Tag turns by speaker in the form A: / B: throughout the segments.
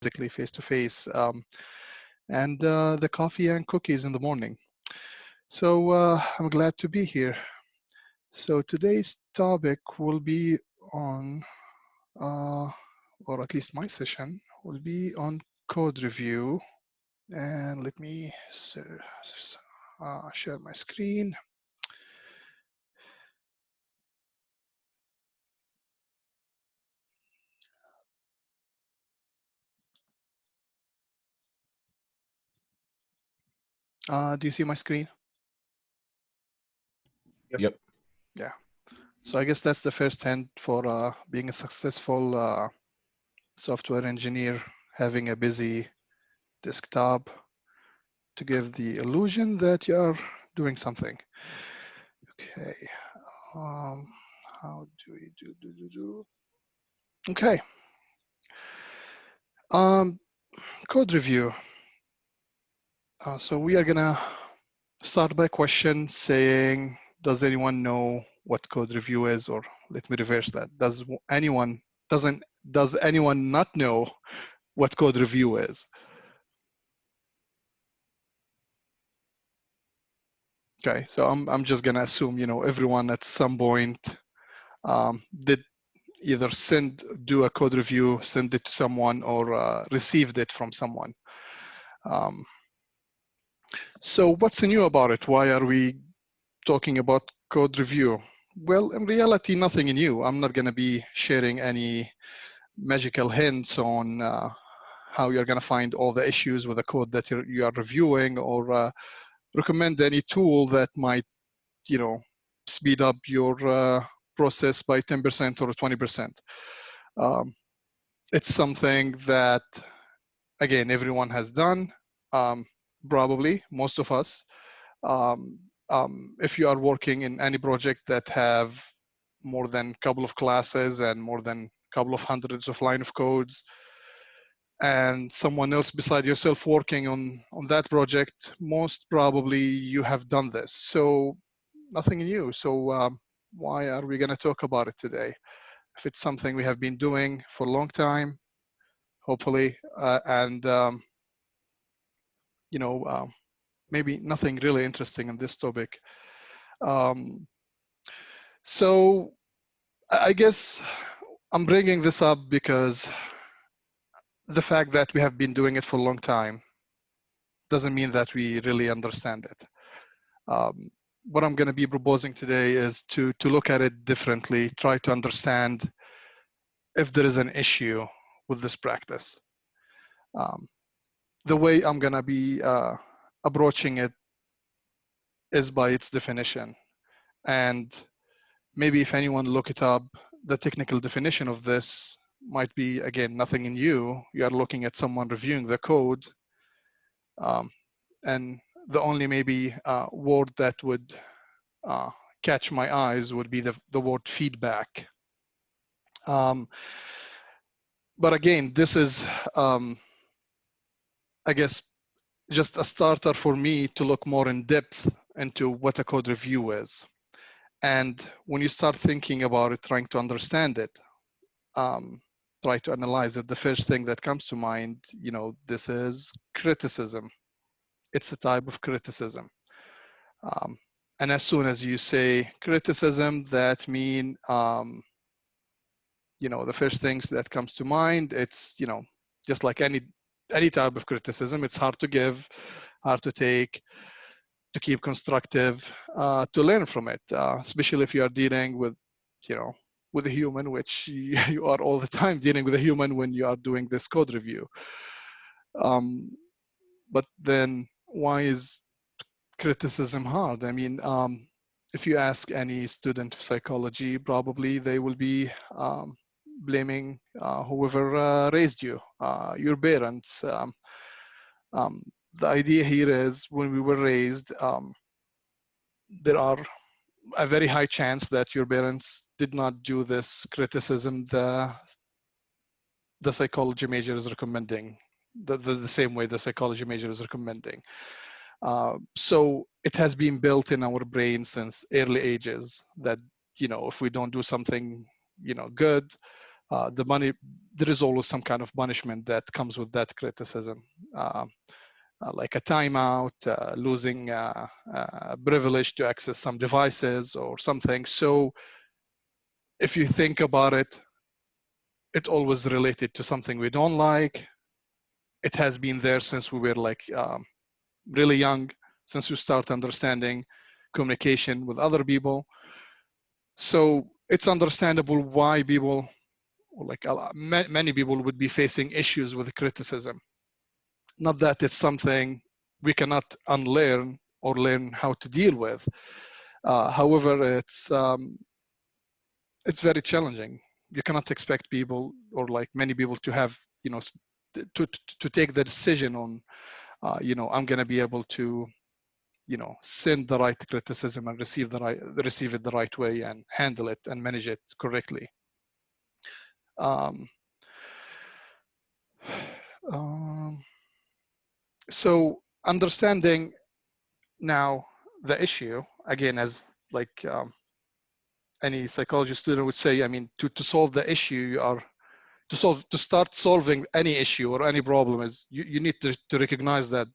A: physically face-to-face, and the coffee and cookies in the morning. So I'm glad to be here. So today's topic will be on, or at least my session will be on code review. And let me share my screen. Do you see my screen?
B: Yep.
A: Yeah. So I guess that's the first hint for being a successful software engineer, having a busy desktop to give the illusion that you are doing something. Okay. How do we do? Okay. Code review. So we are gonna start by a question saying, does anyone know what code review is? Or let me reverse that. Does anyone not know what code review is? Okay, so I'm just gonna assume everyone at some point did either do a code review, send it to someone, or received it from someone. So what's new about it? Why are we talking about code review? Well, in reality, nothing new. I'm not going to be sharing any magical hints on how you're going to find all the issues with the code that you are reviewing, or recommend any tool that might, speed up your process by 10% or 20%. It's something that, again, everyone has done, probably most of us. If you are working in any project that have more than a couple of classes and more than a couple of hundreds of line of codes, and someone else beside yourself working on that project, most probably you have done this. So nothing new. So why are we going to talk about it today? If it's something we have been doing for a long time, hopefully, and maybe nothing really interesting in this topic. So I guess I'm bringing this up because the fact that we have been doing it for a long time doesn't mean that we really understand it. What I'm going to be proposing today is to look at it differently, try to understand if there is an issue with this practice. The way I'm going to be approaching it is by its definition. And maybe if anyone look it up, the technical definition of this might be, again, nothing in you. You are looking at someone reviewing the code, and the only maybe word that would catch my eyes would be the word feedback. But again, this is, I guess, just a starter for me to look more in depth into what a code review is. And when you start thinking about it, trying to understand it, try to analyze it, the first thing that comes to mind, this is criticism. It's a type of criticism. And as soon as you say criticism, that means, the first things that comes to mind, it's, just like any type of criticism, it's hard to give, hard to take, to keep constructive, to learn from it, especially if you are dealing with, with a human, which you are all the time dealing with a human when you are doing this code review. But then why is criticism hard? I mean, if you ask any student of psychology, probably they will be blaming whoever raised you, your parents. The idea here is when we were raised, there are a very high chance that your parents did not do this criticism the psychology major is recommending, the same way the psychology major is recommending. So it has been built in our brain since early ages that, if we don't do something, good, there is always some kind of punishment that comes with that criticism, like a timeout, losing privilege to access some devices or something. So if you think about it, it always related to something we don't like. It has been there since we were like really young, since we start understanding communication with other people. So it's understandable why people, or like many people, would be facing issues with criticism. Not that it's something we cannot unlearn or learn how to deal with. However, it's very challenging. You cannot expect people, or like many people, to have, you know, to take the decision on, you know, I'm going to be able to, you know, send the right criticism and receive it the right way and handle it and manage it correctly. So understanding now the issue, again, as like any psychology student would say, I mean, to solve the issue, you are to start solving any issue or any problem, is you need to recognize that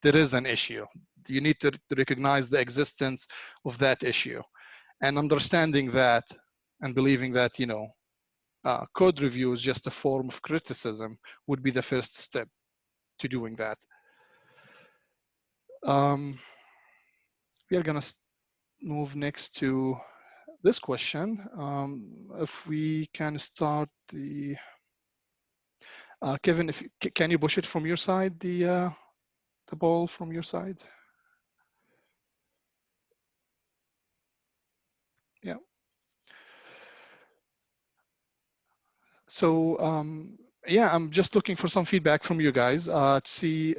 A: there is an issue. You need to recognize the existence of that issue, and understanding that and believing that, you know, code review is just a form of criticism would be the first step to doing that. We are gonna move next to this question. If we can start the, Kevin, if can you push it from your side, the ball from your side? Yeah. So yeah, I'm just looking for some feedback from you guys to see.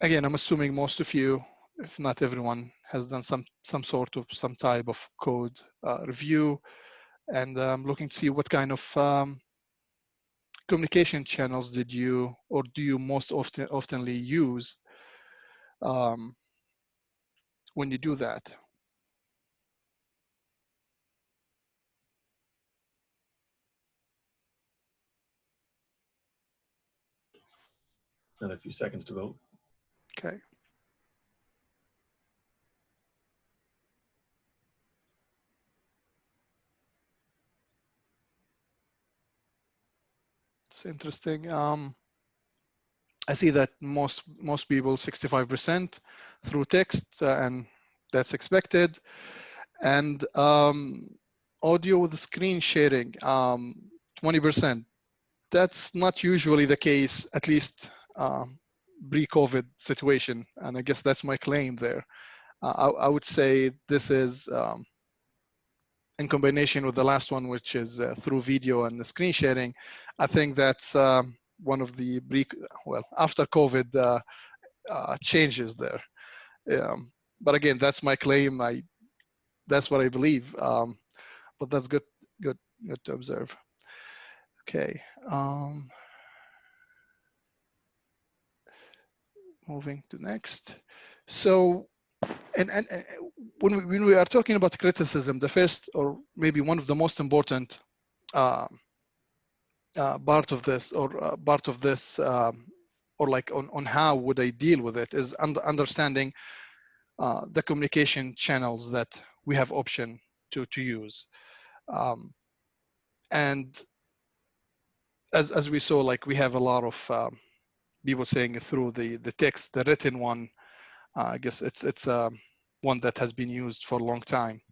A: Again, I'm assuming most of you, if not everyone, has done some type of code review, and I'm looking to see what kind of communication channels did you, or do you most oftenly use when you do that?
B: Another few seconds to vote.
A: Okay. It's interesting. I see that most people, 65% through text, and that's expected. And audio with screen sharing, 20%. That's not usually the case, at least pre-COVID situation. And I guess that's my claim there. I would say this is in combination with the last one, which is through video and the screen sharing. I think that's one of the after COVID changes there. But again, that's my claim. That's what I believe. But that's good to observe. Okay. Moving to next. So, and when we are talking about criticism, the first, or maybe one of the most important part of this, or or like on how would I deal with it, is understanding the communication channels that we have option to use. And as we saw, like we have a lot of people saying through the text, the written one. I guess it's one that has been used for a long time.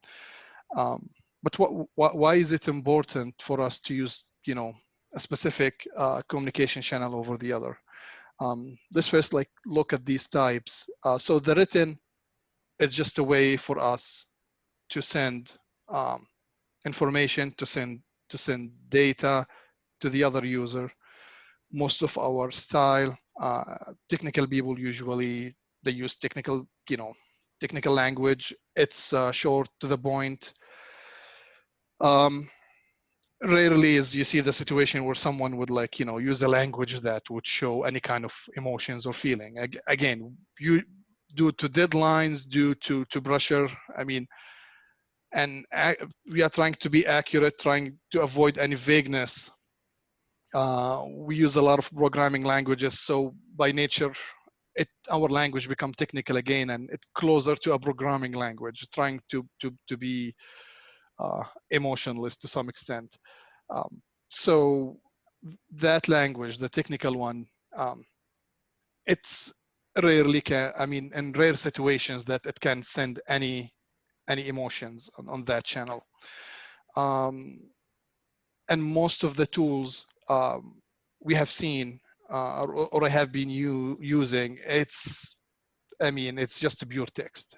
A: But why is it important for us to use, you know, a specific communication channel over the other? Let's first like look at these types. So the written is just a way for us to send information, to send data to the other user. Most of our style, technical people usually, they use technical language. It's short, to the point. Rarely is you see the situation where someone would like, you know, use a language that would show any kind of emotions or feeling. Again, due to deadlines, due to pressure. I mean, and we are trying to be accurate, trying to avoid any vagueness. We use a lot of programming languages, so by nature, our language become technical again, and it's closer to a programming language, trying to be emotionless to some extent. So that language, the technical one, it's rarely can, I mean, in rare situations that it can send any emotions on that channel. And most of the tools we have seen or I have been using, I mean, it's just a pure text.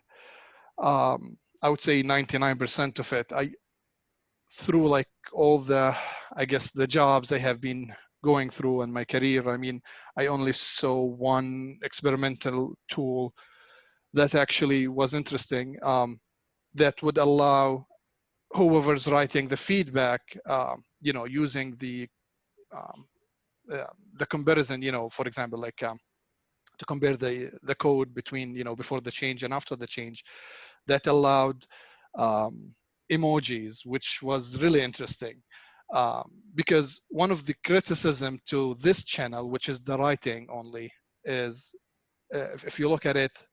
A: I would say 99% of it, through like all the, I guess, the jobs I have been going through in my career, I mean, I only saw one experimental tool that actually was interesting, that would allow whoever's writing the feedback, you know, using um, the comparison, you know, for example, like to compare the code between, you know, before the change and after the change, that allowed emojis, which was really interesting. Because one of the criticism to this channel, which is the writing only, is if you look at it,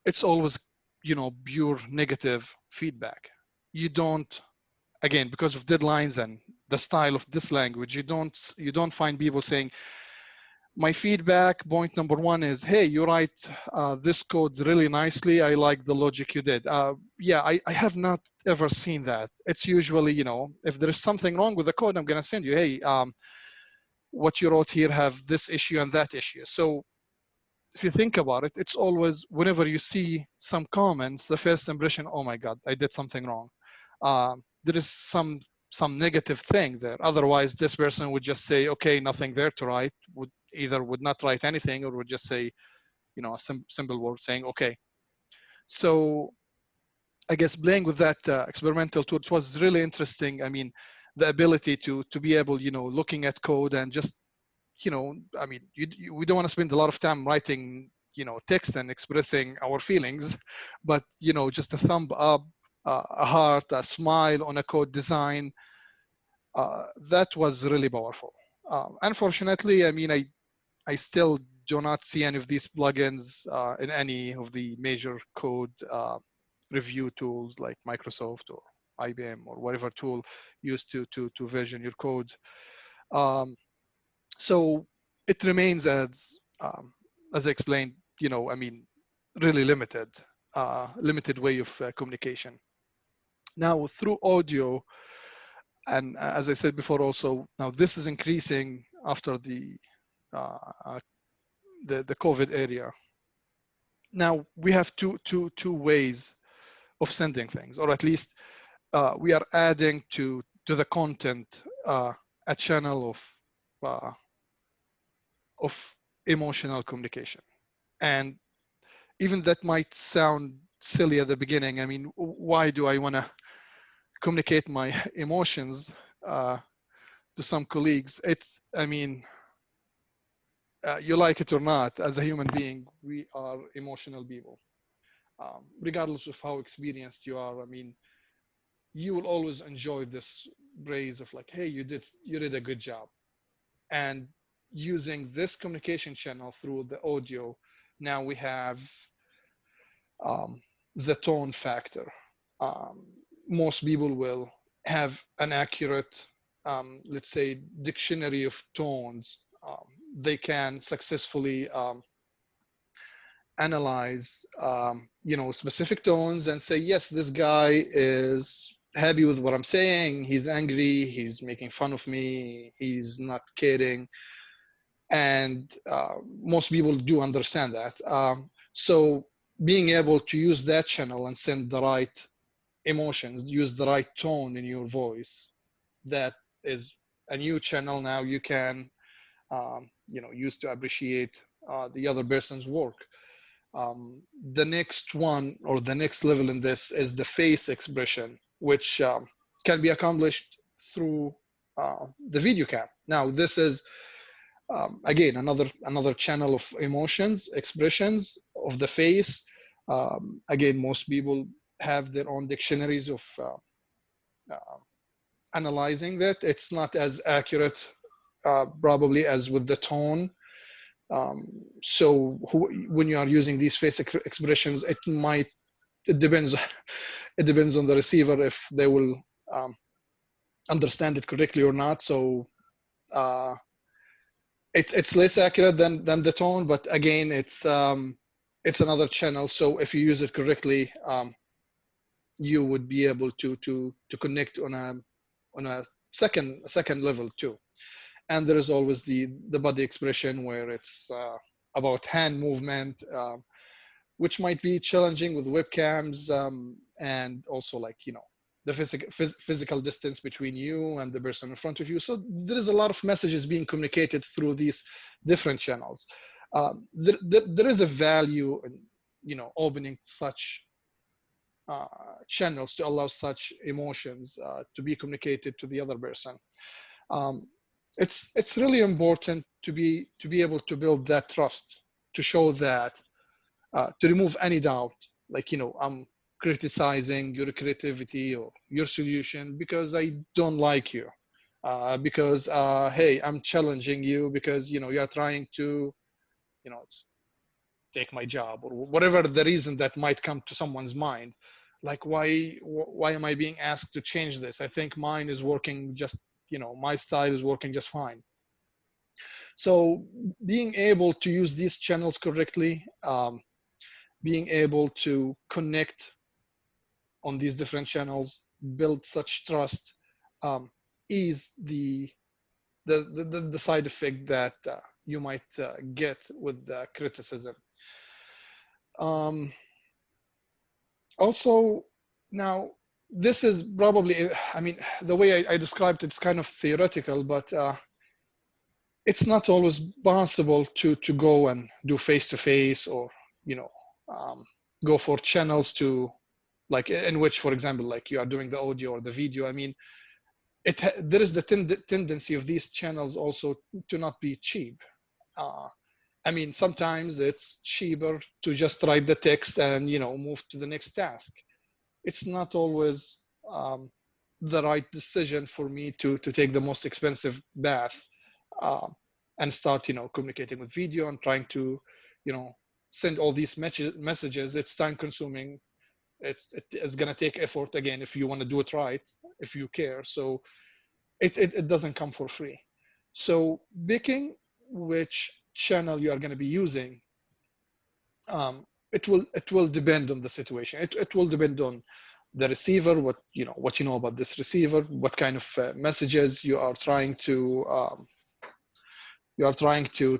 A: it's always, you know, pure negative feedback. You don't, again, because of deadlines and the style of this language, you don't find people saying, my feedback point number one is, hey, you write this code really nicely. I like the logic you did. Yeah, I have not ever seen that. It's usually, you know, if there is something wrong with the code, I'm going to send you, hey, what you wrote here have this issue and that issue. So if you think about it, it's always, whenever you see some comments, the first impression, oh my God, I did something wrong. There is some negative thing there. Otherwise, this person would just say, okay, nothing there to write, would not write anything, or would just say, you know, a simple word saying, okay. So I guess playing with that experimental tool, it was really interesting. I mean, the ability to be able, you know, looking at code and just, you know, I mean, we don't want to spend a lot of time writing, you know, text and expressing our feelings, but, you know, just a thumb up, a heart, a smile on a code design, that was really powerful. Unfortunately, I mean, I still do not see any of these plugins in any of the major code review tools like Microsoft or IBM or whatever tool used to version your code. So it remains as I explained, you know, I mean, really limited way of communication. Now through audio, and as I said before, also now this is increasing after the COVID area. Now we have two ways of sending things, or at least we are adding to the content a channel of emotional communication. And even that might sound silly at the beginning. I mean, why do I want to communicate my emotions to some colleagues? It's, I mean, you like it or not, as a human being, we are emotional people. Regardless of how experienced you are, I mean, you will always enjoy this praise of like, hey, you did a good job. And using this communication channel through the audio, now we have the tone factor. Most people will have an accurate, let's say, dictionary of tones. They can successfully analyze, you know, specific tones and say, yes, this guy is happy with what I'm saying. He's angry. He's making fun of me. He's not caring. And most people do understand that. So being able to use that channel and send the right emotions, use the right tone in your voice, that is a new channel now you can, you know, use to appreciate the other person's work. The next one, or the next level in this, is the face expression, which can be accomplished through the video cam. Now, this is again another channel of emotions, expressions of the face. Again, most people have their own dictionaries of analyzing that. It's not as accurate probably as with the tone. So when you are using these face expressions, it depends. It depends on the receiver if they will understand it correctly or not. So it's less accurate than the tone, but again, it's another channel. So if you use it correctly, you would be able to connect on a second level too. And there is always the body expression where it's about hand movement, which might be challenging with webcams, and also like, the physical distance between you and the person in front of you. So there is a lot of messages being communicated through these different channels. There is a value in, opening such channels to allow such emotions to be communicated to the other person. It's really important to be able to build that trust, to show that, to remove any doubt, like, I'm criticizing your creativity or your solution because I don't like you, because hey, I'm challenging you because you're trying to take my job, or whatever the reason that might come to someone's mind. Like, why am I being asked to change this? I think mine is working just, my style is working just fine. So being able to use these channels correctly, being able to connect on these different channels, build such trust, is the side effect that you might get with the criticism. Also, now, this is probably, I mean, the way I described it's kind of theoretical, but it's not always possible to go and do face-to-face, or go for channels to, like, in which, for example, like you are doing the audio or the video. I mean, there is the tendency of these channels also to not be cheap. I mean, sometimes it's cheaper to just write the text and move to the next task. It's not always the right decision for me to take the most expensive bath and start communicating with video and trying to send all these messages. It's time consuming. It's going to take effort, again, if you want to do it right, if you care. So it doesn't come for free. So picking which channel you are going to be using, it will depend on the situation. It will depend on the receiver, what you know about this receiver, what kind of messages you are trying to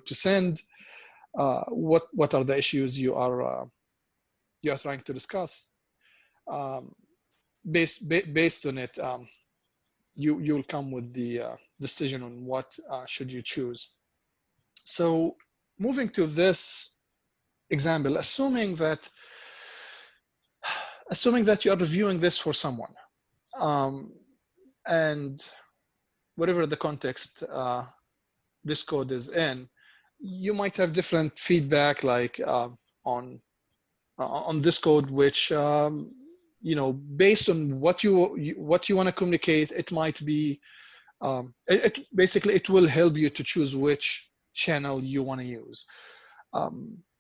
A: send, what are the issues you are trying to discuss. Based on it, you'll come with the decision on what should you choose. So moving to this example, assuming that you are reviewing this for someone, and whatever the context this code is in, you might have different feedback, like on this code, which based on what you want to communicate, it might be basically it will help you to choose which channel you want to use.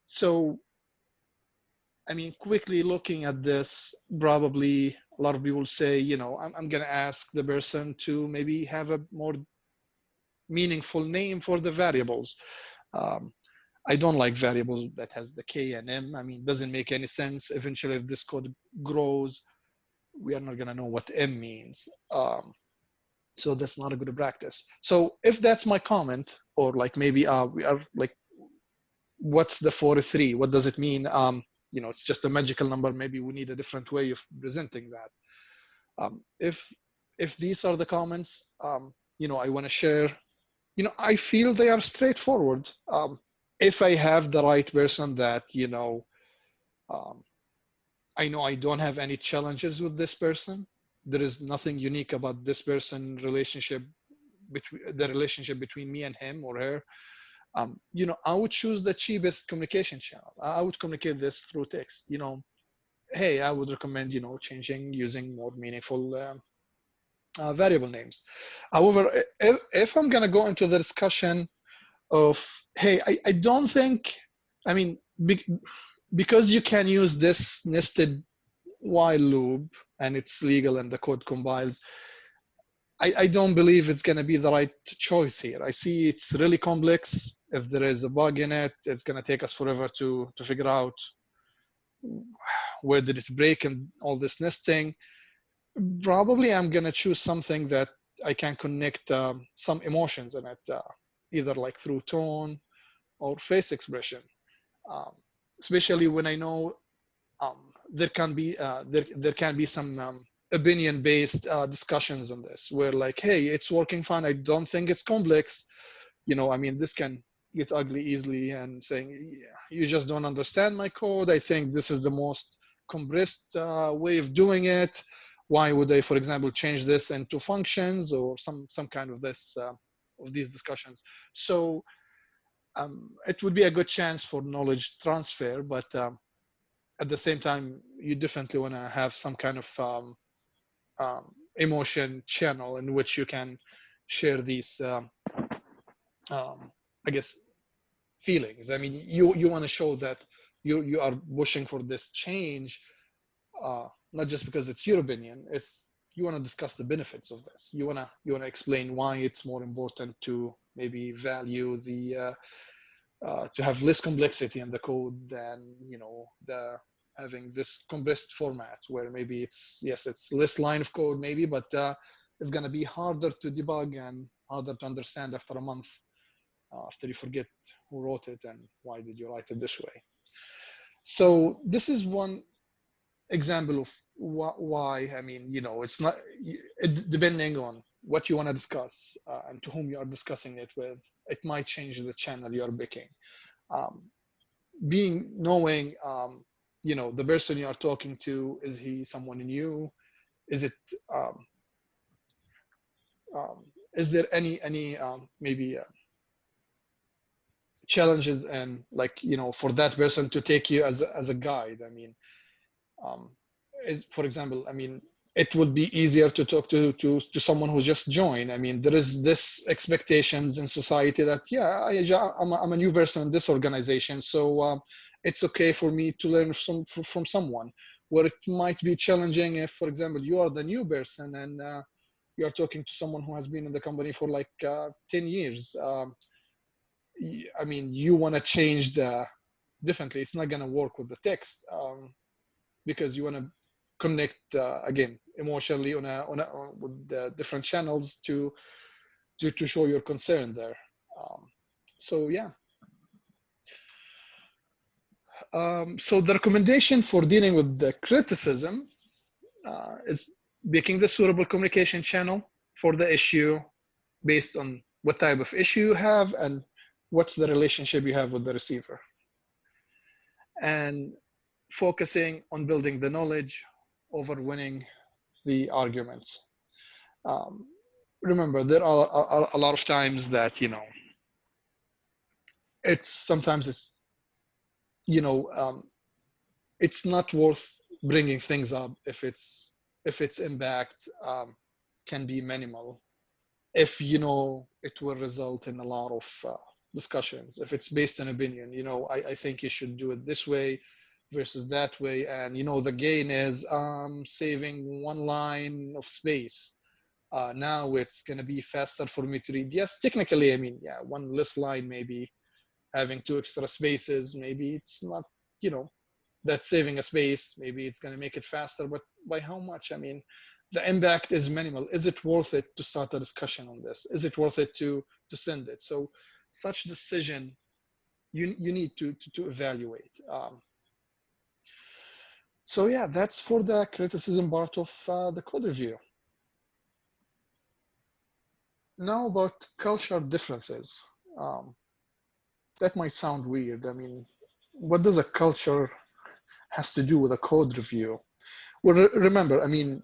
A: So I mean, quickly looking at this, probably a lot of people say, I'm going to ask the person to maybe have a more meaningful name for the variables. I don't like variables that has the K and M. I mean, it doesn't make any sense. Eventually, if this code grows, we are not going to know what M means. So that's not a good practice. So if that's my comment, or like maybe we are like, what's the 43? What does it mean? It's just a magical number. Maybe we need a different way of presenting that. If these are the comments, I want to share, I feel they are straightforward. If I have the right person that, I know I don't have any challenges with this person. There is nothing unique about this person relationship, the relationship between me and him or her. I would choose the cheapest communication channel. I would communicate this through text. hey, I would recommend, changing, using more meaningful variable names. However, if I'm going to go into the discussion of, hey, I don't think, I mean, because you can use this nested while loop and it's legal and the code compiles, I don't believe it's going to be the right choice here. I see it's really complex. If there is a bug in it, it's going to take us forever to figure out where did it break and all this nesting. Probably I'm going to choose something that I can connect some emotions in it, either like through tone or face expression. Um, Especially when I know there can be some opinion-based discussions on this, where like, hey, it's working fine. I don't think it's complex. I mean, this can get ugly easily, and saying, yeah, you just don't understand my code. I think this is the most compressed way of doing it. Why would I, for example, change this into functions or some kind of this of these discussions? So it would be a good chance for knowledge transfer, but at the same time, you definitely want to have some kind of emotion channel in which you can share these, I guess, feelings. I mean, you want to show that you are pushing for this change, not just because it's your opinion. It's you want to discuss the benefits of this. You want to explain why it's more important to maybe value the to have less complexity in the code than the having this compressed format where maybe it's less line of code maybe, but it's going to be harder to debug and harder to understand after a month, after you forget who wrote it and why did you write it this way. So this is one example of why, I mean, it's not, depending on what you want to discuss and to whom you are discussing it with, it might change the channel you're picking. Knowing the person you are talking to, is he someone new? Is it is there any maybe challenges and like for that person to take you as a guide? I mean, is, for example, I mean, it would be easier to talk to someone who's just joined. I mean, there is this expectations in society that, yeah, I'm a new person in this organization, so it's okay for me to learn from someone. Where it might be challenging if, for example, you are the new person and you are talking to someone who has been in the company for like 10 years. I mean, you want to change definitely it's not going to work with the text, because you want to connect again emotionally with the different channels to show your concern there. So yeah. So the recommendation for dealing with the criticism is picking the suitable communication channel for the issue based on what type of issue you have and what's the relationship you have with the receiver, and focusing on building the knowledge over winning the arguments. Remember, there are a lot of times that sometimes it's not worth bringing things up if its impact can be minimal, if it will result in a lot of discussions. If it's based on opinion, I think you should do it this way versus that way, and the gain is saving one line of space. Now it's going to be faster for me to read. Yes, technically, I mean, yeah, one less line, maybe having 2 extra spaces, maybe it's not, that's saving a space. Maybe it's going to make it faster, but by how much? I mean, the impact is minimal. Is it worth it to start a discussion on this? Is it worth it to send it? So such decision, you need to evaluate. So yeah, that's for the criticism part of the code review. Now about culture differences. That might sound weird. I mean, what does a culture has to do with a code review? Well, remember, I mean,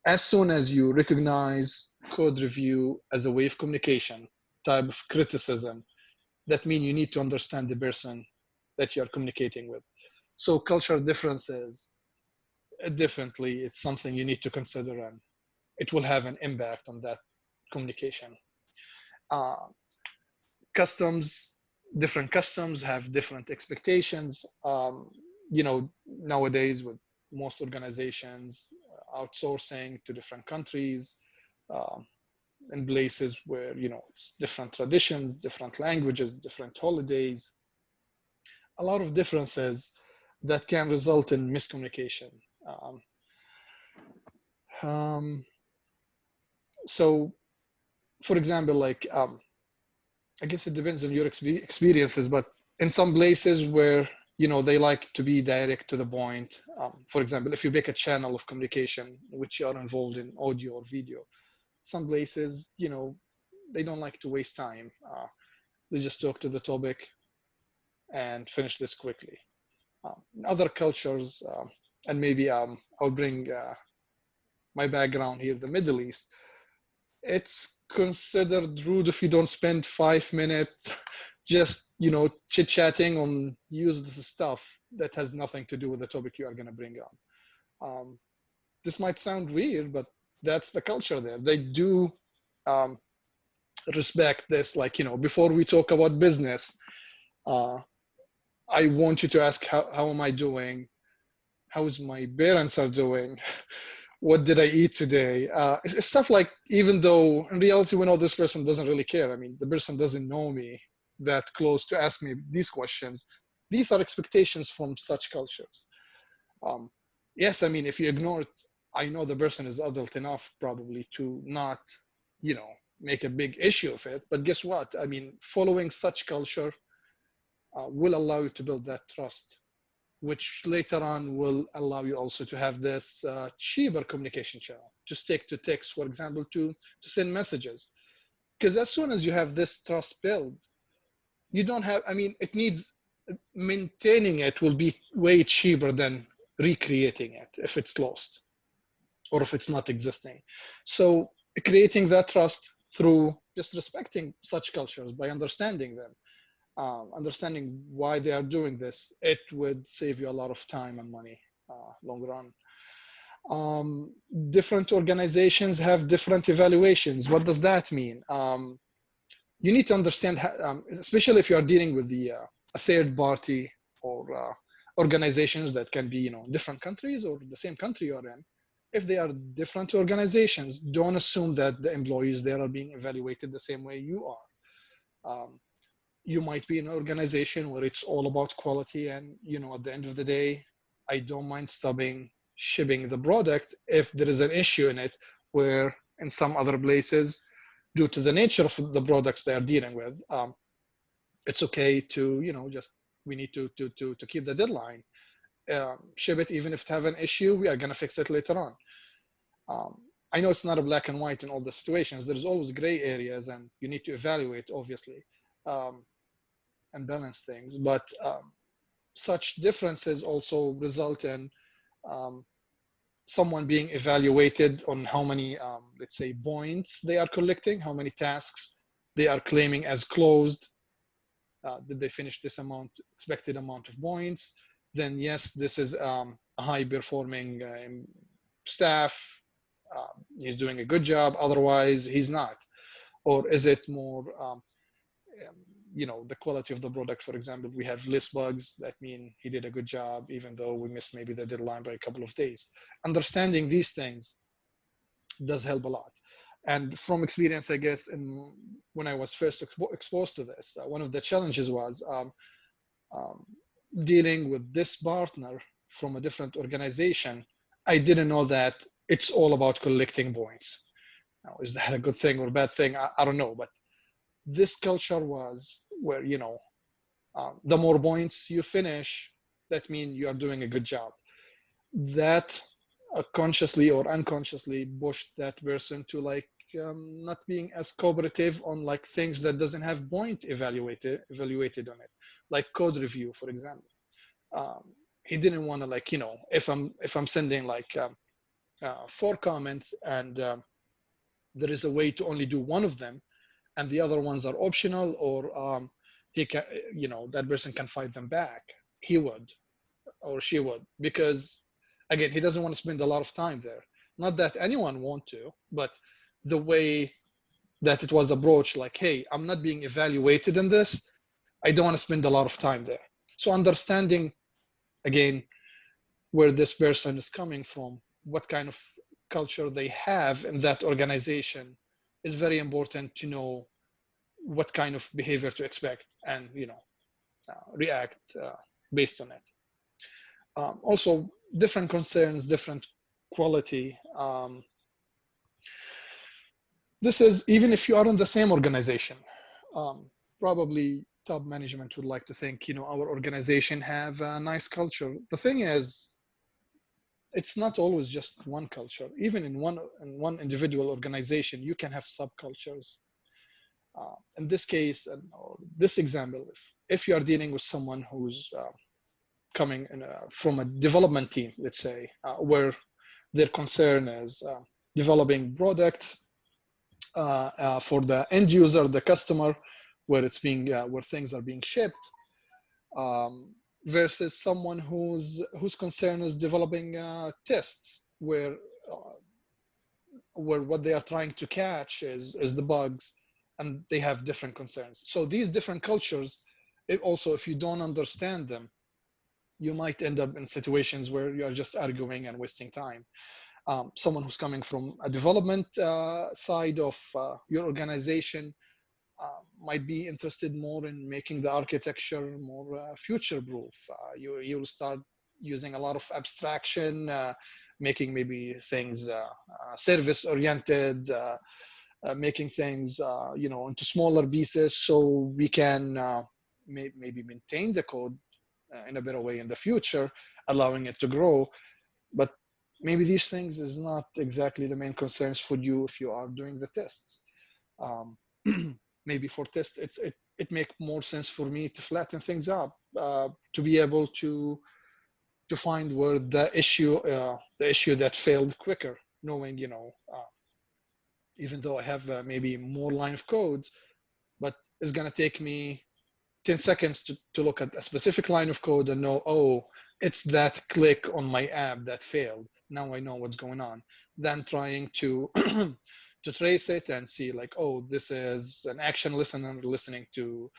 A: as soon as you recognize code review as a way of communication, type of criticism, that means you need to understand the person that you are communicating with. So cultural differences definitely it's something you need to consider, and it will have an impact on that communication. Uh, customs, different customs have different expectations. Nowadays with most organizations outsourcing to different countries, um, in places where it's different traditions, different languages, different holidays, a lot of differences that can result in miscommunication. Um, um, so, for example, I guess it depends on your experiences, but in some places where they like to be direct to the point. For example, if you make a channel of communication which you are involved in audio or video, some places they don't like to waste time. They just talk to the topic and finish this quickly. In other cultures, and maybe I'll bring my background here, the Middle East. It's considered rude if you don't spend 5 minutes just chit-chatting on useless stuff that has nothing to do with the topic you are going to bring on. This might sound weird, but that's the culture there. They do respect this. Before we talk about business, I want you to ask how am I doing, how's my parents are doing, what did I eat today? It's stuff like, even though in reality we know this person doesn't really care. I mean, the person doesn't know me that close to ask me these questions. These are expectations from such cultures. Yes, I mean, if you ignore it, I know the person is adult enough probably to not, make a big issue of it. But guess what? I mean, following such culture will allow you to build that trust, which later on will allow you also to have this cheaper communication channel. Just take to text, for example, to send messages. Because as soon as you have this trust built, you don't have, I mean, it needs, maintaining it will be way cheaper than recreating it if it's lost or if it's not existing. So creating that trust through just respecting such cultures by understanding them, understanding why they are doing this, it would save you a lot of time and money long run. Different organizations have different evaluations. What does that mean? You need to understand, especially if you are dealing with a third party or organizations that can be different countries or the same country you're in. If they are different organizations, don't assume that the employees there are being evaluated the same way you are. You might be in an organization where it's all about quality, and at the end of the day, I don't mind shipping the product if there is an issue in it, where in some other places, due to the nature of the products they are dealing with, it's okay to just, we need to keep the deadline, ship it even if it have an issue, we are going to fix it later on. I know it's not a black and white in all the situations. There's always gray areas, and you need to evaluate, obviously, and balance things. But such differences also result in someone being evaluated on how many, let's say, points they are collecting, how many tasks they are claiming as closed. Did they finish this expected amount of points? Then yes, this is a high performing staff. He's doing a good job. Otherwise, he's not. Or is it more, the quality of the product? For example, we have less bugs. That mean he did a good job, even though we missed maybe the deadline by a couple of days. Understanding these things does help a lot. And from experience, I guess, when I was first exposed to this, one of the challenges was dealing with this partner from a different organization. I didn't know that it's all about collecting points. Now, is that a good thing or a bad thing? I don't know. But this culture was where, the more points you finish, that means you are doing a good job. That consciously or unconsciously pushed that person to not being as cooperative on things that doesn't have point evaluated on it, like code review, for example. He didn't want to if I'm sending 4 comments and there is a way to only do one of them and the other ones are optional, or he can, that person can fight them back, he would or she would, because again, he doesn't want to spend a lot of time there. Not that anyone want to, but the way that it was approached, like, hey, I'm not being evaluated in this. I don't want to spend a lot of time there. So understanding, again, where this person is coming from, what kind of culture they have in that organization is very important to know what kind of behavior to expect and, react based on it. Also, different concerns, different quality. This is even if you are in the same organization. Probably top management would like to think, our organization have a nice culture. The thing is, it's not always just one culture. Even in one individual organization, you can have subcultures. In this case, or this example, if you are dealing with someone who's coming from a development team, let's say, where their concern is developing products for the end user, the customer, where it's being where things are being shipped, versus someone whose concern is developing tests, where what they are trying to catch is the bugs, and they have different concerns. So these different cultures, also, if you don't understand them, you might end up in situations where you are just arguing and wasting time. Someone who's coming from a development side of your organization might be interested more in making the architecture more future-proof. You'll start using a lot of abstraction, making maybe things service-oriented, making things into smaller pieces, so we can maybe maintain the code in a better way in the future, allowing it to grow. But maybe these things is not exactly the main concerns for you if you are doing the tests. Maybe for tests, it make more sense for me to flatten things up, to be able to find where the issue that failed quicker, knowing, even though I have maybe more line of codes, but it's going to take me 10 seconds to look at a specific line of code and know, oh, it's that click on my app that failed. Now I know what's going on. Then trying to to trace it and see, like, oh, this is an action listener listening to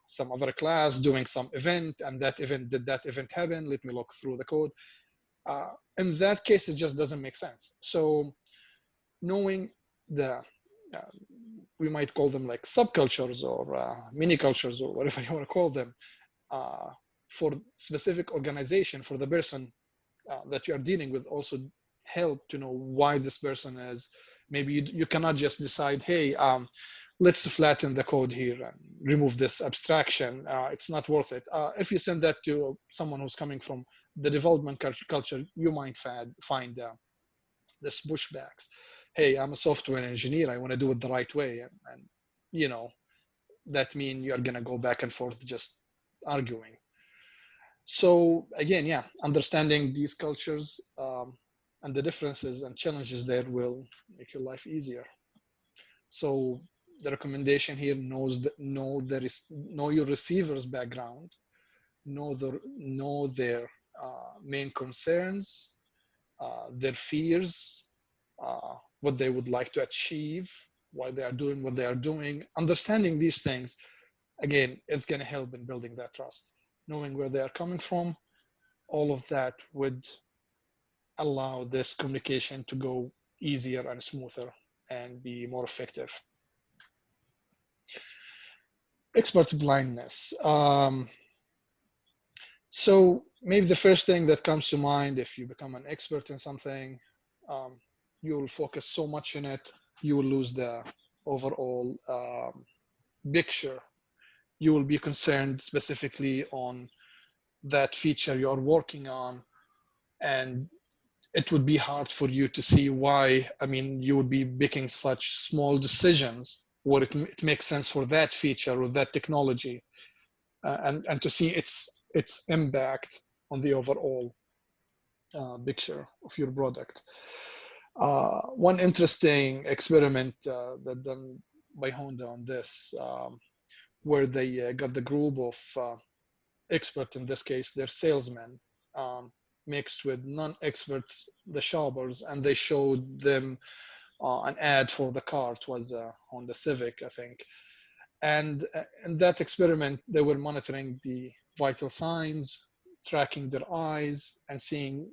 A: some other class doing some event, and did that event happen? Let me look through the code. In that case, it just doesn't make sense. So knowing the we might call them like subcultures or mini cultures or whatever you want to call them, for specific organization, for the person that you are dealing with, also help to know why this person is. Maybe you cannot just decide, hey, let's flatten the code here and remove this abstraction. It's not worth it. If you send that to someone who's coming from the development culture, you might find this pushbacks. Hey, I'm a software engineer. I want to do it the right way. And that means you're going to go back and forth just arguing. So again, yeah, understanding these cultures and the differences and challenges there will make your life easier. So the recommendation here, know your receiver's background, know their main concerns, their fears, what they would like to achieve, why they are doing what they are doing. Understanding these things, again, it's going to help in building that trust. Knowing where they are coming from, all of that would allow this communication to go easier and smoother and be more effective. Expert blindness. So maybe the first thing that comes to mind, if you become an expert in something, you will focus so much on it, you will lose the overall picture. You will be concerned specifically on that feature you're working on, and it would be hard for you to see why. I mean, you would be making such small decisions where it makes sense for that feature or that technology, and to see its impact on the overall picture of your product. One interesting experiment that done by Honda on this, where they got the group of experts, in this case, they're salesmen, mixed with non-experts, the shoppers, and they showed them an ad for the car. It was on the Civic, I think. And in that experiment, they were monitoring the vital signs, tracking their eyes, and seeing,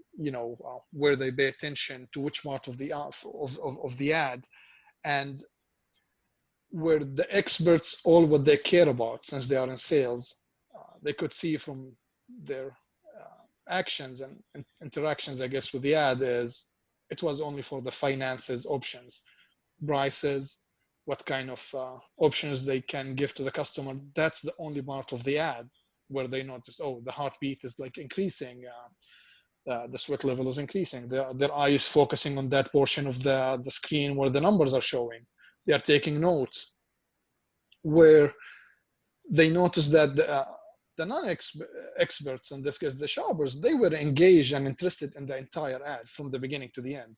A: where they pay attention to which part of the ad, and where the experts, all what they care about, since they are in sales, they could see from their actions and interactions, I guess, with the ad, is it was only for the finances options, prices, what kind of options they can give to the customer. That's the only part of the ad where they notice, oh, the heartbeat is like increasing, the sweat level is increasing. Their eye is focusing on that portion of the screen where the numbers are showing. They are taking notes. Where they noticed that the non-experts, in this case the shoppers, they were engaged and interested in the entire ad from the beginning to the end,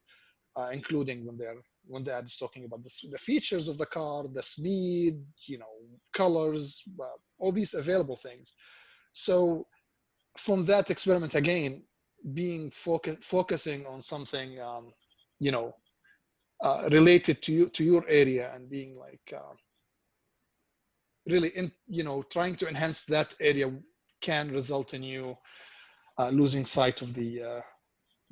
A: including when the ad is talking about the features of the car, the speed, colors, all these available things. So from that experiment, again, being focusing on something related to your area, and being like really trying to enhance that area, can result in you losing sight of the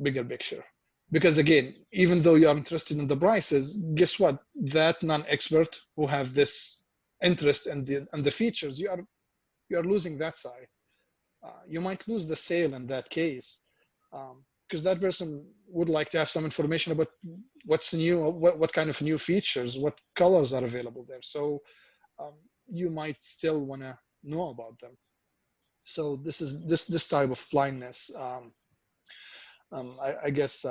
A: bigger picture. Because again, even though you are interested in the prices, guess what? That non-expert who have this interest in the features, you are losing that side. You might lose the sale in that case, because that person would like to have some information about what's new, what kind of new features, what colors are available there. So you might still want to know about them. So this is this type of blindness. I guess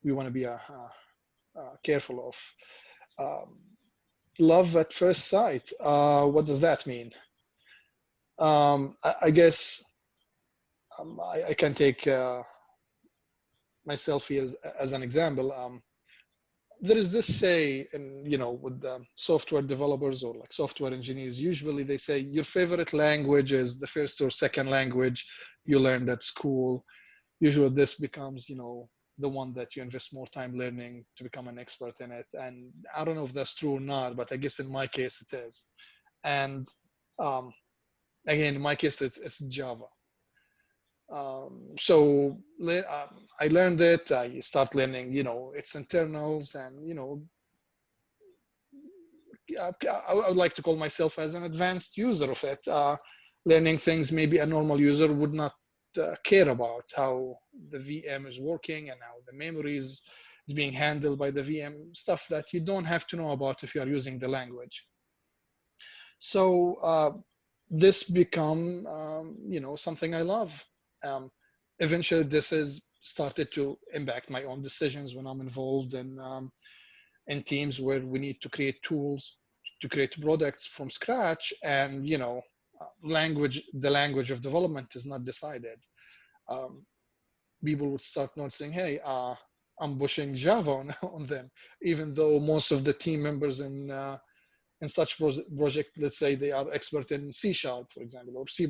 A: we want to be careful of. Love at first sight. What does that mean? I guess I can take myself here as an example. There is this say, and with software developers or like software engineers, usually they say your favorite language is the first or second language you learned at school. Usually this becomes the one that you invest more time learning to become an expert in it. And I don't know if that's true or not, but I guess in my case it is. And again, in my case it's Java. So I learned it. I start learning its internals, and I would like to call myself as an advanced user of it, learning things maybe a normal user would not care about, how the VM is working and how the memory is being handled by the VM, stuff that you don't have to know about if you are using the language. So this become something I love. Eventually this is started to impact my own decisions when I'm involved in teams where we need to create tools to create products from scratch, and the language of development is not decided. People would start noticing, hey, I'm pushing Java on them, even though most of the team members in such project, let's say they are expert in C#, for example, or C++.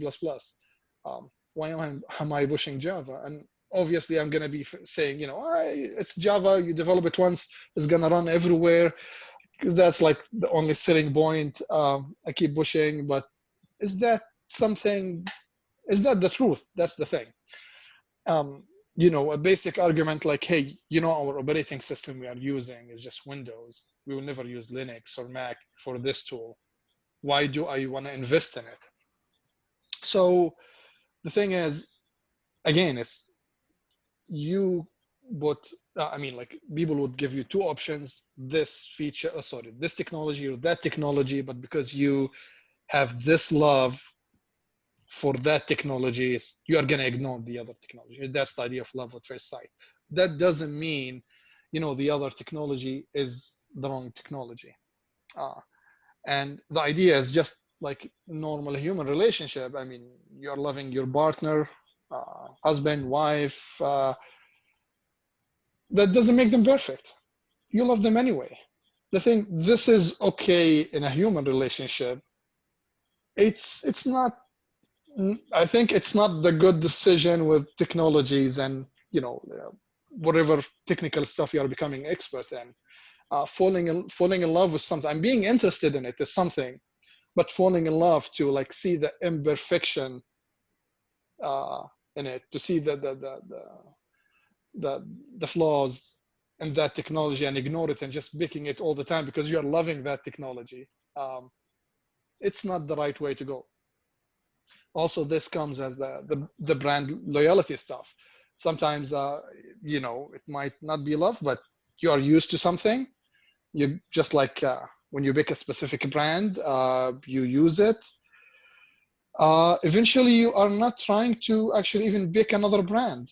A: Why am I pushing Java? And obviously I'm going to be saying, it's Java, you develop it once, it's going to run everywhere. That's like the only selling point. I keep pushing, but is that the truth? That's the thing. A basic argument like, hey, our operating system we are using is just Windows. We will never use Linux or Mac for this tool. Why do I want to invest in it? So the thing is, again, it's you, but like people would give you two options, this feature, this technology or that technology, but because you have this love for that technology, you are going to ignore the other technology. That's the idea of love at first sight. That doesn't mean, the other technology is the wrong technology. And the idea is just like normal human relationship. I mean, you're loving your partner, husband, wife. That doesn't make them perfect. You love them anyway. This is okay in a human relationship. It's not I think it's not the good decision with technologies and, whatever technical stuff you are becoming expert in. Falling in love with something, and being interested in it is something, but falling in love to like see the imperfection in it, to see the flaws in that technology and ignore it and just picking it all the time because you're loving that technology. It's not the right way to go. Also, this comes as the brand loyalty stuff. Sometimes, it might not be love, but you are used to something. You just like when you pick a specific brand, you use it. Eventually, you are not trying to actually even pick another brand.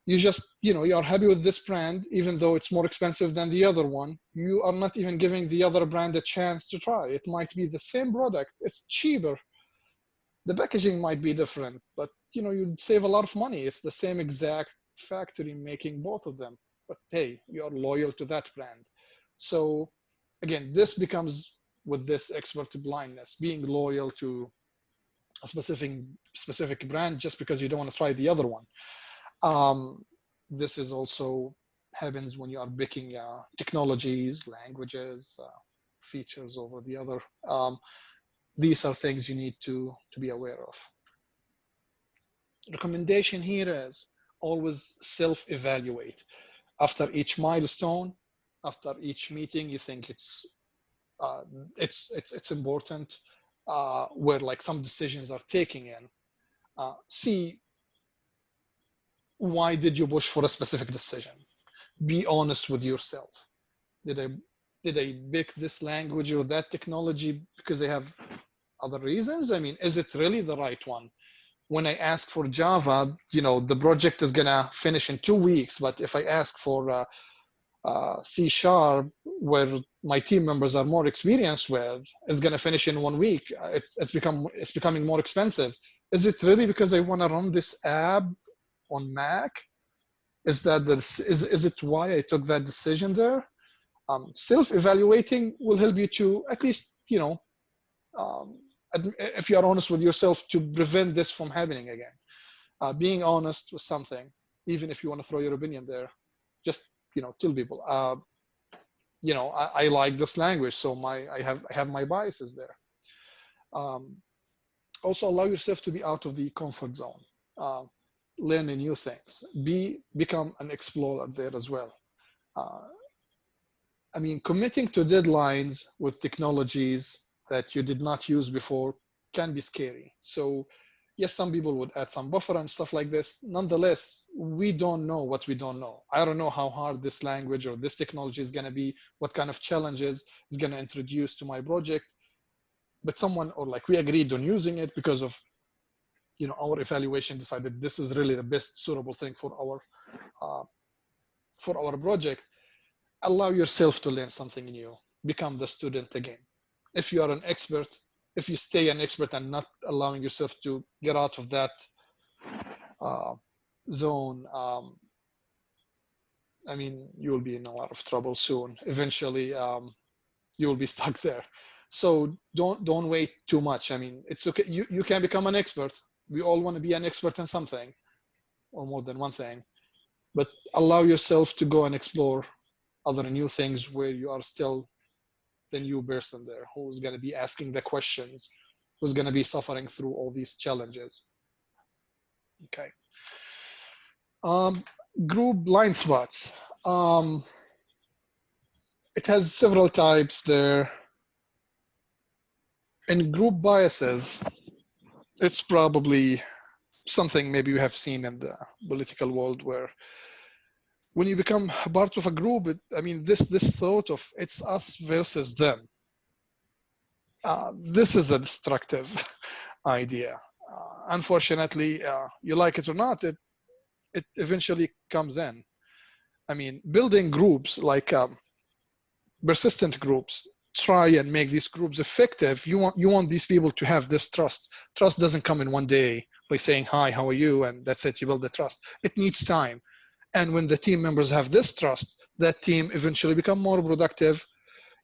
A: You just, you are happy with this brand, even though it's more expensive than the other one. You are not even giving the other brand a chance to try. It might be the same product. It's cheaper. The packaging might be different, but you'd save a lot of money. It's the same exact factory making both of them. But hey, you're loyal to that brand. So again, this becomes with this expert blindness, being loyal to a specific brand just because you don't want to try the other one. This is also happens when you are picking technologies, languages, features over the other. These are things you need to be aware of. Recommendation here is always self-evaluate. After each milestone, after each meeting, you think it's important, where like some decisions are taking in. See, why did you push for a specific decision? Be honest with yourself. Did I pick this language or that technology because I have other reasons? I mean, is it really the right one? When I ask for Java, the project is gonna finish in 2 weeks. But if I ask for C#, where my team members are more experienced with, is gonna finish in 1 week. It's becoming more expensive. Is it really because I want to run this app on Mac? Is it why I took that decision there? Self-evaluating will help you to at least, if you are honest with yourself, to prevent this from happening again. Being honest with something, even if you want to throw your opinion there, just tell people, I like this language, so I have my biases there. Also, allow yourself to be out of the comfort zone. Learning new things. Become an explorer there as well. I mean, committing to deadlines with technologies that you did not use before can be scary. So yes, some people would add some buffer and stuff like this. Nonetheless, we don't know what we don't know. I don't know how hard this language or this technology is going to be, what kind of challenges it's going to introduce to my project. But someone, or like we agreed on using it because of, our evaluation decided this is really the best suitable thing for our project. Allow yourself to learn something new. Become the student again. If you are an expert, if you stay an expert and not allowing yourself to get out of that zone, I mean, you will be in a lot of trouble soon. Eventually, you will be stuck there. So don't wait too much. I mean, it's okay. You can become an expert. We all want to be an expert in something, or more than one thing. But allow yourself to go and explore other new things where you are still the new person there, who's going to be asking the questions, who's going to be suffering through all these challenges. Okay. Group blind spots. It has several types there. In group biases, it's probably something maybe you have seen in the political world, where when you become part of a group, this thought of it's us versus them. This is a destructive idea. Unfortunately, you like it or not, it eventually comes in. I mean, building groups like persistent groups, try and make these groups effective. You want these people to have this trust. Trust doesn't come in one day by saying, hi, how are you? And that's it, you build the trust. It needs time. And when the team members have this trust, that team eventually become more productive.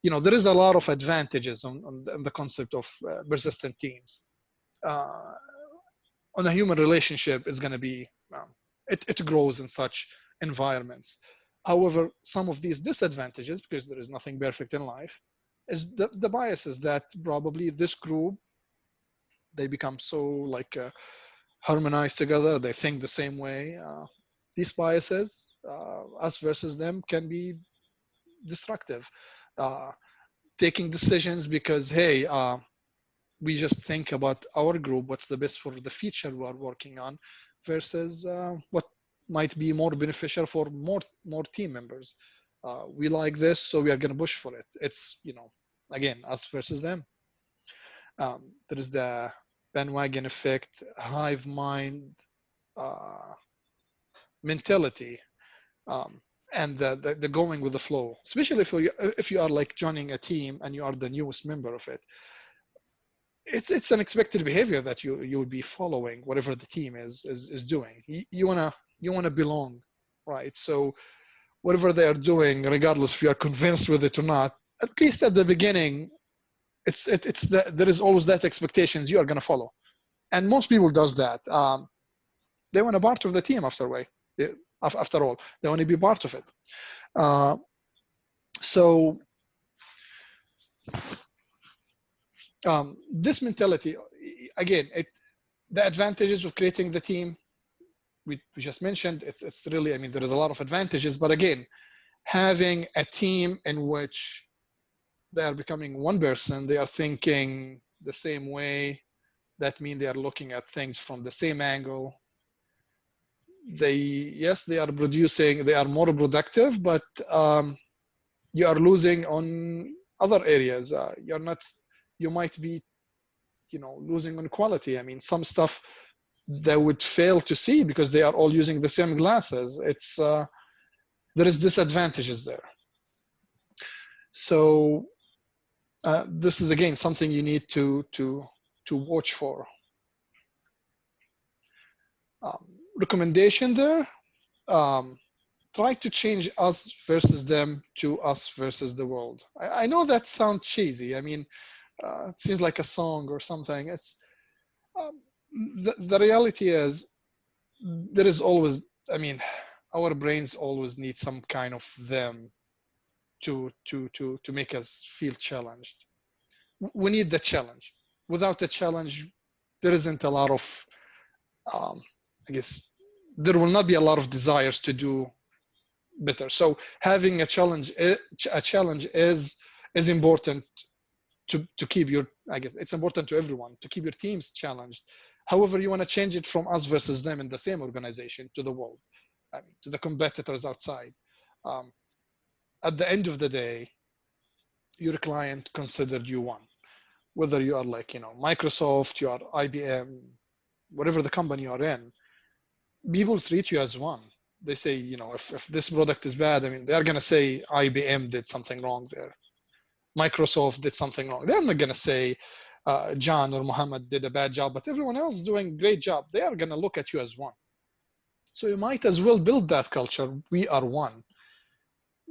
A: There is a lot of advantages on the concept of persistent teams. on a human relationship is going to be, it grows in such environments. However, some of these disadvantages, because there is nothing perfect in life, is the biases that probably this group, they become so like harmonized together, they think the same way. These biases, us versus them, can be destructive. Uh, Taking decisions because, hey, we just think about our group, what's the best for the feature we are working on, versus what might be more beneficial for more team members. We like this, so we are going to push for it. It's, again, us versus them. There is the bandwagon effect, hive mind mentality, and the going with the flow, especially if you are like joining a team and you are the newest member of it. It's an expected behavior that you would be following whatever the team is doing. You wanna belong, right? So whatever they are doing, regardless if you are convinced with it or not, at least at the beginning, there is always that expectations you are gonna follow, and most people does that. They want a part of the team after all. They want to be part of it. So this mentality, again, the advantages of creating the team, we just mentioned, it's really, I mean, there is a lot of advantages, but again, having a team in which they are becoming one person, they are thinking the same way, that means they are looking at things from the same angle. They are producing, they are more productive, but you are losing on other areas. You might be, losing on quality. I mean, some stuff they would fail to see because they are all using the same glasses. There is disadvantages there. So this is again something you need to watch for. Recommendation there. Try to change us versus them to us versus the world. I know that sounds cheesy. I mean, it seems like a song or something. It's the reality is there is always, I mean, our brains always need some kind of them to make us feel challenged. We need the challenge. Without the challenge, there isn't a lot of, I guess, there will not be a lot of desires to do better. So having a challenge is important to keep your, I guess it's important to everyone to keep your teams challenged. However, you want to change it from us versus them in the same organization to the world, I mean, to the competitors outside. At the end of the day, your client considered you one, whether you are like, Microsoft, you are IBM, whatever the company you are in, people treat you as one. They say, if this product is bad, I mean, they're going to say IBM did something wrong there. Microsoft did something wrong. They're not going to say John or Muhammad did a bad job, but everyone else doing a great job. They are going to look at you as one. So you might as well build that culture. We are one.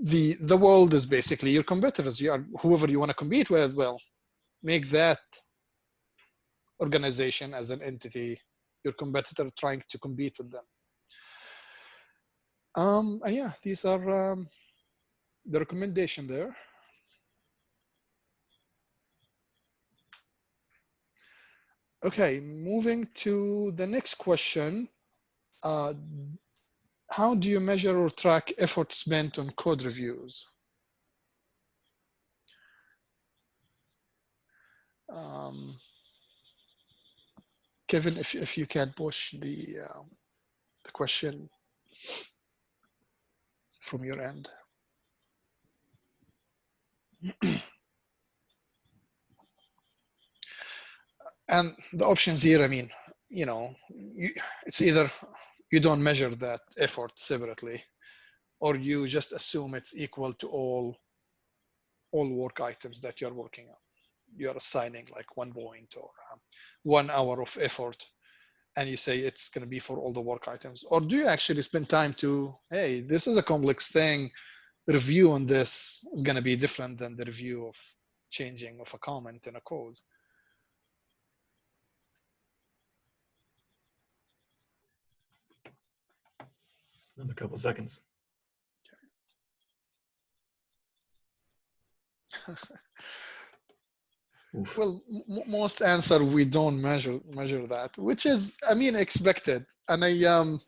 A: The world is basically your competitors. You are whoever you want to compete with. Well, make that organization as an entity your competitor, trying to compete with them. And yeah, these are the recommendation there. Okay, moving to the next question. How do you measure or track effort spent on code reviews? Kevin, if you can push the question from your end. And the options here, I mean, it's either you don't measure that effort separately, or you just assume it's equal to all work items that you're working on. You're assigning like 1 point or 1 hour of effort, and you say it's going to be for all the work items. Or do you actually spend time to, hey, this is a complex thing, the review on this is going to be different than the review of changing of a comment in a code.
B: Another couple seconds. Oof.
A: Well, most answer we don't measure that, which is, I mean, expected. And I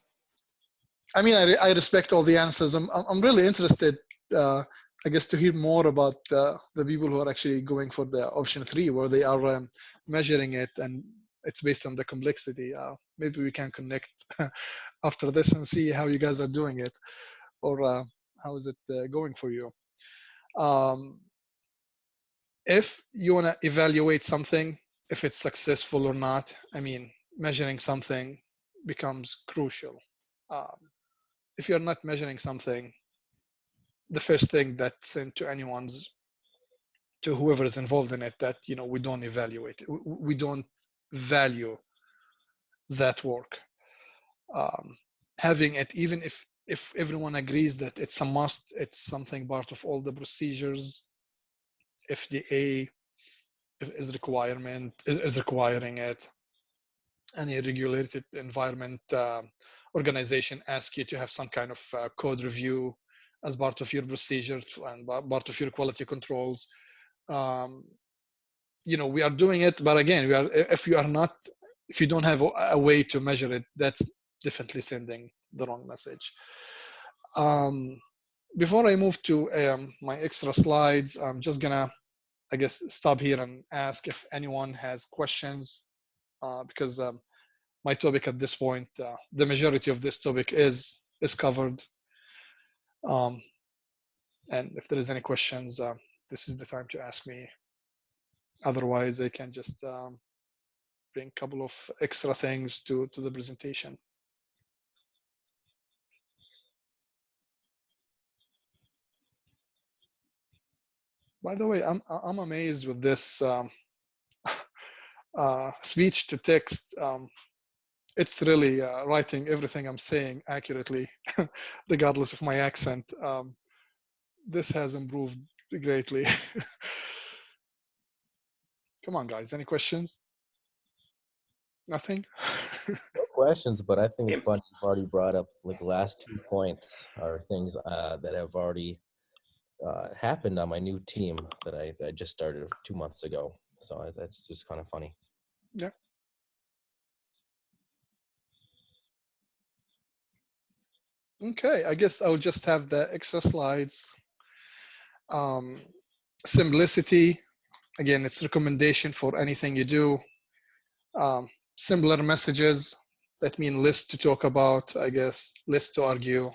A: respect all the answers. I'm really interested, I guess, to hear more about the people who are actually going for the option 3, where they are measuring it, and it's based on the complexity. Maybe we can connect after this and see how you guys are doing it, or how is it going for you. If you want to evaluate something, if it's successful or not, I mean, measuring something becomes crucial. If you're not measuring something, the first thing that's into to whoever is involved in it, that we don't evaluate, we don't value that work. Having it, even if everyone agrees that it's a must, it's something part of all the procedures, FDA is requiring it, any regulated environment organization asks you to have some kind of code review as part of your procedure and part of your quality controls. We are doing it, but again, if you don't have a way to measure it, that's definitely sending the wrong message. Before I move to my extra slides, I'm just gonna, I guess, stop here and ask if anyone has questions, because my topic at this point, the majority of this topic is covered. And if there is any questions, this is the time to ask me. Otherwise, I can just bring a couple of extra things to the presentation. By the way, I'm amazed with this speech to text. It's really writing everything I'm saying accurately, regardless of my accent. This has improved greatly. Come on, guys. Any questions? Nothing?
C: No questions, but I think it's funny you've already brought up like the last 2 points are things that have already happened on my new team that I just started 2 months ago. So that's just kind of funny.
A: Yeah. Okay, I guess I'll just have the extra slides. Simplicity, again, it's recommendation for anything you do. Simpler messages, that mean less to talk about, I guess, less to argue.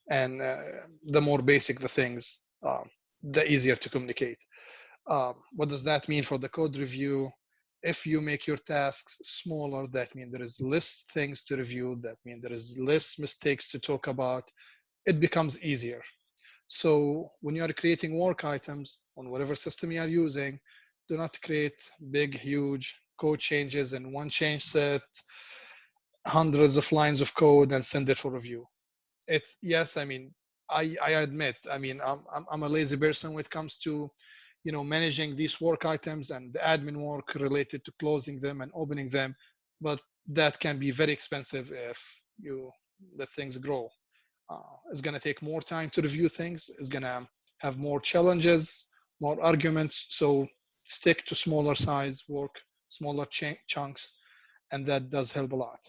A: And the more basic the things, the easier to communicate. What does that mean for the code review? If you make your tasks smaller, that means there is less things to review. That means there is less mistakes to talk about. It becomes easier. So when you are creating work items on whatever system you are using, do not create big, huge code changes in one change set, hundreds of lines of code, and send it for review. It's, yes, I mean, I admit, I mean, I'm a lazy person when it comes to, managing these work items and the admin work related to closing them and opening them, but that can be very expensive if you let things grow. It's going to take more time to review things. It's going to have more challenges, more arguments. So stick to smaller size work, smaller chunks, and that does help a lot.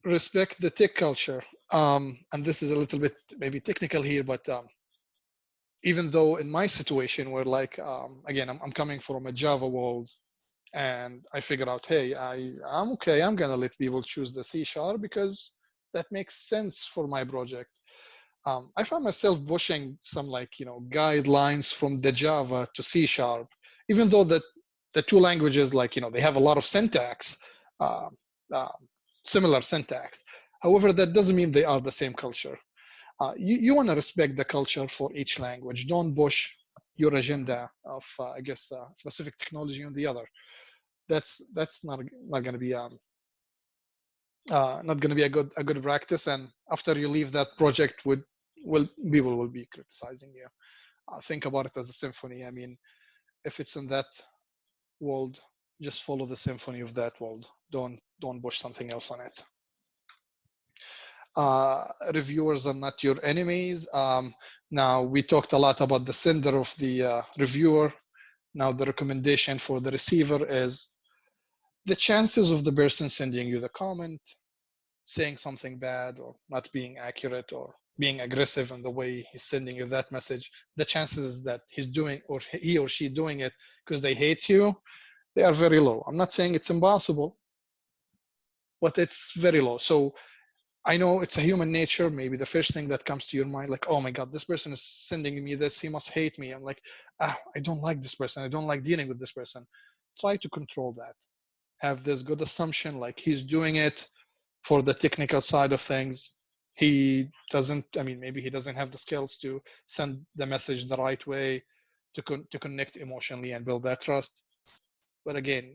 A: Respect the tech culture. And this is a little bit maybe technical here, but even though in my situation where, like, again, I'm coming from a Java world, and I figure out, hey, I'm okay, I'm gonna let people choose the C# because that makes sense for my project. I found myself pushing some, like, guidelines from the Java to C#, even though the two languages, like, they have a lot of syntax, similar syntax. However, that doesn't mean they are the same culture. You want to respect the culture for each language. Don't push your agenda of, I guess, specific technology on the other. That's not going to be not going to be a good practice. And after you leave that project, people will be criticizing you. Think about it as a symphony. I mean, if it's in that world, just follow the symphony of that world. don't push something else on it. Reviewers are not your enemies. Now, we talked a lot about the sender of the reviewer. Now, the recommendation for the receiver is the chances of the person sending you the comment, saying something bad or not being accurate or being aggressive in the way he's sending you that message, the chances that he's doing or he or she doing it because they hate you, they are very low. I'm not saying it's impossible, but it's very low. So I know it's a human nature. Maybe the first thing that comes to your mind, like, oh my God, this person is sending me this. He must hate me. I'm like, I don't like this person. I don't like dealing with this person. Try to control that. Have this good assumption, like he's doing it for the technical side of things. He doesn't, I mean, maybe he doesn't have the skills to send the message the right way to connect emotionally and build that trust. But again,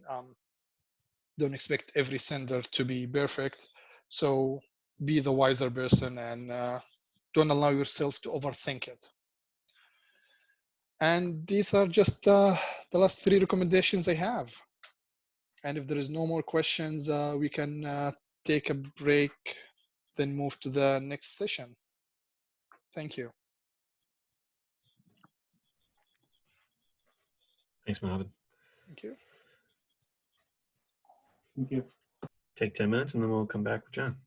A: don't expect every sender to be perfect. So be the wiser person and don't allow yourself to overthink it. And these are just the last 3 recommendations I have. And if there is no more questions, we can take a break, then move to the next session. Thank you.
B: Thanks, Mohammed.
A: Thank you.
D: Thank you.
B: Take 10 minutes and then we'll come back with John.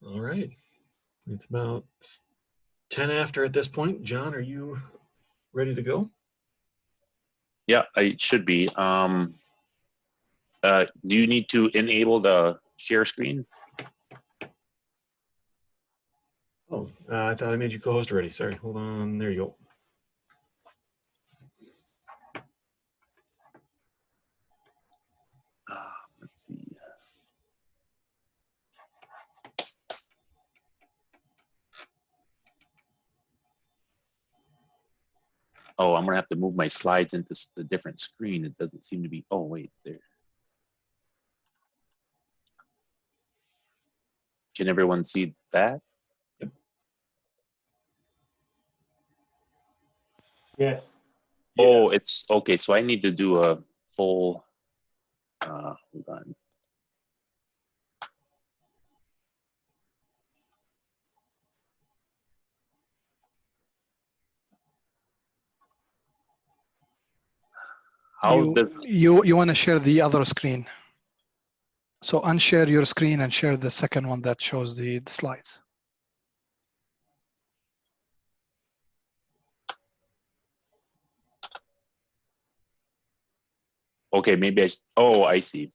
B: All right. It's about 10 after at this point. John, are you ready to go?
D: Yeah, I should be. Do you need to enable the share screen?
B: Oh, I thought I made you co-host already. Sorry. Hold on. There you go.
D: Let's see. Oh, I'm gonna have to move my slides into the different screen. It doesn't seem to be. Oh, wait, there. Can everyone see that?
B: Yes.
D: Oh, it's okay. So I need to do a full. Hold on. How does?
A: You want to share the other screen. So unshare your screen and share the second one that shows the slides.
D: Okay, maybe I. Oh, I see.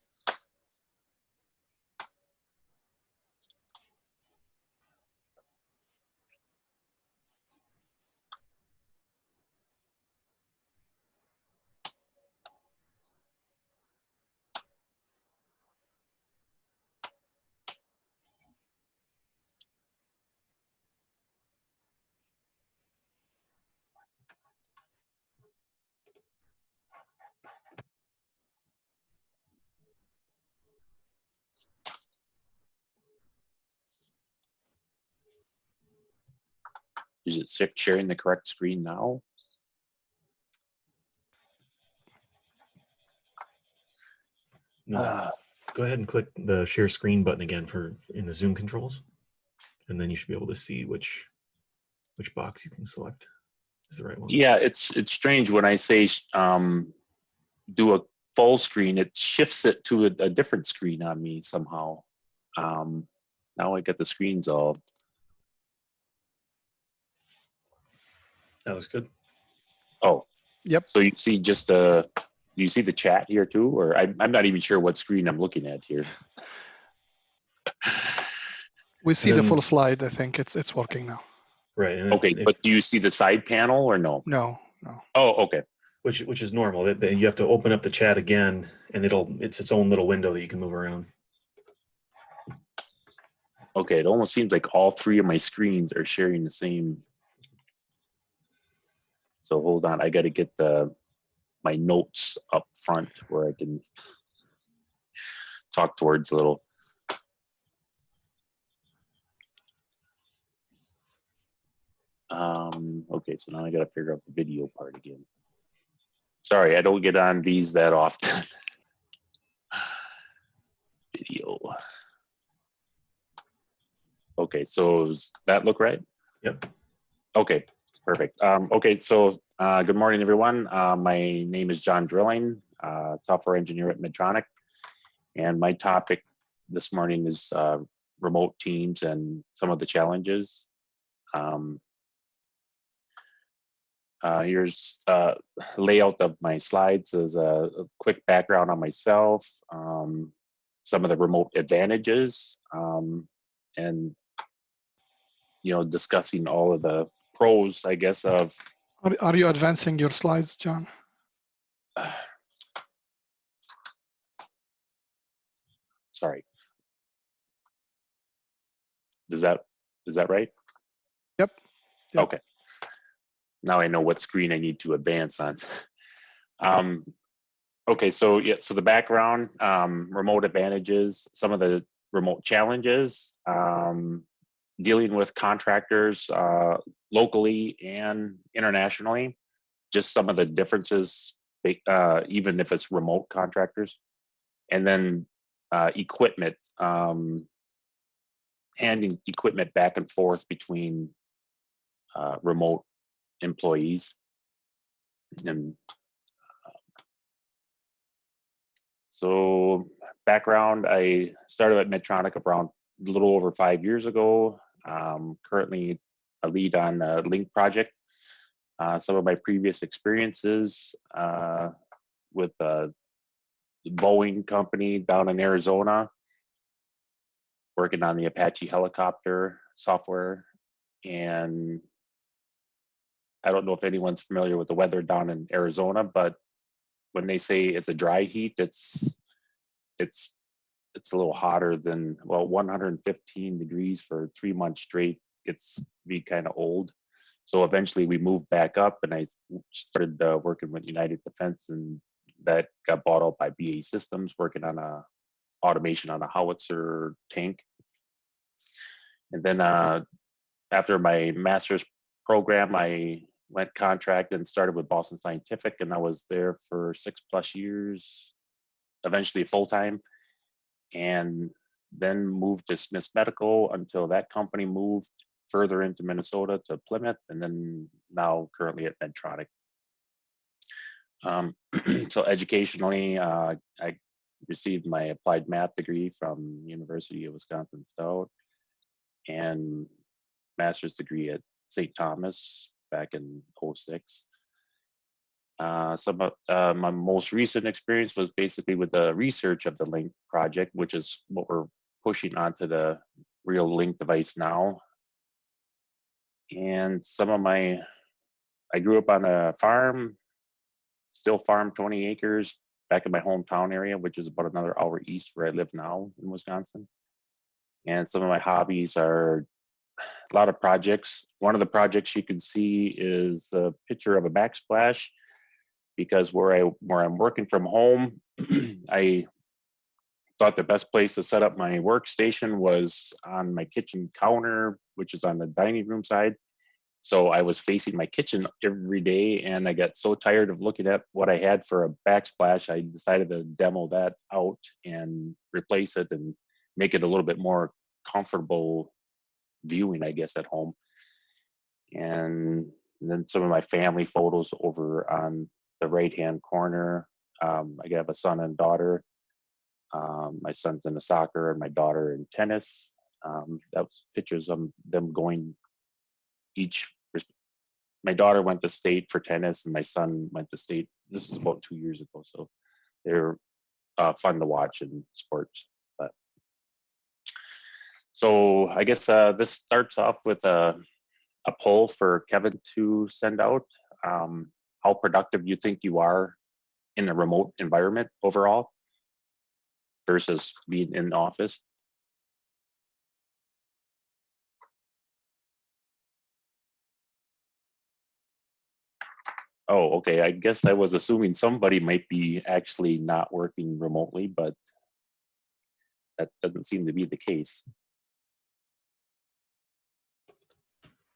D: Is it sharing the correct screen now?
B: No. Go ahead and click the share screen button again in the Zoom controls, and then you should be able to see which box you can select is the right one.
D: Yeah, it's strange when I say do a full screen, it shifts it to a different screen on me somehow. Now I got the screens all.
B: That looks good.
D: Oh,
A: Yep.
D: so you see just do you see the chat here too, or I'm not even sure what screen I'm looking at here.
A: We see the full slide. I think it's working now.
B: Right. And
D: Okay, but do you see the side panel or no?
A: No.
D: Oh, okay.
B: Which is normal. You have to open up the chat again, and it's its own little window that you can move around.
D: Okay, it almost seems like all three of my screens are sharing the same. So hold on, I got to get my notes up front where I can talk towards a little. Okay, so now I got to figure out the video part again. Sorry, I don't get on these that often. Video. Okay, so does that look right?
B: Yep.
D: Okay, perfect. Okay, so good morning, everyone. My name is John Drilling, software engineer at Medtronic, and my topic this morning is remote teams and some of the challenges. Here's a layout of my slides as a quick background on myself, some of the remote advantages, and discussing all of the pros, I guess, of.
A: Are you advancing your slides, John?
D: Sorry. Is that right?
A: Yep.
D: Okay. Now I know what screen I need to advance on. Okay, so yeah, so the background, remote advantages, some of the remote challenges, dealing with contractors locally and internationally, just some of the differences, even if it's remote contractors, and then equipment, handing equipment back and forth between remote employees. And so background, I started at Medtronic around a little over 5 years ago. Currently a lead on a Link project. Some of my previous experiences with the Boeing company down in Arizona, working on the Apache helicopter software. And I don't know if anyone's familiar with the weather down in Arizona, but when they say it's a dry heat, it's a little hotter than, well, 115 degrees for 3 months straight. It's be kind of old. So eventually we moved back up, and I started working with United Defense, and that got bought out by BAE Systems, working on a automation on a howitzer tank. And then after my master's program, I went contract and started with Boston Scientific, and I was there for 6+ years, eventually full-time, and then moved to Smiths Medical until that company moved further into Minnesota to Plymouth, and then now currently at Medtronic. So educationally, I received my applied math degree from University of Wisconsin-Stout, and master's degree at St. Thomas back in '06. Some of my most recent experience was basically with the research of the Link project, which is what we're pushing onto the real Link device now. And I grew up on a farm, still farm 20 acres back in my hometown area, which is about another hour east where I live now in Wisconsin. And some of my hobbies are a lot of projects. One of the projects you can see is a picture of a backsplash, because where I'm working from home, I thought the best place to set up my workstation was on my kitchen counter, which is on the dining room side. So I was facing my kitchen every day, and I got so tired of looking at what I had for a backsplash, I decided to demo that out and replace it and make it a little bit more comfortable viewing, I guess, at home. And then some of my family photos over on the right-hand corner. I have a son and daughter. My son's into soccer and my daughter in tennis. That was pictures of them going each. My daughter went to state for tennis, and my son went to state. This is about 2 years ago, so they're fun to watch in sports. But so I guess this starts off with a poll for Kevin to send out. How productive you think you are in a remote environment overall versus being in the office? Oh, okay. I guess I was assuming somebody might be actually not working remotely, but that doesn't seem to be the case.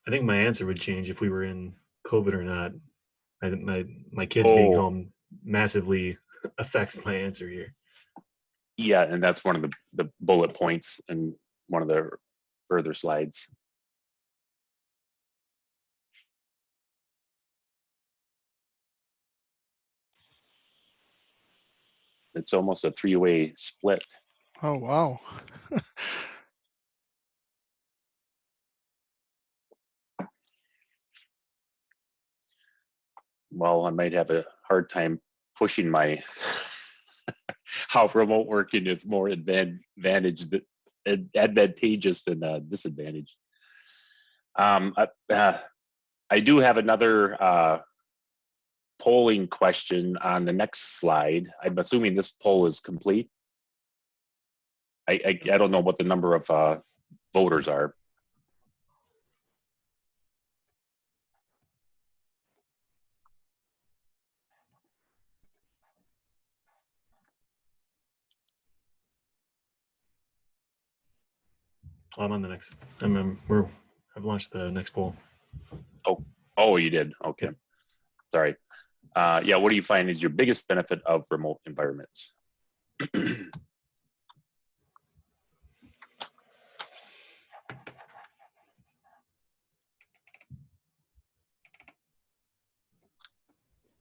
B: I think my answer would change if we were in COVID or not. I think my kids being home massively affects my answer here.
D: Yeah, and that's one of the bullet points in one of the further slides. It's almost a 3-way split.
A: Oh, wow.
D: Well, I might have a hard time pushing my how remote working is more advantageous than disadvantage. I do have another polling question on the next slide. I'm assuming this poll is complete. I don't know what the number of voters are.
B: I'm on the next. I've launched the next poll.
D: Oh, you did. Okay, sorry. Yeah, what do you find is your biggest benefit of remote environments?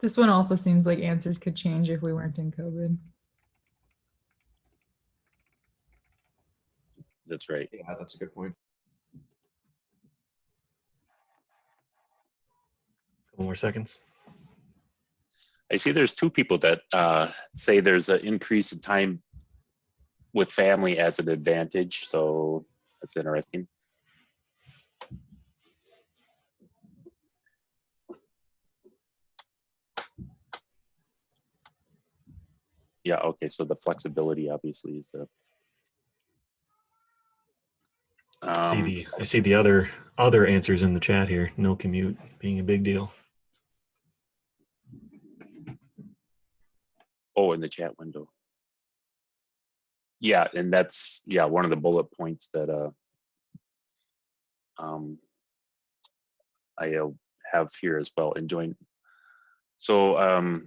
E: This one also seems like answers could change if we weren't in COVID.
D: That's right.
B: Yeah, that's a good point. Couple more seconds.
D: I see there's two people that say there's an increase in time with family as an advantage. So that's interesting. Yeah, okay, so the flexibility obviously is the
B: I see the other answers in the chat here. No commute being a big deal.
D: oh, in the chat window. Yeah, and that's one of the bullet points that I have here as well. Enjoying. So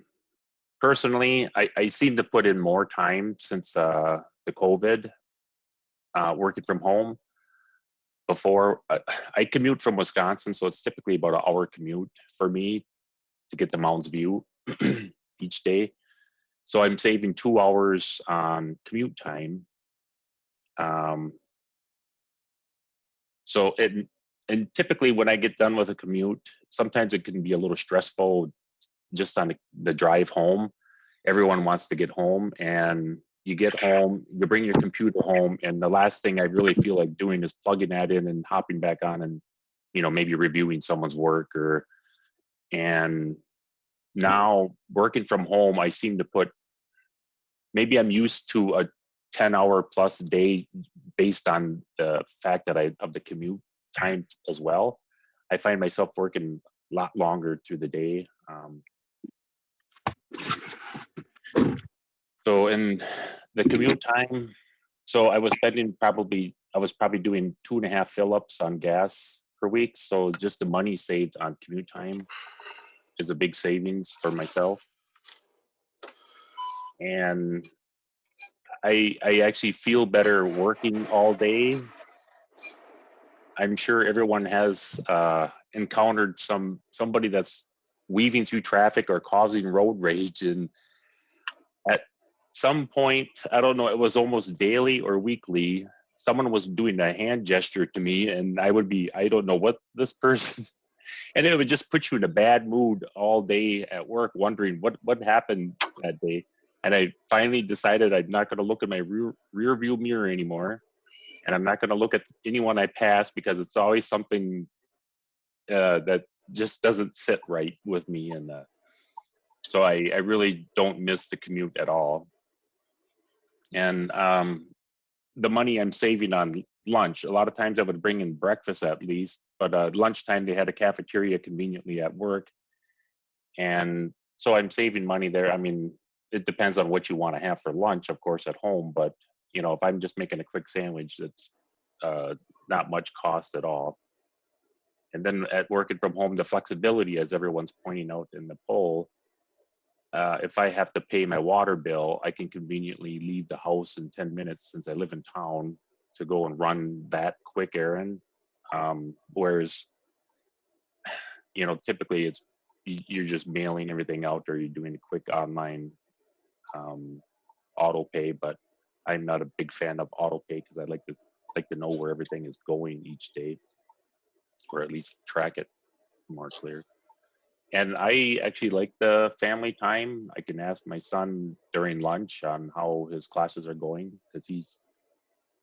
D: personally, I seem to put in more time since the COVID, working from home. Before I commute from Wisconsin, so it's typically about an hour commute for me to get to Mounds View each day. So I'm saving 2 hours on commute time. So and typically when I get done with a commute, sometimes it can be a little stressful just on the drive home. Everyone wants to get home, and you get home, you bring your computer home, and the last thing I really feel like doing is plugging that in and hopping back on and, maybe reviewing someone's work and now working from home, I seem to put, maybe I'm used to a 10-hour plus day based on the fact that of the commute time as well. I find myself working a lot longer through the day. So in the commute time, so I was probably doing 2.5 fill-ups on gas per week. So just the money saved on commute time is a big savings for myself. And I actually feel better working all day. I'm sure everyone has encountered somebody that's weaving through traffic or causing road rage, and at some point, I don't know, it was almost daily or weekly, someone was doing a hand gesture to me, and I don't know what this person, and it would just put you in a bad mood all day at work, wondering what happened that day. And I finally decided I'm not going to look at my rear view mirror anymore, and I'm not going to look at anyone I pass, because it's always something that just doesn't sit right with me. And so I really don't miss the commute at all. And the money I'm saving on lunch, a lot of times I would bring in breakfast at least, but lunchtime they had a cafeteria conveniently at work. And so I'm saving money there. I mean, it depends on what you want to have for lunch, of course, at home. But, if I'm just making a quick sandwich, that's not much cost at all. And then at working from home, the flexibility, as everyone's pointing out in the poll, if I have to pay my water bill, I can conveniently leave the house in 10 minutes since I live in town to go and run that quick errand. Whereas, typically you're just mailing everything out, or you're doing a quick online auto pay. But I'm not a big fan of auto pay, because I like to know where everything is going each day, or at least track it more clear. And I actually like the family time. I can ask my son during lunch on how his classes are going, because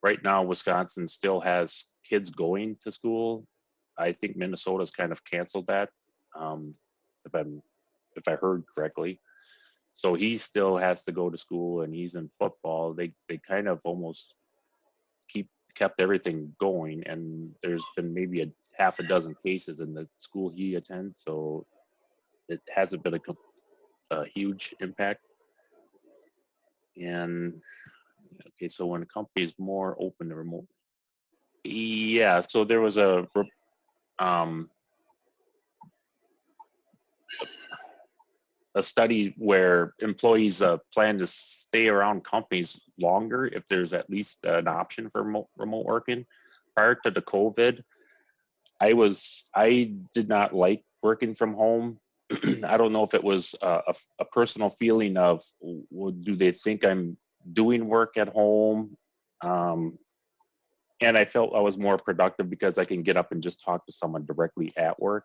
D: right now Wisconsin still has kids going to school. I think Minnesota's kind of canceled that, if I heard correctly. So he still has to go to school, and he's in football. They kind of almost kept everything going, and there's been maybe a half a dozen cases in the school he attends. So it hasn't been a huge impact. And okay, so when a company is more open to remote, yeah. So there was a study where employees plan to stay around companies longer if there's at least an option for remote working. Prior to the COVID, I did not like working from home. I don't know if it was a personal feeling of, do they think I'm doing work at home? and I felt I was more productive because I can get up and just talk to someone directly at work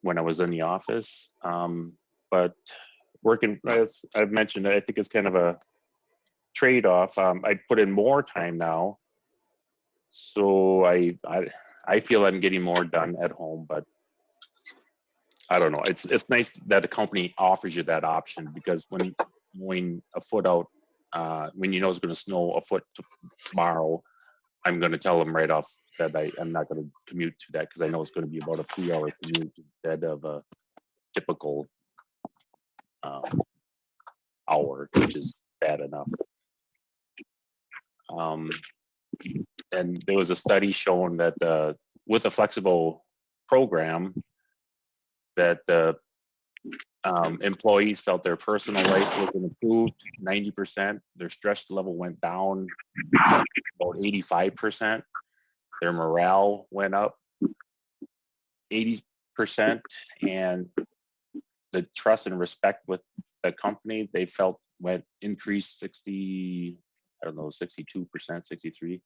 D: when I was in the office. But working, as I've mentioned, I think it's kind of a trade-off. I put in more time now, so I feel I'm getting more done at home. But I don't know. It's nice that the company offers you that option, because when going a foot out, when you know it's going to snow a foot tomorrow, I'm going to tell them right off that I'm not going to commute to that, because I know it's going to be about a 3-hour commute instead of a typical hour, which is bad enough. And there was a study showing that with a flexible program, that the employees felt their personal life was improved 90%, their stress level went down about 85%, their morale went up 80%, and the trust and respect with the company they felt went increased 62%, 63%,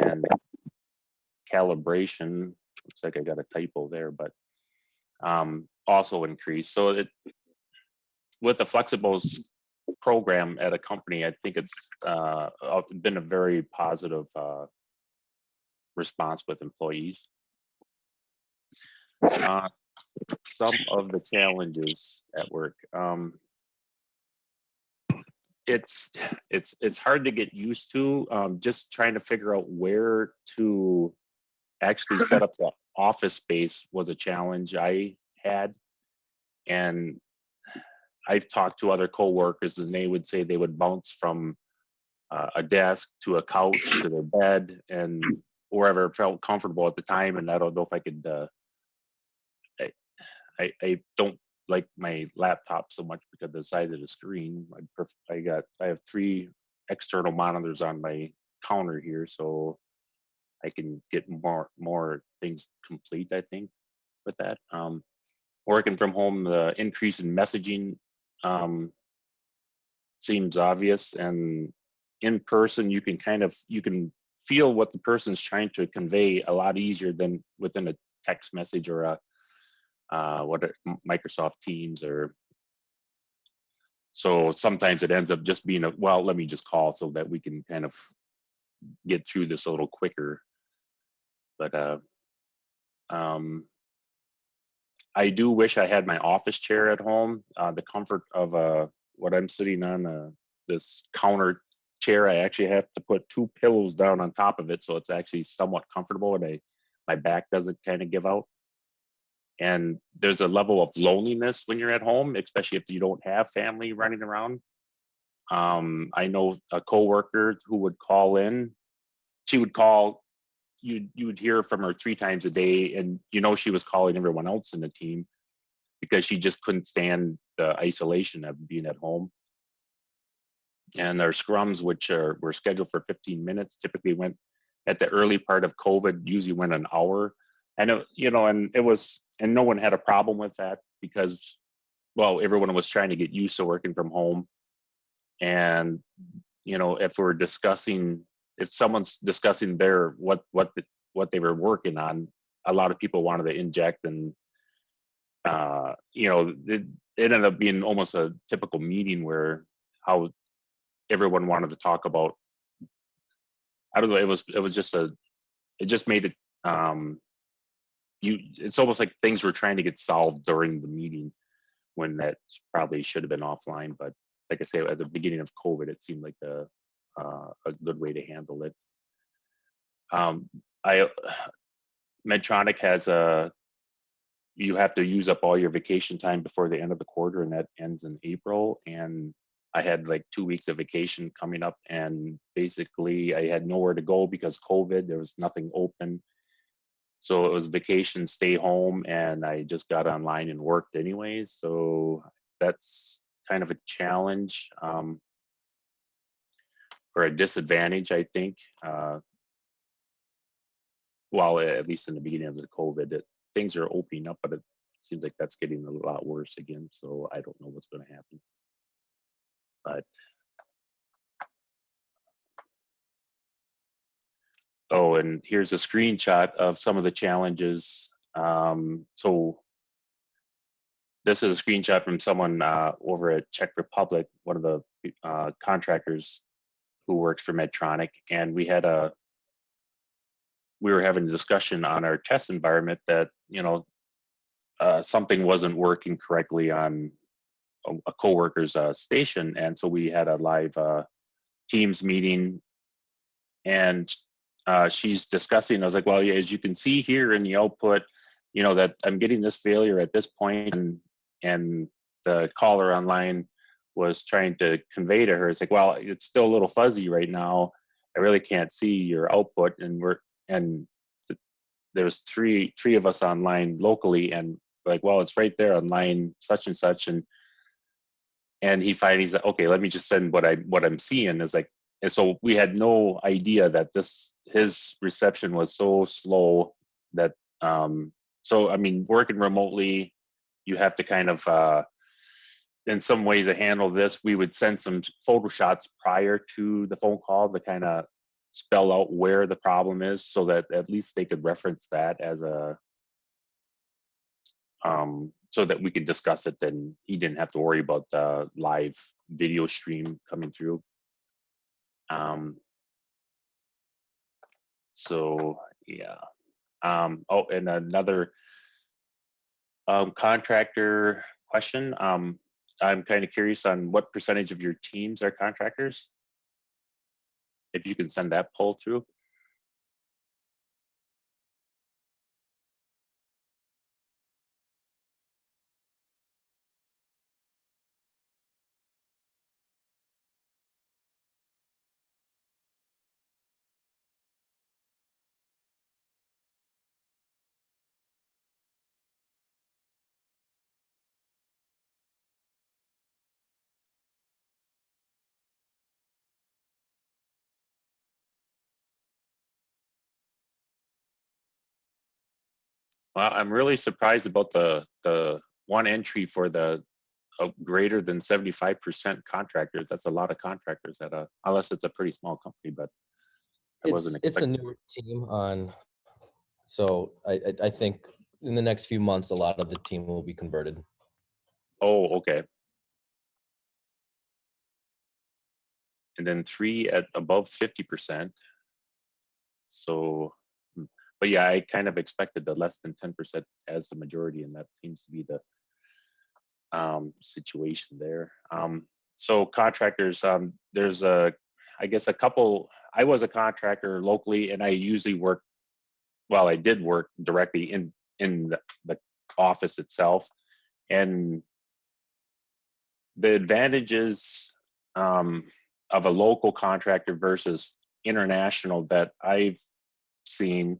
D: and calibration, looks like I got a typo there, but also increased. So with a flexible program at a company, I think it's been a very positive response with employees. Some of the challenges at work. It's hard to get used to. Just trying to figure out where to actually set up the office space was a challenge I had. And I've talked to other coworkers, and they would say they would bounce from a desk to a couch to their bed and wherever felt comfortable at the time. And I don't know if I could. I don't like my laptop so much because of the size of the screen. I have 3 external monitors on my counter here, so I can get more things complete, I think, with that. Working from home, the increase in messaging seems obvious, and in person you can feel what the person's trying to convey a lot easier than within a text message or a Microsoft Teams. Or so sometimes it ends up just being well, let me just call so that we can kind of get through this a little quicker. But I do wish I had my office chair at home. The comfort of what I'm sitting on, this counter chair, I actually have to put 2 pillows down on top of it, so it's actually somewhat comfortable, and my back doesn't kind of give out. And there's a level of loneliness when you're at home, especially if you don't have family running around. I know a coworker who would call in. She would call. You would hear from her 3 times a day, and she was calling everyone else in the team because she just couldn't stand the isolation of being at home. And our scrums, which were scheduled for 15 minutes, typically went at the early part of COVID, usually went an hour. And and no one had a problem with that because, well, everyone was trying to get used to working from home. And if someone's discussing what they were working on, a lot of people wanted to inject, and it ended up being almost a typical meeting where how everyone wanted to talk about. I don't know. It just made it. It's almost like things were trying to get solved during the meeting when that probably should have been offline. But like I say, at the beginning of COVID, it seemed like a good way to handle it. Medtronic has you have to use up all your vacation time before the end of the quarter, and that ends in April. And I had like 2 weeks of vacation coming up, and basically I had nowhere to go because COVID, there was nothing open. So it was vacation, stay home, and I just got online and worked anyways. So that's kind of a challenge, or a disadvantage, I think. Well, at least in the beginning of the COVID, things are opening up, but it seems like that's getting a lot worse again. So I don't know what's going to happen. But Oh, and here's a screenshot of some of the challenges. So this is a screenshot from someone over at Czech Republic, one of the contractors who works for Medtronic, and we were having a discussion on our test environment that something wasn't working correctly on a coworker's station, and so we had a live Teams meeting, and she's discussing. I was like, well, yeah, as you can see here in the output, that I'm getting this failure at this point, and the caller online was trying to convey to her, it's like, well, it's still a little fuzzy right now. I really can't see your output, and there's three of us online locally, and like, well, it's right there on line such and such, and he's like, okay, let me just send what I'm seeing. Is like, and so we had no idea that his reception was so slow that so I mean, working remotely, you have to kind of in some ways to handle this, we would send some photo shots prior to the phone call to kind of spell out where the problem is, so that at least they could reference that as a so that we could discuss it, and he didn't have to worry about the live video stream coming through. So yeah. Oh, and another contractor question. I'm kind of curious on what percentage of your teams are contractors. If you can send that poll through. Well, I'm really surprised about the one entry for the greater than 75% contractors. That's a lot of contractors at unless it's a pretty small company, but I wasn't
C: It's a
D: expecting.
C: newer team on, so I think in the next few months, a lot of the team will be converted.
D: Oh, okay. And then 3 at above 50%. So, but yeah, I kind of expected the less than 10% as the majority, and that seems to be the situation there. So contractors, there's I guess a couple. I was a contractor locally, and I usually work. Well, I did work directly in the office itself, and the advantages of a local contractor versus international that I've seen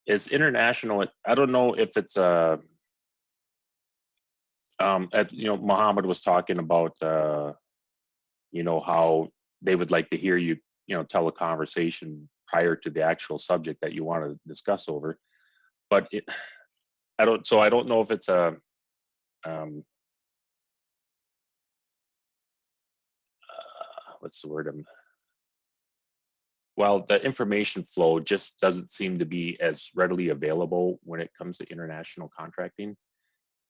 D: is international. I don't know if it's a Muhammad was talking about how they would like to hear you tell a conversation prior to the actual subject that you want to discuss over, but I don't know if it's a what's the word, well, the information flow just doesn't seem to be as readily available when it comes to international contracting.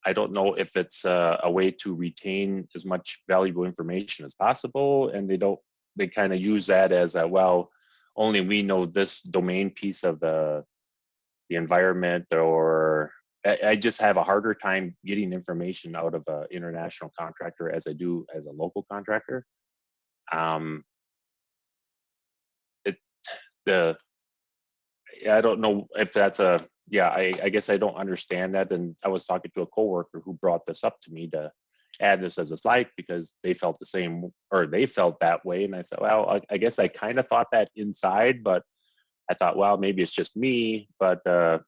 D: I don't know if it's a way to retain as much valuable information as possible, and they kind of use that as a, well, only we know this domain piece of the environment, or I just have a harder time getting information out of an international contractor as I do as a local contractor. The I don't know if that's I guess I don't understand that. And I was talking to a coworker who brought this up to me to add this as a slide because they felt the same, or they felt that way. And I said, well, I guess I kind of thought that inside, but I thought, well, maybe it's just me, but I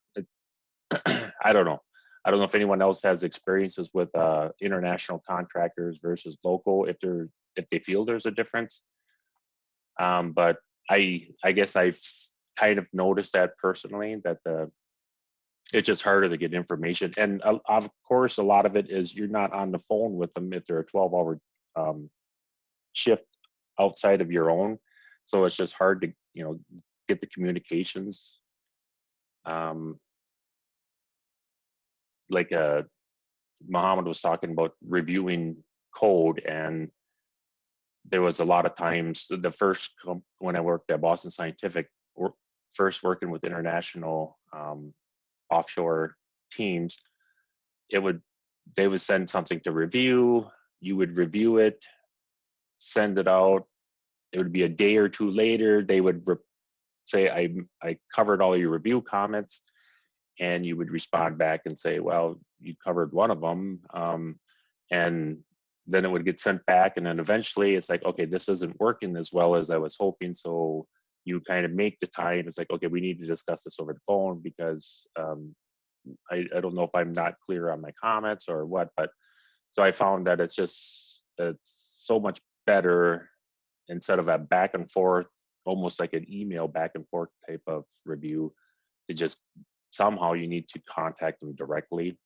D: don't know. I don't know if anyone else has experiences with international contractors versus local, if they feel there's a difference. But I guess I've kind of noticed that personally, that it's just harder to get information. And of course, a lot of it is you're not on the phone with them if they're a 12-hour shift outside of your own. So it's just hard to get the communications. Like Muhammad was talking about reviewing code, and there was a lot of times the first when I worked at Boston Scientific, first working with international offshore teams, they would send something to review, you would review it, send it out. It would be a day or two later, they would say, I covered all your review comments, and you would respond back and say, well, you covered one of them. And then it would get sent back, and then eventually it's like, okay, this isn't working as well as I was hoping. So you kind of make the time. It's like, okay, we need to discuss this over the phone because I don't know if I'm not clear on my comments or what. But so I found that it's so much better instead of a back and forth, almost like an email back and forth type of review, to just somehow you need to contact them directly.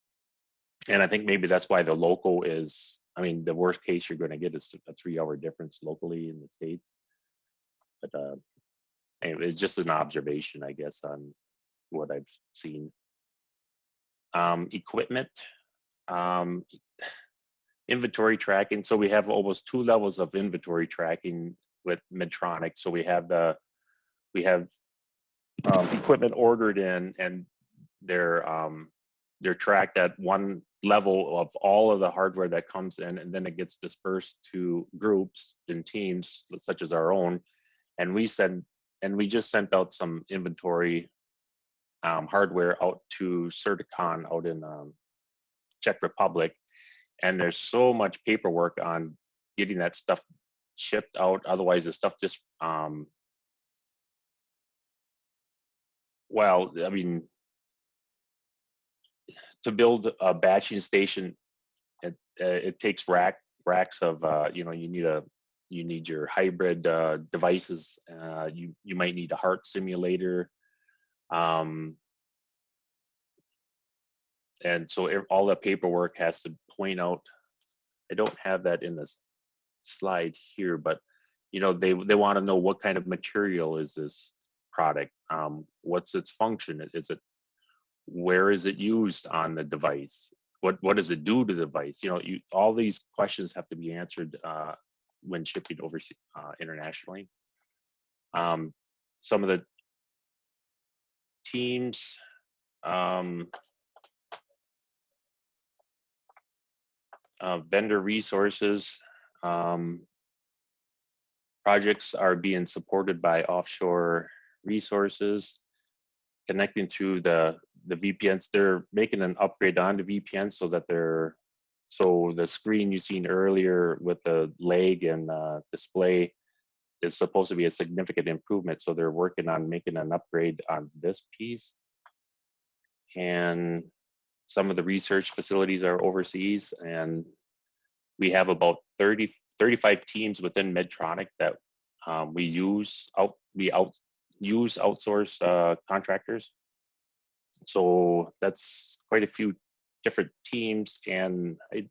D: And I think maybe that's why the local is, I mean, the worst case you're going to get is a 3-hour difference locally in the States. But anyway, it's just an observation, I guess, on what I've seen. Equipment, inventory tracking. So we have almost 2 levels of inventory tracking with Medtronic. So we have equipment ordered in, and they're tracked at one level of all of the hardware that comes in, and then it gets dispersed to groups and teams such as our own. And we just sent out some inventory hardware out to Certicon out in Czech Republic, and there's so much paperwork on getting that stuff shipped out. Otherwise, the stuff just well, I mean, to build a batching station, it takes racks of you need your hybrid devices. You might need a heart simulator, and so all the paperwork has to point out. I don't have that in this slide here, but they want to know what kind of material is this product, what's its function, where is it used on the device, what does it do to the device. All these questions have to be answered when shipping overseas, internationally. Some of the teams, vendor resources, projects are being supported by offshore resources, connecting through the VPNs. They're making an upgrade on the VPN so that so the screen you seen earlier with the leg and display is supposed to be a significant improvement. So they're working on making an upgrade on this piece. And some of the research facilities are overseas, and we have about 35 teams within Medtronic that we use outsource contractors. So that's quite a few different teams, and I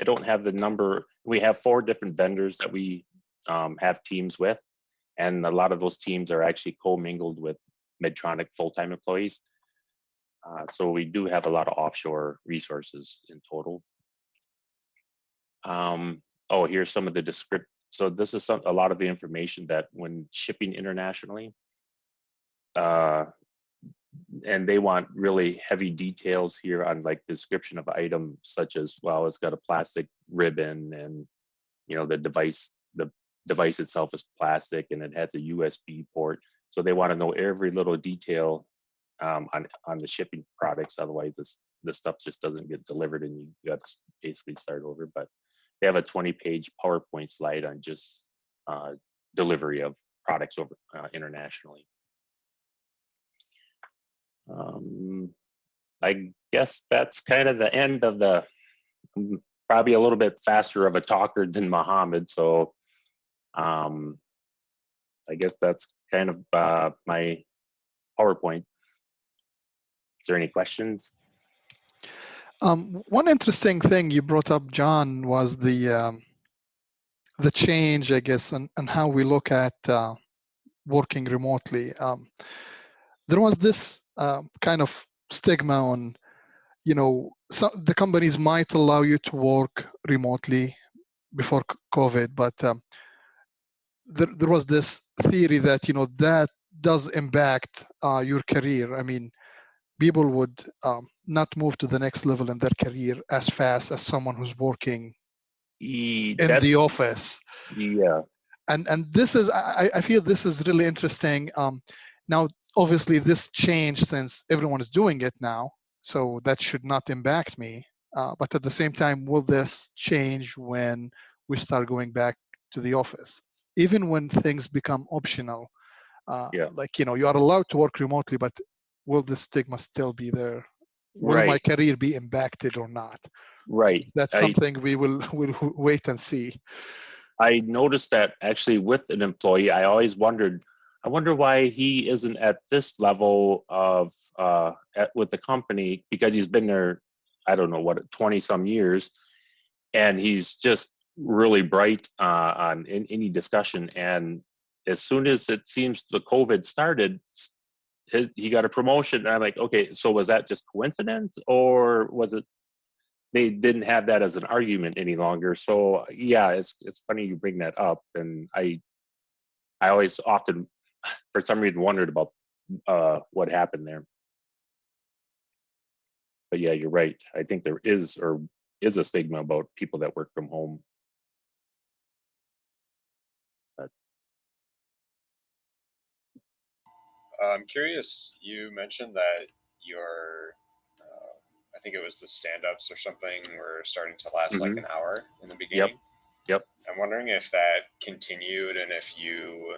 D: don't have the number. We have 4 different vendors that we have teams with, and a lot of those teams are actually commingled with Medtronic full-time employees. So we do have a lot of offshore resources in total. Here's some of the description. So this is a lot of the information that when shipping internationally, and they want really heavy details here on like description of items such as, well, it's got a plastic ribbon, and the device itself is plastic, and it has a USB port. So they want to know every little detail on the shipping products. Otherwise, this stuff just doesn't get delivered, and you got to basically start over. But they have a 20-page PowerPoint slide on just delivery of products over internationally. I guess that's kind of the end of probably a little bit faster of a talker than Mohammed. So I guess that's kind of my PowerPoint. Is there any questions?
A: One interesting thing you brought up, John, was the change, I guess, on how we look at working remotely, there was this kind of stigma on, the companies might allow you to work remotely before COVID, but there was this theory that, that does impact your career. I mean, people would not move to the next level in their career as fast as someone who's working in the
D: That's,
A: office.
D: yeah,
A: And this is, I feel this is really interesting. Now, obviously, this changed since everyone is doing it now, so that should not impact me. But at the same time, will this change when we start going back to the office? Even when things become optional,
D: yeah,
A: like, you are allowed to work remotely, but will the stigma still be there? Will my
D: right,
A: career be impacted or not?
D: right.
A: That's something we'll wait and see.
D: I noticed that actually with an employee, I always wondered, I wonder why he isn't at this level of with the company, because he's been there, I don't know what, 20 some years, and he's just really bright on in any discussion. And as soon as it seems the COVID started, he got a promotion. And I'm like, okay, so was that just coincidence, or was it they didn't have that as an argument any longer? So yeah, it's funny you bring that up, and I always often for some reason wondered about what happened there. But yeah, you're right. I think there is a stigma about people that work from home. But,
F: I'm curious, you mentioned that your, I think it was the stand-ups or something, were starting to last like an hour in the beginning.
D: Yep.
F: I'm wondering if that continued, and if you,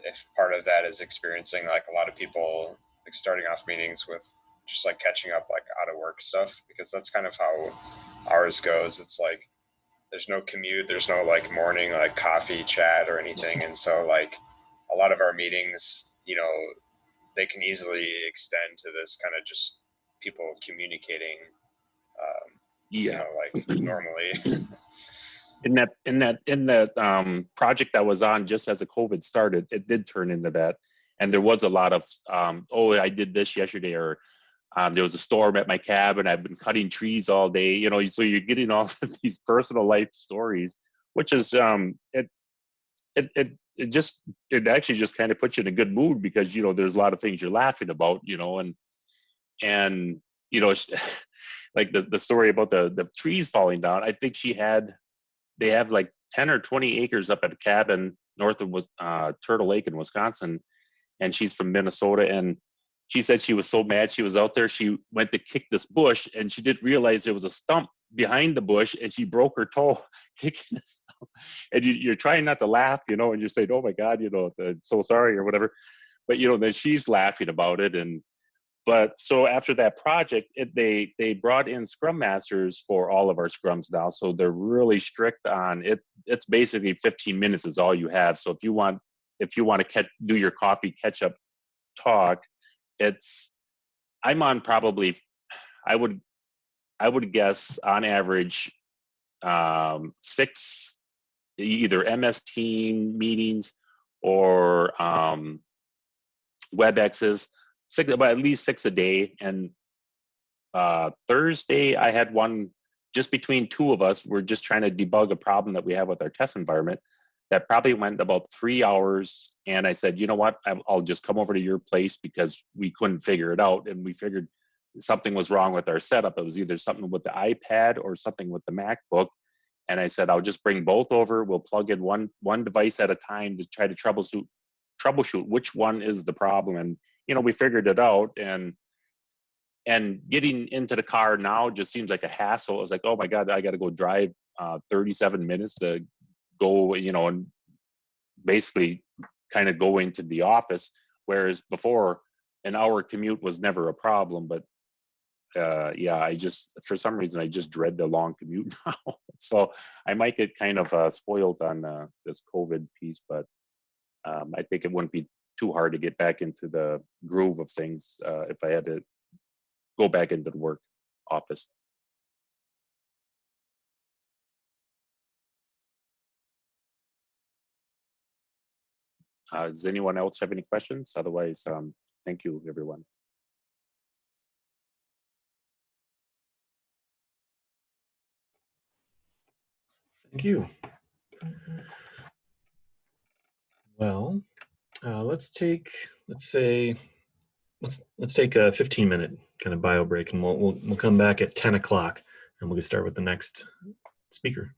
F: if part of that is experiencing like a lot of people like starting off meetings with just like catching up like out of work stuff, because that's kind of how ours goes. It's like there's no commute, there's no like morning like coffee chat or anything, and so like a lot of our meetings, they can easily extend to this kind of just people communicating,
D: yeah.
F: like normally.
D: In that project I was on just as the COVID started, it did turn into that. And there was a lot of oh, I did this yesterday, or there was a storm at my cabin, I've been cutting trees all day, so you're getting all these personal life stories, which is it actually just kind of puts you in a good mood, because there's a lot of things you're laughing about, and like the story about the trees falling down. I think they have like 10 or 20 acres up at a cabin north of Turtle Lake in Wisconsin, and she's from Minnesota. And she said she was so mad, she was out there, she went to kick this bush, and she didn't realize there was a stump behind the bush, and she broke her toe kicking the stump. And you're trying not to laugh, and you're saying, oh my God, so sorry or whatever. But then she's laughing about it. But so after that project, they brought in scrum masters for all of our scrums now. So they're really strict on it. It's basically 15 minutes is all you have. So if you want to do your coffee catch up talk, I'm on probably, I would guess on average 6 either MS Team meetings or WebExes, but at least 6 a day. And Thursday, I had one just between two of us. We're just trying to debug a problem that we have with our test environment that probably went about 3 hours. And I said, you know what, I'll just come over to your place, because we couldn't figure it out. And we figured something was wrong with our setup. It was either something with the iPad or something with the MacBook. And I said, I'll just bring both over. We'll plug in one device at a time to try to troubleshoot which one is the problem. And we figured it out. And getting into the car now just seems like a hassle. It was like, oh my God, I got to go drive 37 minutes to go, and basically kind of go into the office. Whereas before, an hour commute was never a problem. But yeah, for some reason, I just dread the long commute now. So I might get kind of spoiled on this COVID piece, but I think it wouldn't be too hard to get back into the groove of things if I had to go back into the work office. Does anyone else have any questions? Otherwise, thank you, everyone.
B: Thank you. Well, let's take a 15-minute kind of bio break, and we'll come back at 10 o'clock, and we'll get started with the next speaker.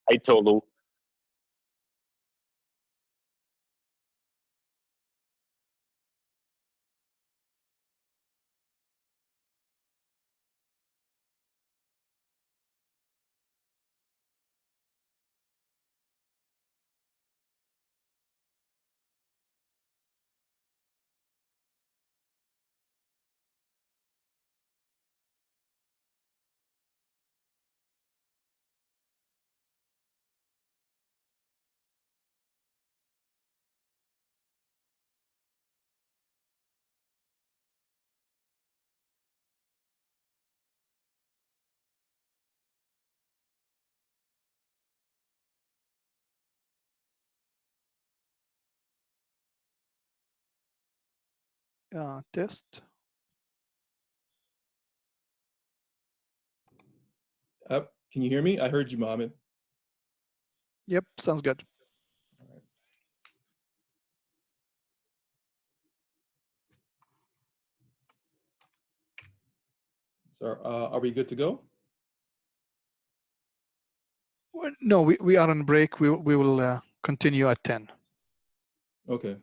D: Hi, Tolu.
A: test.
G: Can you hear me? I heard you, Mohammed.
A: Yep, sounds good.
G: So are we good to go?
A: No, we are on break. We will continue at 10.
G: Okay.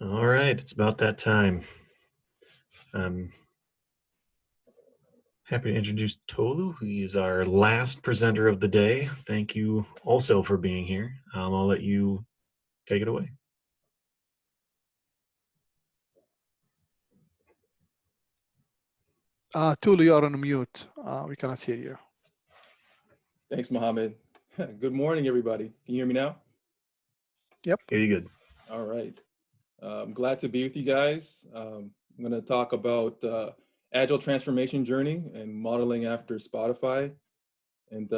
B: All right, it's about that time. I'm happy to introduce Tolu. He is our last presenter of the day. Thank you also for being here. I'll let you take it away.
A: Tulu, you're on mute. We cannot hear you.
G: Thanks, Mohammed. Good morning, everybody. Can you hear me now?
B: Hear you good.
G: All right. I'm glad to be with you guys. I'm going to talk about Agile transformation journey and modeling after Spotify. And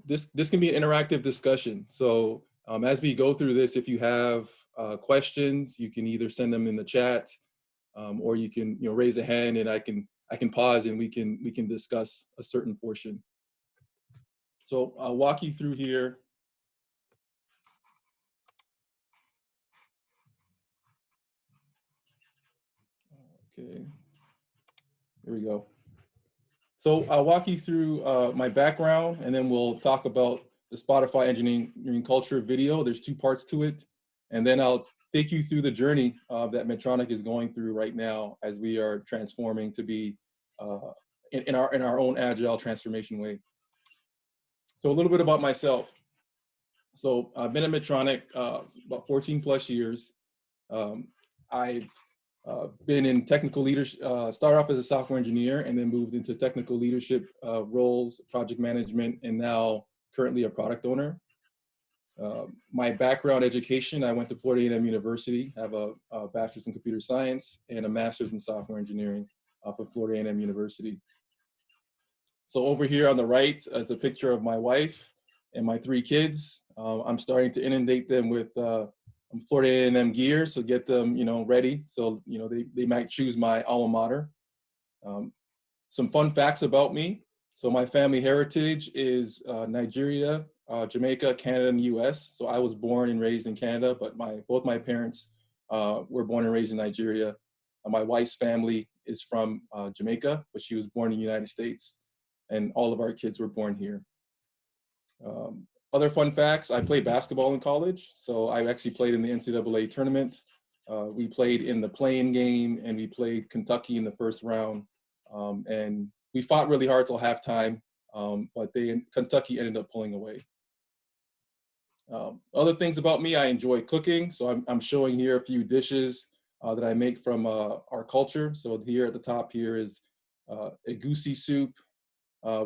G: this can be an interactive discussion. So as we go through this, if you have questions, you can either send them in the chat, or you can raise a hand, and I can pause and we can discuss a certain portion. So I'll walk you through here. Okay, here we go. So I'll walk you through my background, and then we'll talk about the Spotify engineering culture video. There's 2 parts to it. And then I'll take you through the journey that Medtronic is going through right now as we are transforming to be in our own agile transformation way. So a little bit about myself. So I've been at Medtronic about 14 plus years. I've been in technical leadership, started off as a software engineer and then moved into technical leadership roles, project management, and now currently a product owner. My background education, I went to Florida A&M University, have a bachelor's in computer science and a master's in software engineering from Florida A&M University. So over here on the right is a picture of my wife and my 3 kids. I'm starting to inundate them with Florida A&M gear, so get them, ready. So, they might choose my alma mater. Some fun facts about me. So my family heritage is Nigeria, Jamaica, Canada, and the US. So I was born and raised in Canada, but both my parents were born and raised in Nigeria. My wife's family is from Jamaica, but she was born in the United States. And all of our kids were born here. Other fun facts, I played basketball in college. So I actually played in the NCAA tournament. We played in the play-in game, and we played Kentucky in the first round. And we fought really hard till halftime, but Kentucky ended up pulling away. Other things about me, I enjoy cooking. So I'm showing here a few dishes that I make from our culture. So here at the top here is egusi soup.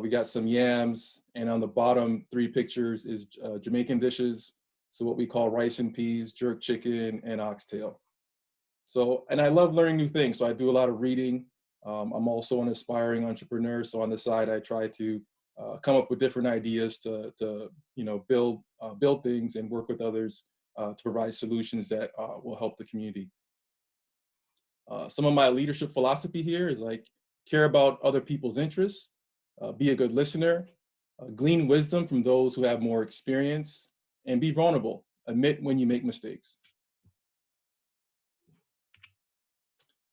G: We got some yams, and on the bottom 3 pictures is Jamaican dishes. So what we call rice and peas, jerk chicken, and oxtail. So, and I love learning new things. So I do a lot of reading. I'm also an aspiring entrepreneur. So on the side, I try to come up with different ideas to build things and work with others to provide solutions that will help the community. Some of my leadership philosophy here is care about other people's interests. Be a good listener, glean wisdom from those who have more experience, and be vulnerable. Admit when you make mistakes.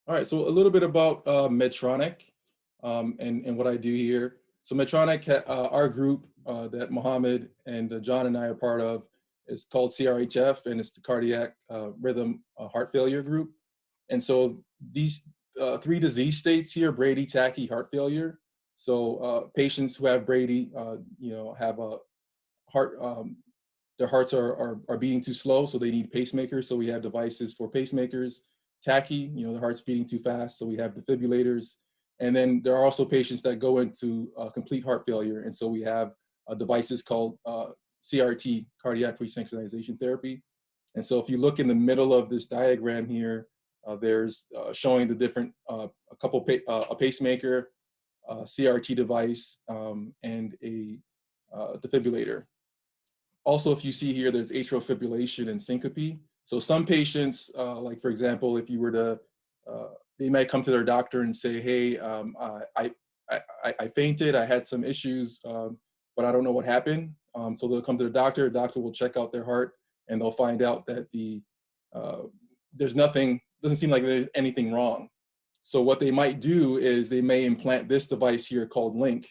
G: All right, so a little bit about Medtronic and what I do here. So Medtronic, our group that Mohammed and John and I are part of is called CRHF, and it's the Cardiac Rhythm Heart Failure Group. And so these 3 disease states here, Brady, tachy, heart failure. So patients who have Brady, have a heart, their hearts are beating too slow, so they need pacemakers. So we have devices for pacemakers. Tachy, the heart's beating too fast, so we have defibrillators. And then there are also patients that go into complete heart failure, and so we have devices called CRT, cardiac resynchronization therapy. And so if you look in the middle of this diagram here, there's showing the different, a pacemaker, CRT device, and a defibrillator. Also, if you see here, there's atrial fibrillation and syncope. So some patients, like for example, if you were to, they might come to their doctor and say, hey, I fainted, I had some issues, but I don't know what happened. So they'll come to the doctor will check out their heart, and they'll find out that there's nothing, doesn't seem like there's anything wrong. So what they might do is they may implant this device here called Link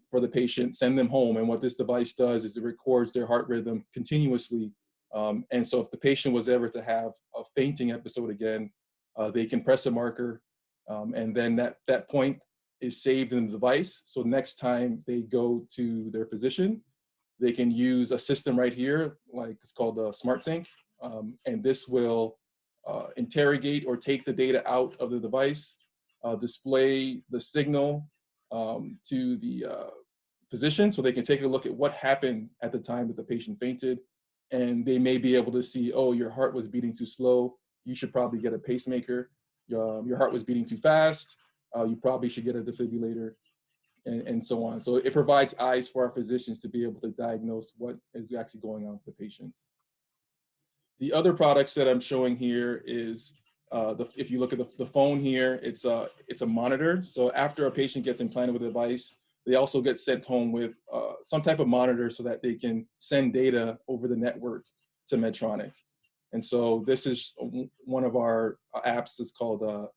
G: for the patient, send them home. And what this device does is it records their heart rhythm continuously And so if the patient was ever to have a fainting episode again, they can press a marker, and then that point is saved in the device. So next time they go to their physician, they can use a system right here, like it's called a SmartSync, and this will interrogate or take the data out of the device, display the signal to the physician so they can take a look at what happened at the time that the patient fainted. And they may be able to see, oh, your heart was beating too slow. You should probably get a pacemaker. Your heart was beating too fast. You probably should get a defibrillator, and so on. So it provides eyes for our physicians to be able to diagnose what is actually going on with the patient. The other products that I'm showing here is, if you look at the phone here, it's a monitor. So after a patient gets implanted with a device, they also get sent home with some type of monitor so that they can send data over the network to Medtronic. And so this is one of our apps. It's called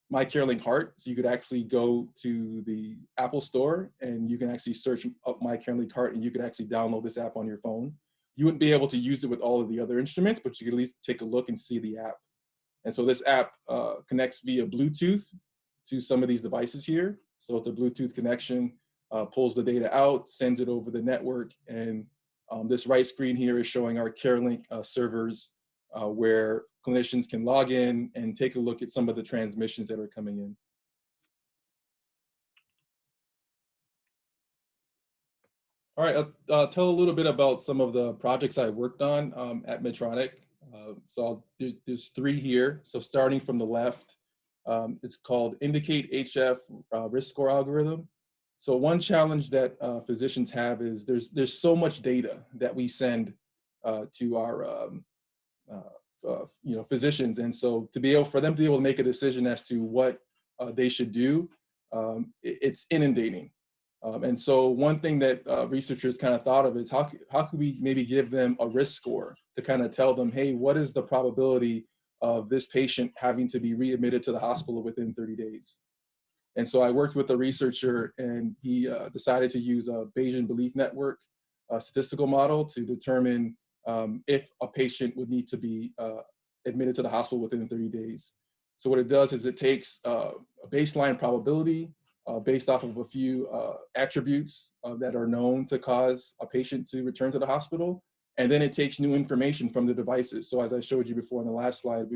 G: My CareLink Heart. So you could actually go to the Apple Store and you can actually search up My CareLink Heart, and you could actually download this app on your phone. You wouldn't be able to use it with all of the other instruments, but you could at least take a look and see the app. And so this app connects via Bluetooth to some of these devices here. So it's a Bluetooth connection, pulls the data out, sends it over the network. And this right screen here is showing our CareLink servers where clinicians can log in and take a look at some of the transmissions that are coming in. All right, I'll tell a little bit about some of the projects I worked on at Medtronic. There's three here. So starting from the left, it's called Indicate HF risk score algorithm. So one challenge that physicians have is there's so much data that we send to our physicians, and so for them to be able to make a decision as to what they should do, it's inundating. And so one thing that researchers kind of thought of is how could we maybe give them a risk score to kind of tell them, hey, what is the probability of this patient having to be readmitted to the hospital within 30 days? And so I worked with a researcher, and he decided to use a Bayesian belief network statistical model to determine if a patient would need to be admitted to the hospital within 30 days. So what it does is it takes a baseline probability based off of a few attributes that are known to cause a patient to return to the hospital. And then it takes new information from the devices. So as I showed you before in the last slide,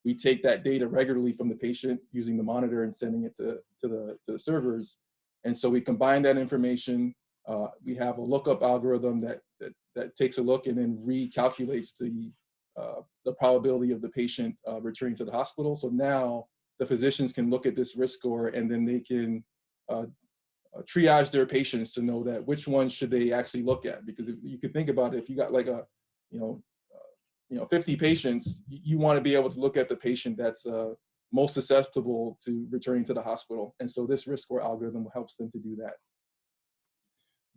G: we take that data regularly from the patient using the monitor and sending it to the servers. And so we combine that information. We have a lookup algorithm that takes a look and then recalculates the probability of the patient returning to the hospital. So now the physicians can look at this risk score, and then they can triage their patients to know that which ones should they actually look at. Because if you could think about it, if you got like 50 patients, you want to be able to look at the patient that's most susceptible to returning to the hospital. And so this risk score algorithm helps them to do that.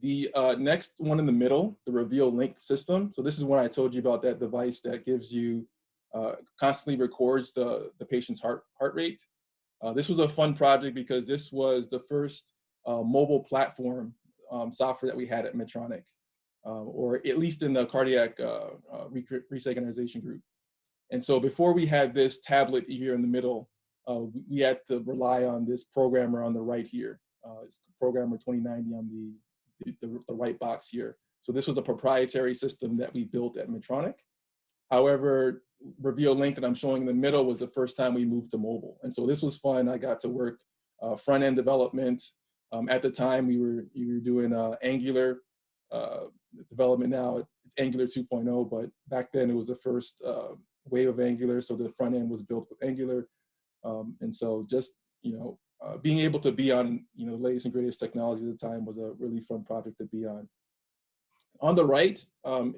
G: The next one in the middle, the Reveal Link system. So this is when I told you about that device that gives you, constantly records the patient's heart rate. This was a fun project because this was the first mobile platform software that we had at Medtronic, or at least in the cardiac resynchronization group. And so before we had this tablet here in the middle, we had to rely on this programmer on the right here. It's programmer 2090 on the right box here. So this was a proprietary system that we built at Medtronic. However, Reveal Link that I'm showing in the middle was the first time we moved to mobile. And so this was fun. I got to work front-end development. At the time, we were doing Angular development. Now it's Angular 2.0, but back then it was the first wave of Angular. So the front end was built with Angular. And so just, being able to be on, the latest and greatest technology at the time was a really fun project to be on. On the right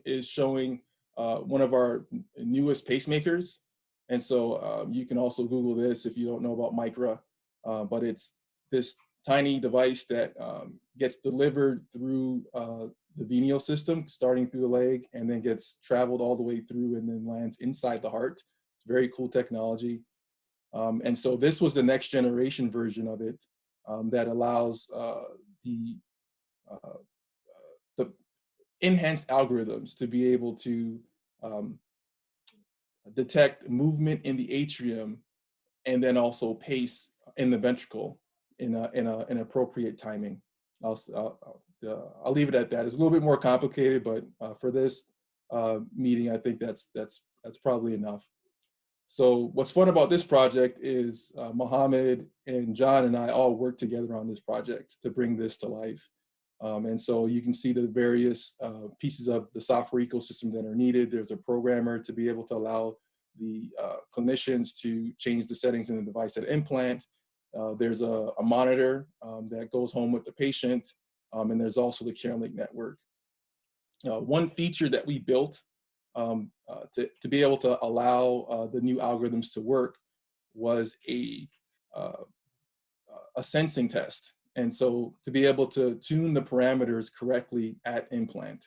G: is showing one of our newest pacemakers. And so you can also Google this if you don't know about Micra, but it's this tiny device that gets delivered through the venial system, starting through the leg, and then gets traveled all the way through and then lands inside the heart. It's very cool technology. And so this was the next generation version of it that allows the enhanced algorithms to be able to detect movement in the atrium and then also pace in the ventricle in an appropriate timing. I'll leave it at that. It's a little bit more complicated, but for this meeting, I think that's probably enough. So what's fun about this project is Mohammed and John and I all worked together on this project to bring this to life. And so you can see the various pieces of the software ecosystem that are needed. There's a programmer to be able to allow the clinicians to change the settings in the device at implant. There's a monitor that goes home with the patient. And there's also the CareLink network. One feature that we built to be able to allow the new algorithms to work was a sensing test. And so to be able to tune the parameters correctly at implant.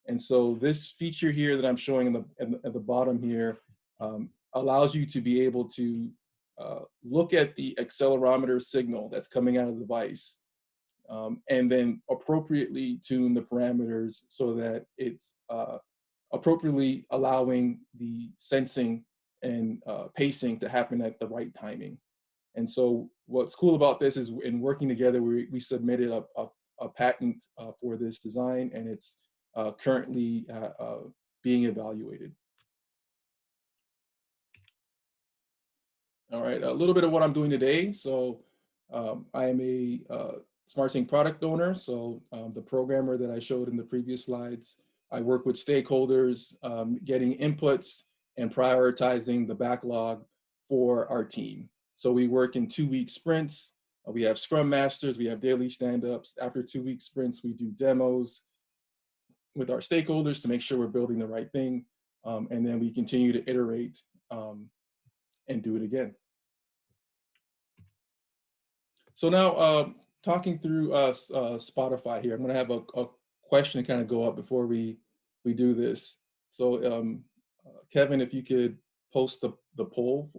G: And so this feature here that I'm showing at the bottom here allows you to be able to look at the accelerometer signal that's coming out of the device and then appropriately tune the parameters so that it's appropriately allowing the sensing and pacing to happen at the right timing. And so what's cool about this is in working together, we submitted a patent for this design, and it's currently being evaluated. All right, a little bit of what I'm doing today. So I am a SmartSync product owner. So the programmer that I showed in the previous slides, I work with stakeholders, getting inputs and prioritizing the backlog for our team. So we work in 2-week sprints. We have scrum masters, we have daily stand-ups. After 2-week sprints, we do demos with our stakeholders to make sure we're building the right thing. And then we continue to iterate and do it again. So now talking through Spotify here, I'm gonna have a question kind of go up before we do this. So Kevin, if you could post the poll.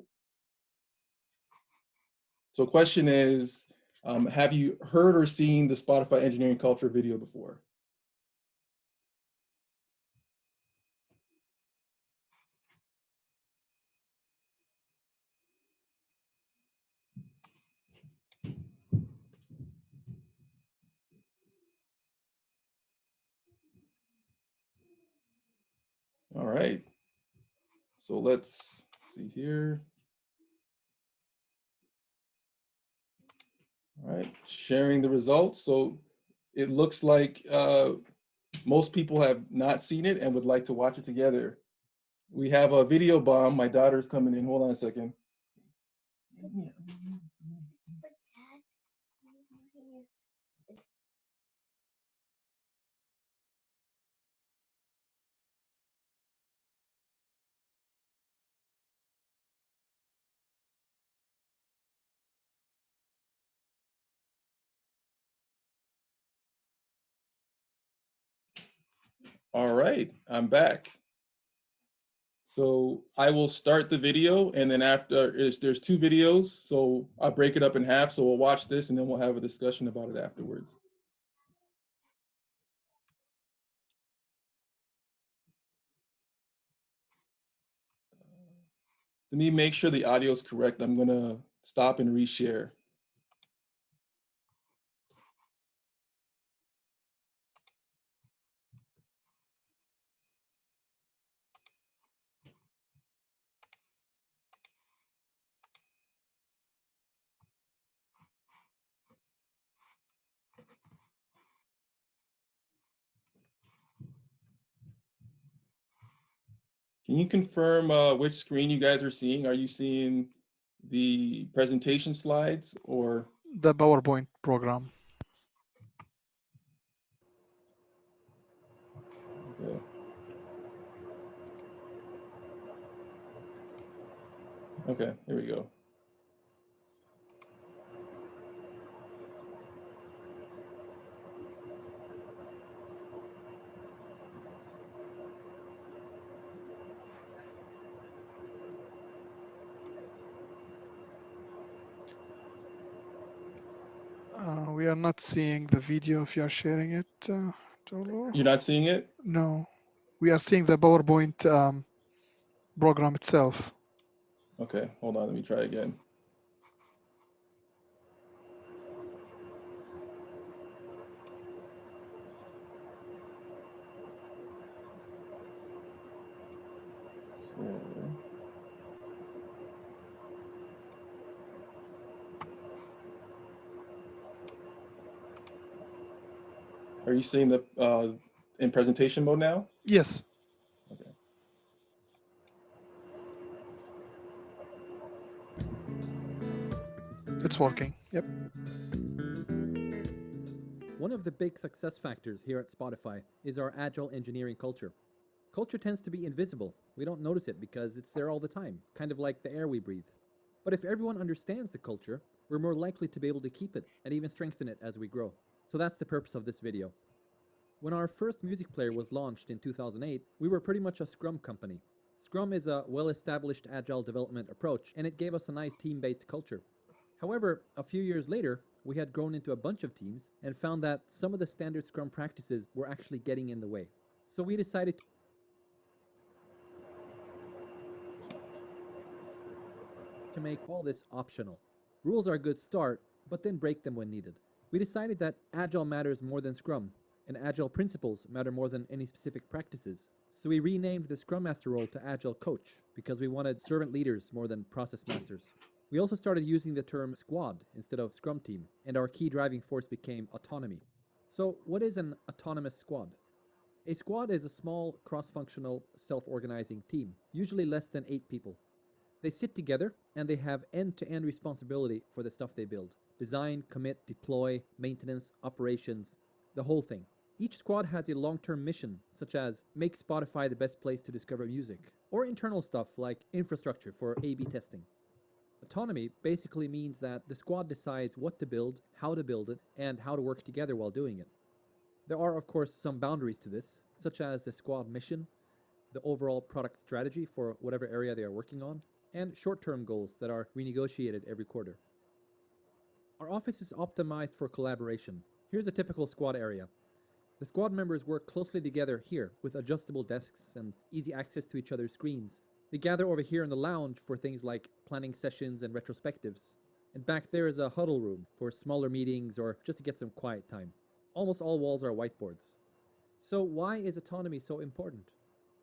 G: So question is, have you heard or seen the Spotify engineering culture video before? All right, so let's see here. All right, sharing the results. So it looks like most people have not seen it and would like to watch it together. We have a video bomb. My daughter's coming in. Hold on a second. All right, I'm back. So I will start the video, and then after there's 2 videos, so I'll break it up in half. So we'll watch this, and then we'll have a discussion about it afterwards. Let me make sure the audio is correct. I'm gonna stop and reshare. Can you confirm which screen you guys are seeing? Are you seeing the presentation slides or?
A: The PowerPoint program.
G: Okay. Okay, here we go.
A: We are not seeing the video if you are sharing it.
G: You're not seeing it?
A: No, we are seeing the PowerPoint program itself.
G: Okay, hold on, let me try again. So, are you seeing the in presentation mode now?
A: Yes.
G: Okay.
A: It's working. Yep.
H: One of the big success factors here at Spotify is our agile engineering culture. Culture tends to be invisible. We don't notice it because it's there all the time, kind of like the air we breathe. But if everyone understands the culture, we're more likely to be able to keep it and even strengthen it as we grow. So that's the purpose of this video. When our first music player was launched in 2008, we were pretty much a Scrum company. Scrum is a well-established agile development approach, and it gave us a nice team-based culture. However, a few years later, we had grown into a bunch of teams and found that some of the standard Scrum practices were actually getting in the way. So we decided to make all this optional. Rules are a good start, but then break them when needed. We decided that Agile matters more than Scrum, and Agile principles matter more than any specific practices. So we renamed the Scrum Master role to Agile Coach because we wanted servant leaders more than process masters. We also started using the term squad instead of Scrum team, and our key driving force became autonomy. So what is an autonomous squad? A squad is a small, cross-functional, self-organizing team, usually less than 8 people. They sit together and they have end-to-end responsibility for the stuff they build. Design, commit, deploy, maintenance, operations, the whole thing. Each squad has a long-term mission, such as make Spotify the best place to discover music, or internal stuff like infrastructure for A/B testing. Autonomy basically means that the squad decides what to build, how to build it, and how to work together while doing it. There are, of course, some boundaries to this, such as the squad mission, the overall product strategy for whatever area they are working on, and short-term goals that are renegotiated every quarter. Our office is optimized for collaboration. Here's a typical squad area. The squad members work closely together here with adjustable desks and easy access to each other's screens. They gather over here in the lounge for things like planning sessions and retrospectives. And back there is a huddle room for smaller meetings or just to get some quiet time. Almost all walls are whiteboards. So why is autonomy so important?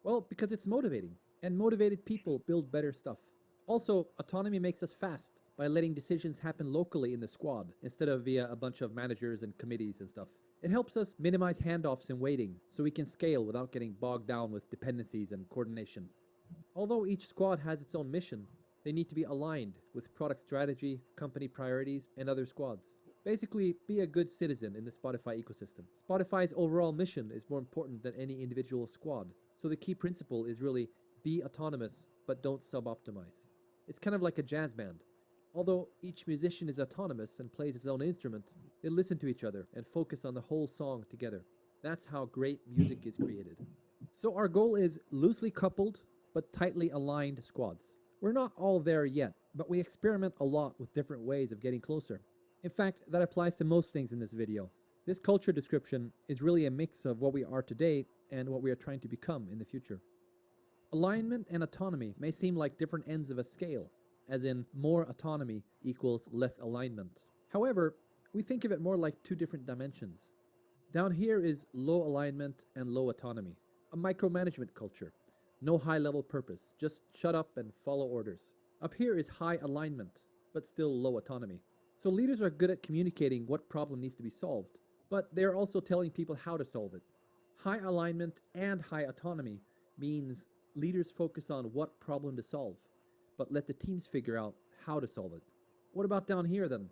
H: Well, because it's motivating, and motivated people build better stuff. Also, autonomy makes us fast by letting decisions happen locally in the squad instead of via a bunch of managers and committees and stuff. It helps us minimize handoffs and waiting so we can scale without getting bogged down with dependencies and coordination. Although each squad has its own mission, they need to be aligned with product strategy, company priorities, and other squads. Basically, be a good citizen in the Spotify ecosystem. Spotify's overall mission is more important than any individual squad, so the key principle is really be autonomous, but don't sub-optimize. It's kind of like a jazz band. Although each musician is autonomous and plays his own instrument, they listen to each other and focus on the whole song together. That's how great music is created. So our goal is loosely coupled, but tightly aligned squads. We're not all there yet, but we experiment a lot with different ways of getting closer. In fact, that applies to most things in this video. This culture description is really a mix of what we are today and what we are trying to become in the future. Alignment and autonomy may seem like different ends of a scale, as in more autonomy equals less alignment. However, we think of it more like two different dimensions. Down here is low alignment and low autonomy, a micromanagement culture. No high-level purpose, just shut up and follow orders. Up here is high alignment, but still low autonomy. So leaders are good at communicating what problem needs to be solved, but they're also telling people how to solve it. High alignment and high autonomy means leaders focus on what problem to solve, but let the teams figure out how to solve it. What about down here then?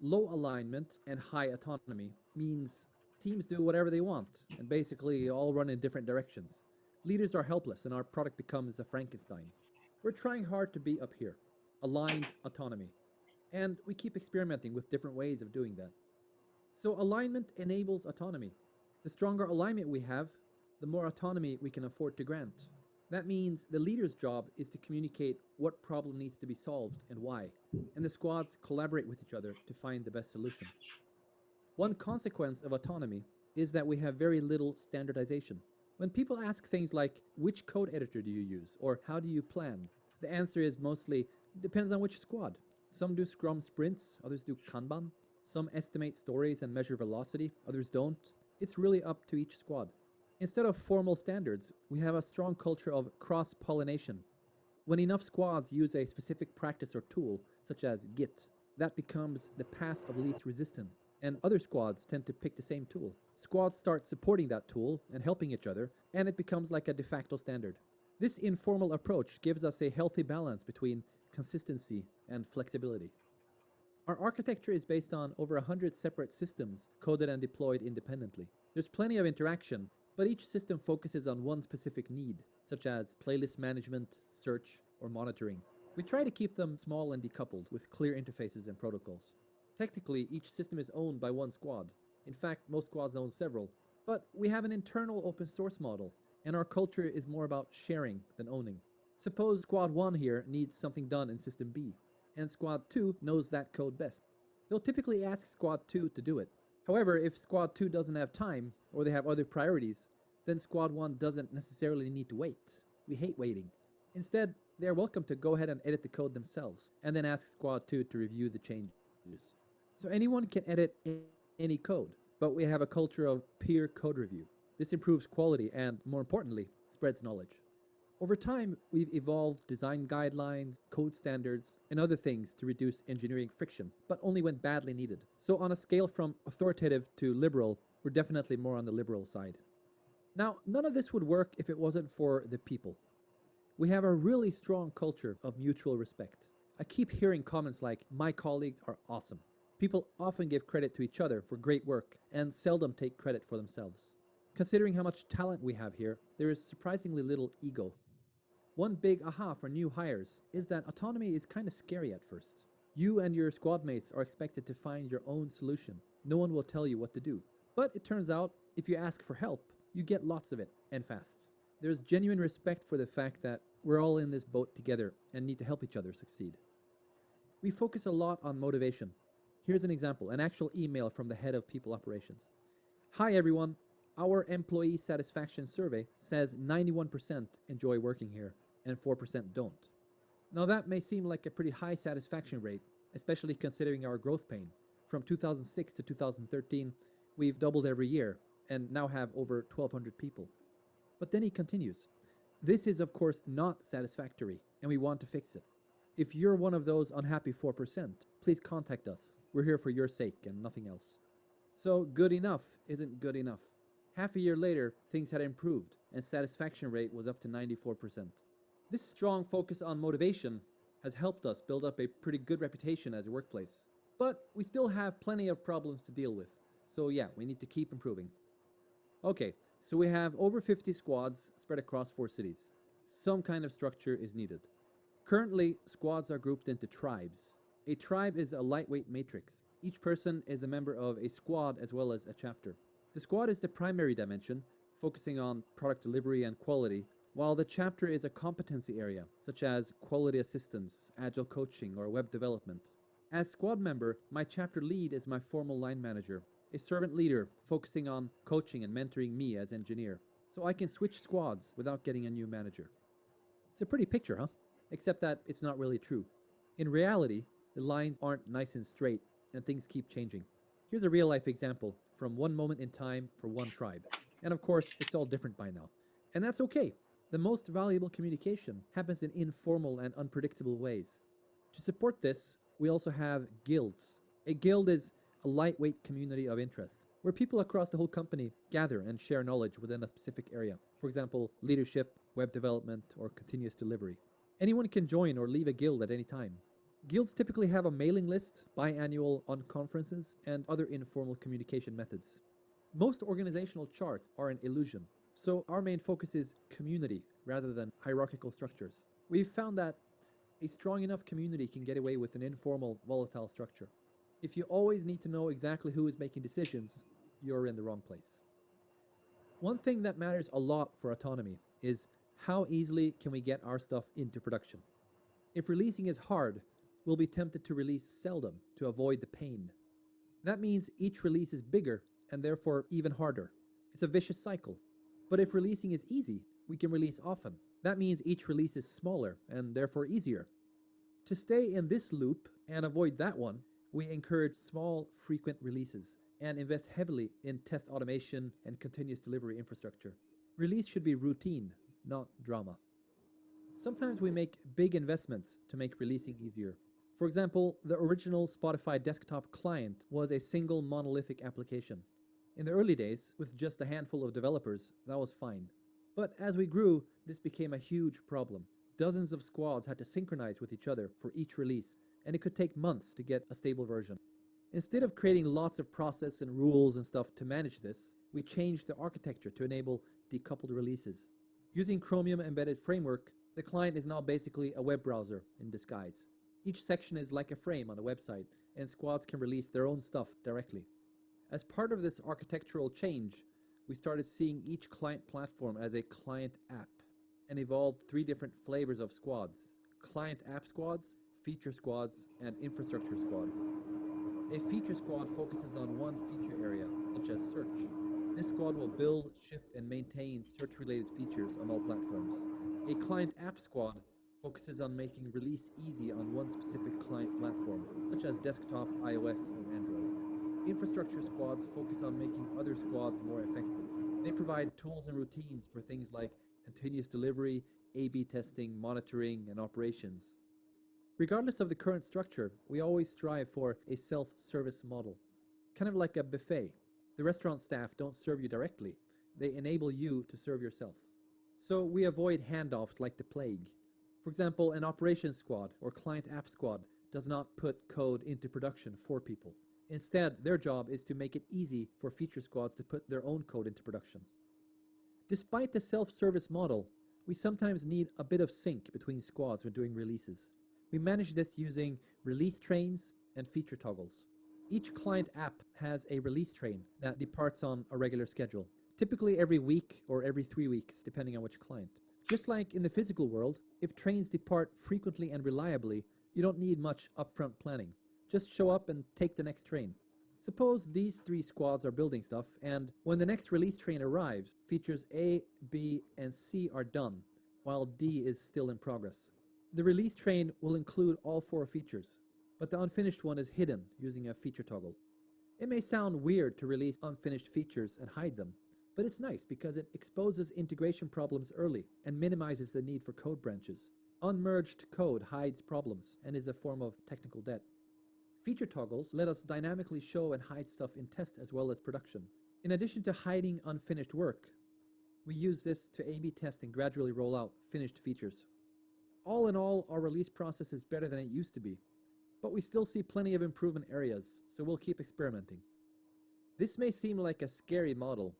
H: Low alignment and high autonomy means teams do whatever they want and basically all run in different directions. Leaders are helpless and our product becomes a Frankenstein. We're trying hard to be up here, aligned autonomy, and we keep experimenting with different ways of doing that. So alignment enables autonomy. The stronger alignment we have, the more autonomy we can afford to grant. That means the leader's job is to communicate what problem needs to be solved and why, and the squads collaborate with each other to find the best solution. One consequence of autonomy is that we have very little standardization. When people ask things like, which code editor do you use, or how do you plan, the answer is mostly, depends on which squad. Some do Scrum sprints, others do Kanban. Some estimate stories and measure velocity, others don't. It's really up to each squad. Instead of formal standards, we have a strong culture of cross-pollination. When enough squads use a specific practice or tool, such as Git, that becomes the path of least resistance, and other squads tend to pick the same tool. Squads start supporting that tool and helping each other, and it becomes like a de facto standard. This informal approach gives us a healthy balance between consistency and flexibility. Our architecture is based on over 100 separate systems coded and deployed independently. There's plenty of interaction, but each system focuses on one specific need, such as playlist management, search, or monitoring. We try to keep them small and decoupled with clear interfaces and protocols. Technically, each system is owned by one squad. In fact, most squads own several. But we have an internal open source model, and our culture is more about sharing than owning. Suppose Squad 1 here needs something done in System B, and Squad 2 knows that code best. They'll typically ask Squad 2 to do it. However, if Squad 2 doesn't have time, or they have other priorities, then Squad 1 doesn't necessarily need to wait. We hate waiting. Instead, they are welcome to go ahead and edit the code themselves, and then ask Squad 2 to review the changes. So anyone can edit any code, but we have a culture of peer code review. This improves quality and, more importantly, spreads knowledge. Over time, we've evolved design guidelines, code standards, and other things to reduce engineering friction, but only when badly needed. So on a scale from authoritative to liberal, we're definitely more on the liberal side. Now, none of this would work if it wasn't for the people. We have a really strong culture of mutual respect. I keep hearing comments like, my colleagues are awesome. People often give credit to each other for great work and seldom take credit for themselves. Considering how much talent we have here, there is surprisingly little ego. One big aha for new hires is that autonomy is kind of scary at first. You and your squad mates are expected to find your own solution. No one will tell you what to do. But it turns out, if you ask for help, you get lots of it, and fast. There's genuine respect for the fact that we're all in this boat together and need to help each other succeed. We focus a lot on motivation. Here's an example, an actual email from the head of people operations. Hi everyone, our employee satisfaction survey says 91% enjoy working here and 4% don't. Now that may seem like a pretty high satisfaction rate, especially considering our growth pain. From 2006 to 2013, we've doubled every year and now have over 1,200 people. But then he continues. This is of course not satisfactory and we want to fix it. If you're one of those unhappy 4%, please contact us. We're here for your sake and nothing else. So good enough isn't good enough. Half a year later, things had improved and satisfaction rate was up to 94%. This strong focus on motivation has helped us build up a pretty good reputation as a workplace. But we still have plenty of problems to deal with. So yeah, we need to keep improving. Okay, so we have over 50 squads spread across 4 cities. Some kind of structure is needed. Currently, squads are grouped into tribes. A tribe is a lightweight matrix. Each person is a member of a squad as well as a chapter. The squad is the primary dimension, focusing on product delivery and quality, while the chapter is a competency area, such as quality assistance, agile coaching, or web development. As squad member, my chapter lead is my formal line manager, a servant leader focusing on coaching and mentoring me as engineer, so I can switch squads without getting a new manager. It's a pretty picture, huh? Except that it's not really true. In reality, the lines aren't nice and straight, and things keep changing. Here's a real-life example from one moment in time for one tribe. And of course, it's all different by now. And that's okay. The most valuable communication happens in informal and unpredictable ways. To support this, we also have guilds. A guild is a lightweight community of interest, where people across the whole company gather and share knowledge within a specific area. For example, leadership, web development, or continuous delivery. Anyone can join or leave a guild at any time. Guilds typically have a mailing list, biannual on-conferences, and other informal communication methods. Most organizational charts are an illusion, so our main focus is community rather than hierarchical structures. We've found that a strong enough community can get away with an informal, volatile structure. If you always need to know exactly who is making decisions, you're in the wrong place. One thing that matters a lot for autonomy is how easily can we get our stuff into production. If releasing is hard, we'll be tempted to release seldom to avoid the pain. That means each release is bigger and therefore even harder. It's a vicious cycle. But if releasing is easy, we can release often. That means each release is smaller and therefore easier. To stay in this loop and avoid that one, we encourage small, frequent releases and invest heavily in test automation and continuous delivery infrastructure. Release should be routine, not drama. Sometimes we make big investments to make releasing easier. For example, the original Spotify desktop client was a single monolithic application. In the early days, with just a handful of developers, that was fine. But as we grew, this became a huge problem. Dozens of squads had to synchronize with each other for each release, and it could take months to get a stable version. Instead of creating lots of process and rules and stuff to manage this, we changed the architecture to enable decoupled releases. Using Chromium Embedded Framework, the client is now basically a web browser in disguise. Each section is like a frame on the website, and squads can release their own stuff directly. As part of this architectural change, we started seeing each client platform as a client app and evolved 3 different flavors of squads: client app squads, feature squads, and infrastructure squads. A feature squad focuses on one feature area, such as search. This squad will build, ship, and maintain search-related features on all platforms. A client app squad focuses on making release easy on one specific client platform, such as desktop, iOS, or Android. Infrastructure squads focus on making other squads more effective. They provide tools and routines for things like continuous delivery, A/B testing, monitoring, and operations. Regardless of the current structure, we always strive for a self-service model, kind of like a buffet. The restaurant staff don't serve you directly. They enable you to serve yourself. So we avoid handoffs like the plague. For example, an operations squad or client app squad does not put code into production for people. Instead, their job is to make it easy for feature squads to put their own code into production. Despite the self-service model, we sometimes need a bit of sync between squads when doing releases. We manage this using release trains and feature toggles. Each client app has a release train that departs on a regular schedule, typically every week or every 3 weeks, depending on which client. Just like in the physical world, if trains depart frequently and reliably, you don't need much upfront planning. Just show up and take the next train. Suppose these 3 squads are building stuff, and when the next release train arrives, features A, B, and C are done, while D is still in progress. The release train will include all 4 features, but the unfinished one is hidden using a feature toggle. It may sound weird to release unfinished features and hide them, but it's nice because it exposes integration problems early and minimizes the need for code branches. Unmerged code hides problems and is a form of technical debt. Feature toggles let us dynamically show and hide stuff in test as well as production. In addition to hiding unfinished work, we use this to A/B test and gradually roll out finished features. All in all, our release process is better than it used to be, but we still see plenty of improvement areas, so we'll keep experimenting. This may seem like a scary model,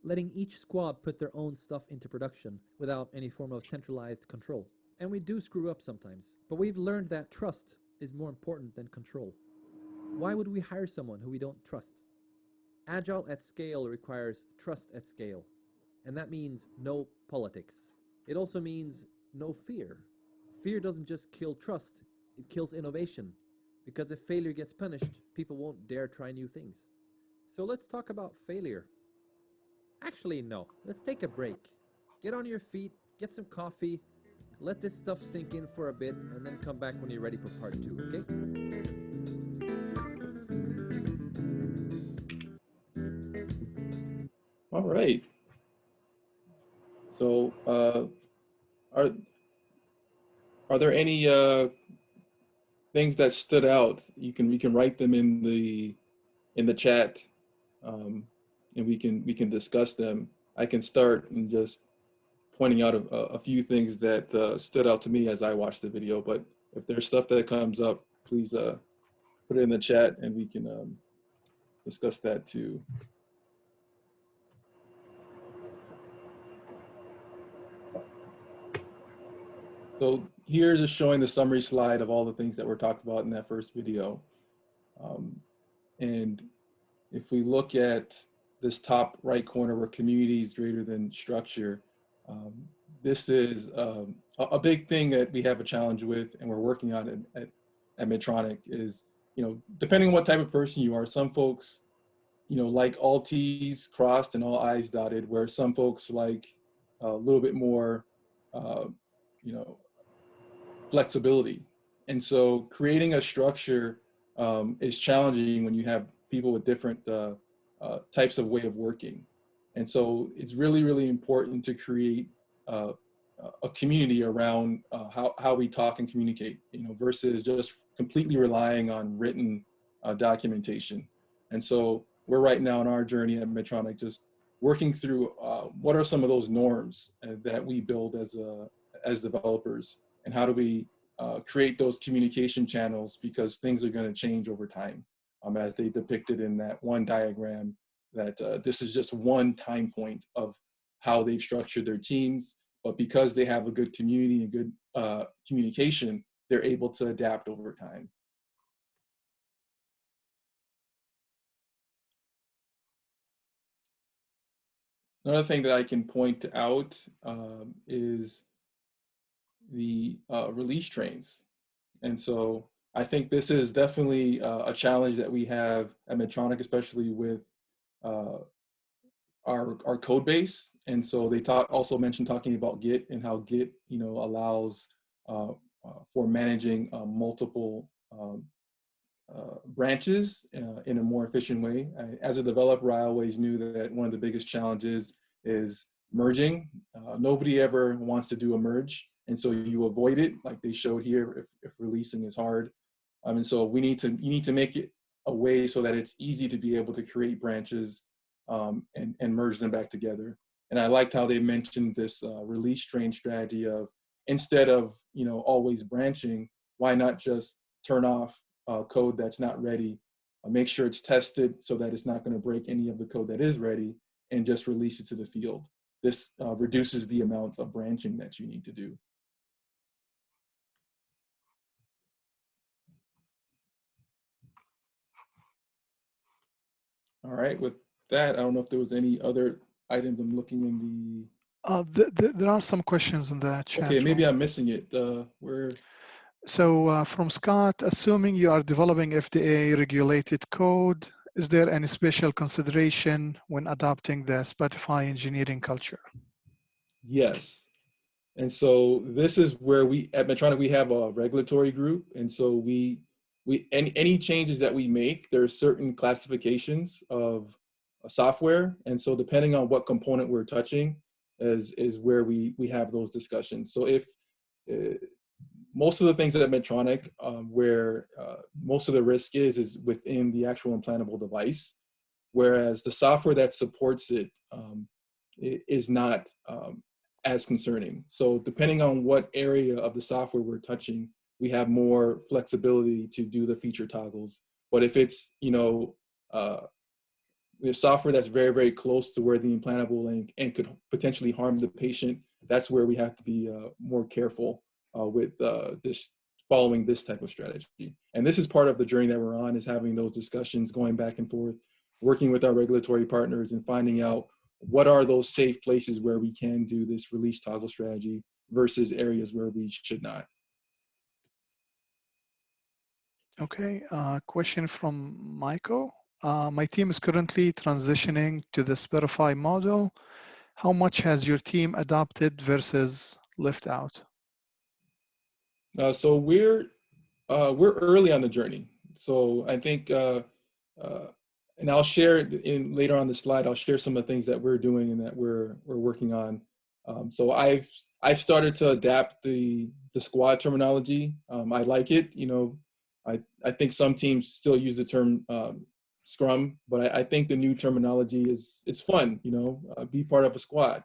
H: letting each squad put their own stuff into production without any form of centralized control. And we do screw up sometimes, but we've learned that trust is more important than control. Why would we hire someone who we don't trust? Agile at scale requires trust at scale, and that means no politics. It also means no fear. Fear doesn't just kill trust, it kills innovation, because if failure gets punished, people won't dare try new things. So let's talk about failure. Actually, no. Let's take a break. Get on your feet, get some coffee, let this stuff sink in for a bit, and then come back when you're ready for part 2, okay?
G: All right. So, are there any things that stood out? You can write them in the chat, and we can discuss them. I can start and just pointing out a few things that stood out to me as I watched the video. But if there's stuff that comes up, please put it in the chat and we can discuss that too. So here's just showing the summary slide of all the things that were talked about in that first video. And if we look at this top right corner where community is greater than structure, this is a big thing that we have a challenge with and we're working on at Medtronic is, depending on what type of person you are, some folks like all T's crossed and all I's dotted, where some folks like a little bit more, flexibility. And so creating a structure is challenging when you have people with different types of way of working. And so it's really, really important to create a community around how we talk and communicate, versus just completely relying on written documentation. And so we're right now in our journey at Medtronic just working through what are some of those norms that we build as developers, and how do we create those communication channels, because things are going to change over time, as they depicted in that one diagram, that this is just one time point of how they've structured their teams. But because they have a good community and good communication, they're able to adapt over time. Another thing that I can point out is the release trains. And so I think this is definitely a challenge that we have at Medtronic, especially with our code base. And so they also mentioned talking about Git, and how Git, allows for managing multiple branches in a more efficient way. As a developer, I always knew that one of the biggest challenges is merging. Nobody ever wants to do a merge, and so you avoid it, like they showed here, if releasing is hard. And so you need to make it a way so that it's easy to be able to create branches and merge them back together. And I liked how they mentioned this release train strategy of, instead of always branching, why not just turn off code that's not ready, make sure it's tested so that it's not going to break any of the code that is ready, and just release it to the field. This reduces the amount of branching that you need to do. All right, with that, I don't know if there was any other items. I'm looking in
A: There are some questions in the chat.
G: Okay, maybe I'm missing it. Where?
A: So from Scott, assuming you are developing FDA regulated code, is there any special consideration when adopting the Spotify engineering culture?
G: Yes. And so this is where we at Medtronic, we have a regulatory group. And so any changes that we make, there are certain classifications of software. And so depending on what component we're touching is where we have those discussions. So if most of the things at Medtronic, where most of the risk is within the actual implantable device, whereas the software that supports it is not as concerning. So depending on what area of the software we're touching, we have more flexibility to do the feature toggles. But if it's the software that's very, very close to where the implantable and could potentially harm the patient, that's where we have to be more careful with following this type of strategy. And this is part of the journey that we're on, is having those discussions, going back and forth, working with our regulatory partners and finding out what are those safe places where we can do this release toggle strategy versus areas where we should not.
A: Okay, question from Michael. My team is currently transitioning to the Spotify model. How much has your team adopted versus left out?
G: So we're early on the journey. So I think, and I'll share later on the slide, I'll share some of the things that we're doing and that we're working on. So I've started to adapt the squad terminology. I like it. I think some teams still use the term Scrum, but I think the new terminology it's fun. Be part of a squad.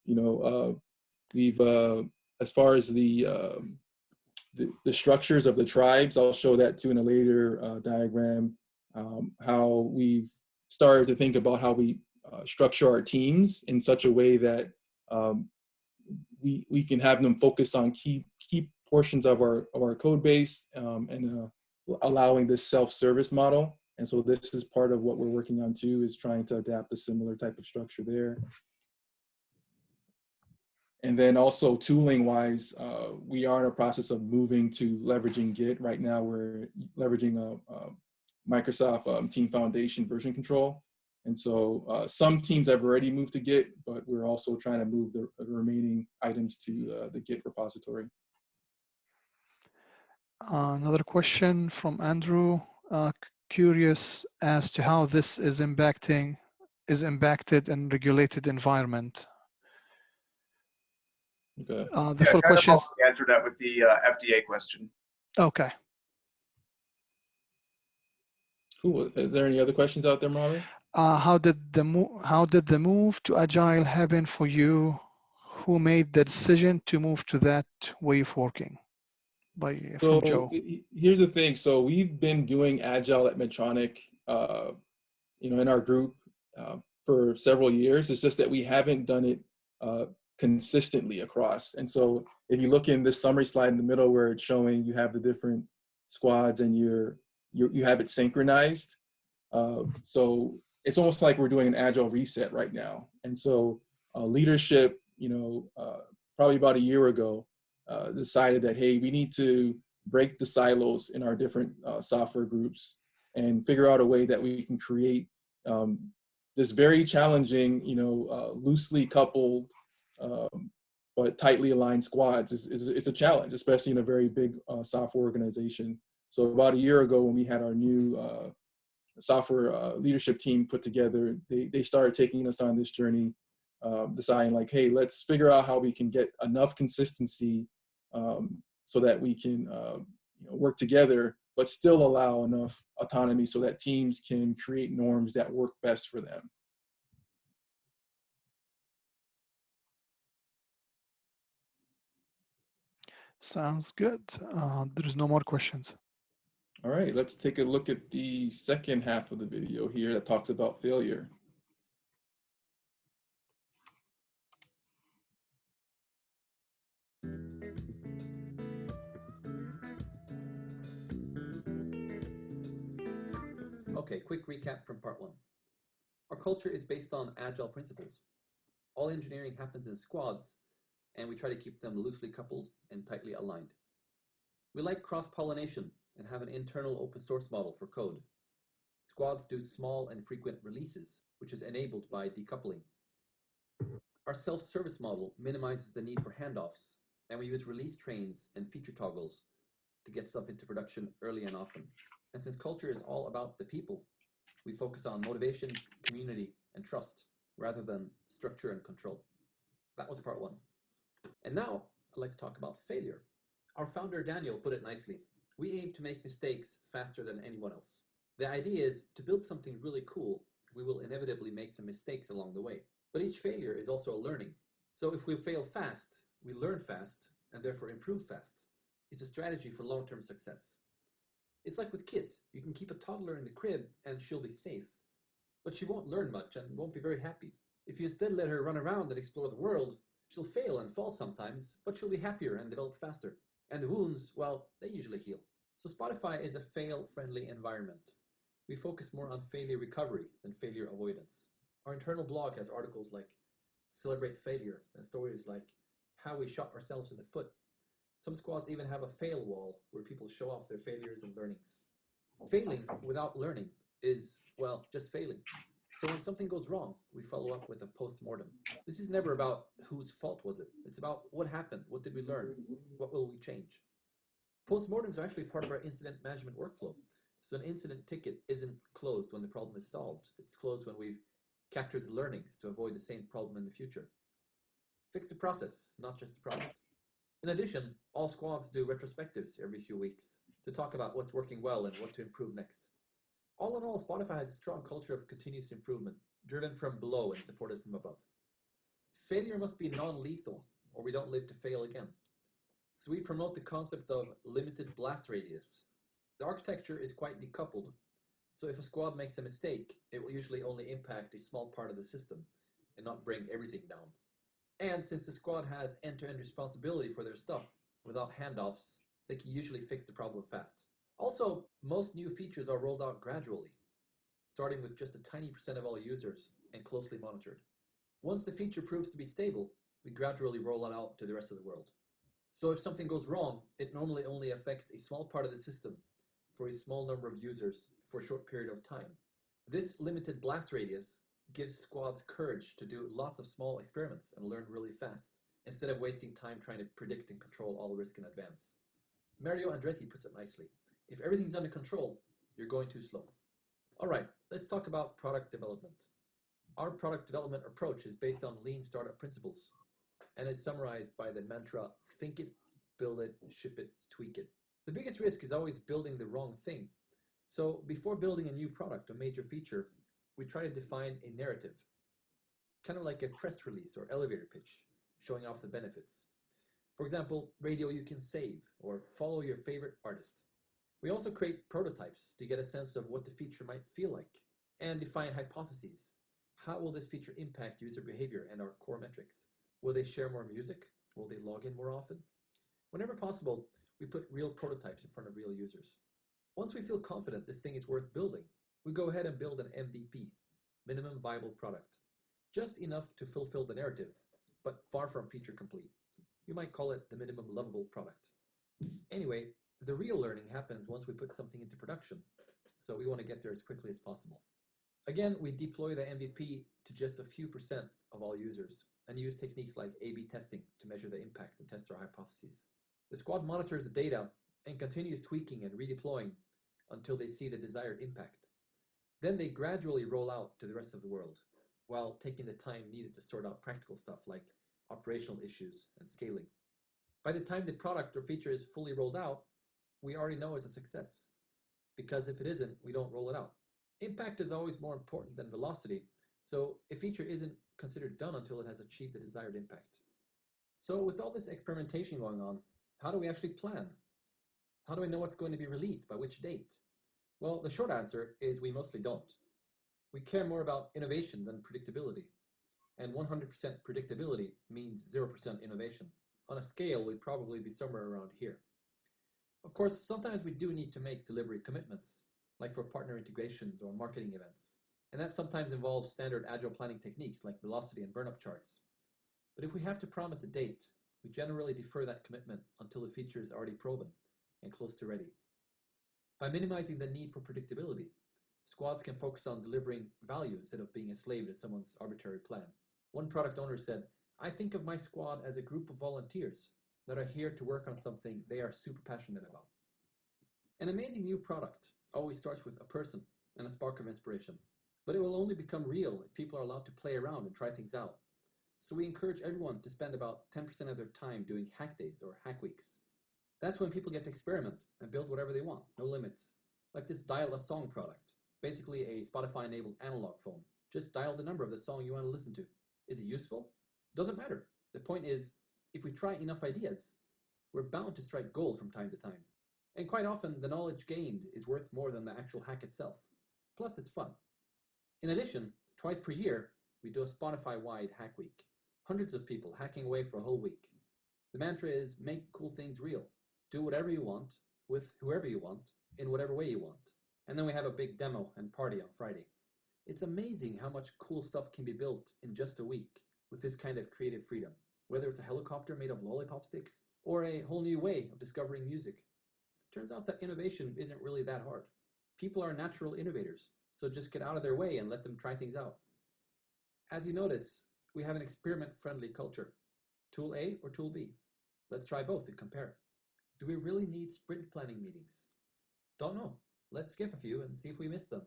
G: We've as far as the structures of the tribes, I'll show that too in a later diagram, how we've started to think about how we structure our teams in such a way that we can have them focus on key portions of our code base and allowing this self-service model. And so this is part of what we're working on too, is trying to adapt a similar type of structure there. And then also tooling wise, we are in a process of moving to leveraging Git. Right now we're leveraging a Microsoft Team Foundation version control. And so some teams have already moved to Git, but we're also trying to move the remaining items to the Git repository.
A: Another question from Andrew. Curious as to how this is impacted in regulated environment.
G: Okay.
A: The full question is,
I: answered that with the FDA question.
A: okay.
G: Cool. Is there any other questions out there, Mohammed?
A: How did the move to Agile happen for you? Who made the decision to move to that way of working? From Joe.
G: Here's the thing. So we've been doing Agile at Medtronic, in our group for several years. It's just that we haven't done it consistently across. And so if you look in this summary slide in the middle where it's showing you have the different squads and you have it synchronized. So it's almost like we're doing an Agile reset right now. And so leadership, probably about a year ago, decided that, hey, we need to break the silos in our different software groups and figure out a way that we can create this very challenging, loosely coupled but tightly aligned squads. It's a challenge, especially in a very big software organization. So about a year ago when we had our new software leadership team put together, they started taking us on this journey, deciding like, hey, let's figure out how we can get enough consistency so that we can work together, but still allow enough autonomy so that teams can create norms that work best for them.
A: Sounds good. There's no more questions.
G: All right, let's take a look at the second half of the video here that talks about failure.
H: Okay, quick recap from part one. Our culture is based on agile principles. All engineering happens in squads, and we try to keep them loosely coupled and tightly aligned. We like cross-pollination and have an internal open source model for code. Squads do small and frequent releases, which is enabled by decoupling. Our self-service model minimizes the need for handoffs, and we use release trains and feature toggles to get stuff into production early and often. And since culture is all about the people, we focus on motivation, community, and trust, rather than structure and control. That was part one. And now, I'd like to talk about failure. Our founder, Daniel, put it nicely. We aim to make mistakes faster than anyone else. The idea is, to build something really cool, we will inevitably make some mistakes along the way. But each failure is also a learning. So if we fail fast, we learn fast, and therefore improve fast. It's a strategy for long-term success. It's like with kids. You can keep a toddler in the crib and she'll be safe, but she won't learn much and won't be very happy. If you instead let her run around and explore the world, she'll fail and fall sometimes, but she'll be happier and develop faster. And the wounds, well, they usually heal. So Spotify is a fail-friendly environment. We focus more on failure recovery than failure avoidance. Our internal blog has articles like Celebrate Failure and stories like how we shot ourselves in the foot. Some squads even have a fail wall where people show off their failures and learnings. Failing without learning is, well, just failing. So when something goes wrong, we follow up with a post-mortem. This is never about whose fault was it. It's about what happened, what did we learn, what will we change. Post-mortems are actually part of our incident management workflow. So an incident ticket isn't closed when the problem is solved. It's closed when we've captured the learnings to avoid the same problem in the future. Fix the process, not just the product. In addition, all squads do retrospectives every few weeks to talk about what's working well and what to improve next. All in all, Spotify has a strong culture of continuous improvement, driven from below and supported from above. Failure must be non-lethal, or we don't live to fail again. So we promote the concept of limited blast radius. The architecture is quite decoupled, so if a squad makes a mistake, it will usually only impact a small part of the system and not bring everything down. And since the squad has end-to-end responsibility for their stuff without handoffs, they can usually fix the problem fast. Also, most new features are rolled out gradually, starting with just a tiny % of all users and closely monitored. Once the feature proves to be stable, we gradually roll it out to the rest of the world. So if something goes wrong, it normally only affects a small part of the system for a small number of users for a short period of time, This limited blast radius gives squads courage to do lots of small experiments and learn really fast, instead of wasting time trying to predict and control all risk in advance. Mario Andretti puts it nicely. If everything's under control, you're going too slow. All right, let's talk about product development. Our product development approach is based on lean startup principles and is summarized by the mantra, think it, build it, ship it, tweak it. The biggest risk is always building the wrong thing. So before building a new product or major feature, we try to define a narrative, kind of like a press release or elevator pitch, showing off the benefits. For example, radio you can save or follow your favorite artist. We also create prototypes to get a sense of what the feature might feel like and define hypotheses. How will this feature impact user behavior and our core metrics? Will they share more music? Will they log in more often? Whenever possible, we put real prototypes in front of real users. Once we feel confident this thing is worth building, we go ahead and build an MVP, minimum viable product, just enough to fulfill the narrative, but far from feature complete. You might call it the minimum lovable product. Anyway, the real learning happens once we put something into production, so we want to get there as quickly as possible. Again, we deploy the MVP to just a few % of all users and use techniques like A/B testing to measure the impact and test our hypotheses. The squad monitors the data and continues tweaking and redeploying until they see the desired impact. Then they gradually roll out to the rest of the world, while taking the time needed to sort out practical stuff like operational issues and scaling. By the time the product or feature is fully rolled out, we already know it's a success, because if it isn't, we don't roll it out. Impact is always more important than velocity, so a feature isn't considered done until it has achieved the desired impact. So with all this experimentation going on, how do we actually plan? How do I know what's going to be released by which date? Well, the short answer is we mostly don't. We care more about innovation than predictability, and 100% predictability means 0% innovation. On a scale, we'd probably be somewhere around here. Of course, sometimes we do need to make delivery commitments, like for partner integrations or marketing events. And that sometimes involves standard agile planning techniques like velocity and burn-up charts. But if we have to promise a date, we generally defer that commitment until the feature is already proven and close to ready. By minimizing the need for predictability, squads can focus on delivering value instead of being a slave to someone's arbitrary plan. One product owner said, "I think of my squad as a group of volunteers that are here to work on something they are super passionate about." An amazing new product always starts with a person and a spark of inspiration, but it will only become real if people are allowed to play around and try things out. So we encourage everyone to spend about 10% of their time doing hack days or hack weeks. That's when people get to experiment and build whatever they want, no limits. Like this Dial a Song product, basically a Spotify-enabled analog phone. Just dial the number of the song you want to listen to. Is it useful? Doesn't matter. The point is, if we try enough ideas, we're bound to strike gold from time to time. And quite often, the knowledge gained is worth more than the actual hack itself. Plus, it's fun. In addition, twice per year, we do a Spotify-wide hack week. Hundreds of people hacking away for a whole week. The mantra is make cool things real. Do whatever you want, with whoever you want, in whatever way you want. And then we have a big demo and party on Friday. It's amazing how much cool stuff can be built in just a week with this kind of creative freedom, whether it's a helicopter made of lollipop sticks or a whole new way of discovering music. Turns out that innovation isn't really that hard. People are natural innovators, so just get out of their way and let them try things out. As you notice, we have an experiment-friendly culture. Tool A or Tool B? Let's try both and compare. Do we really need sprint planning meetings? Don't know. Let's skip a few and see if we missed them.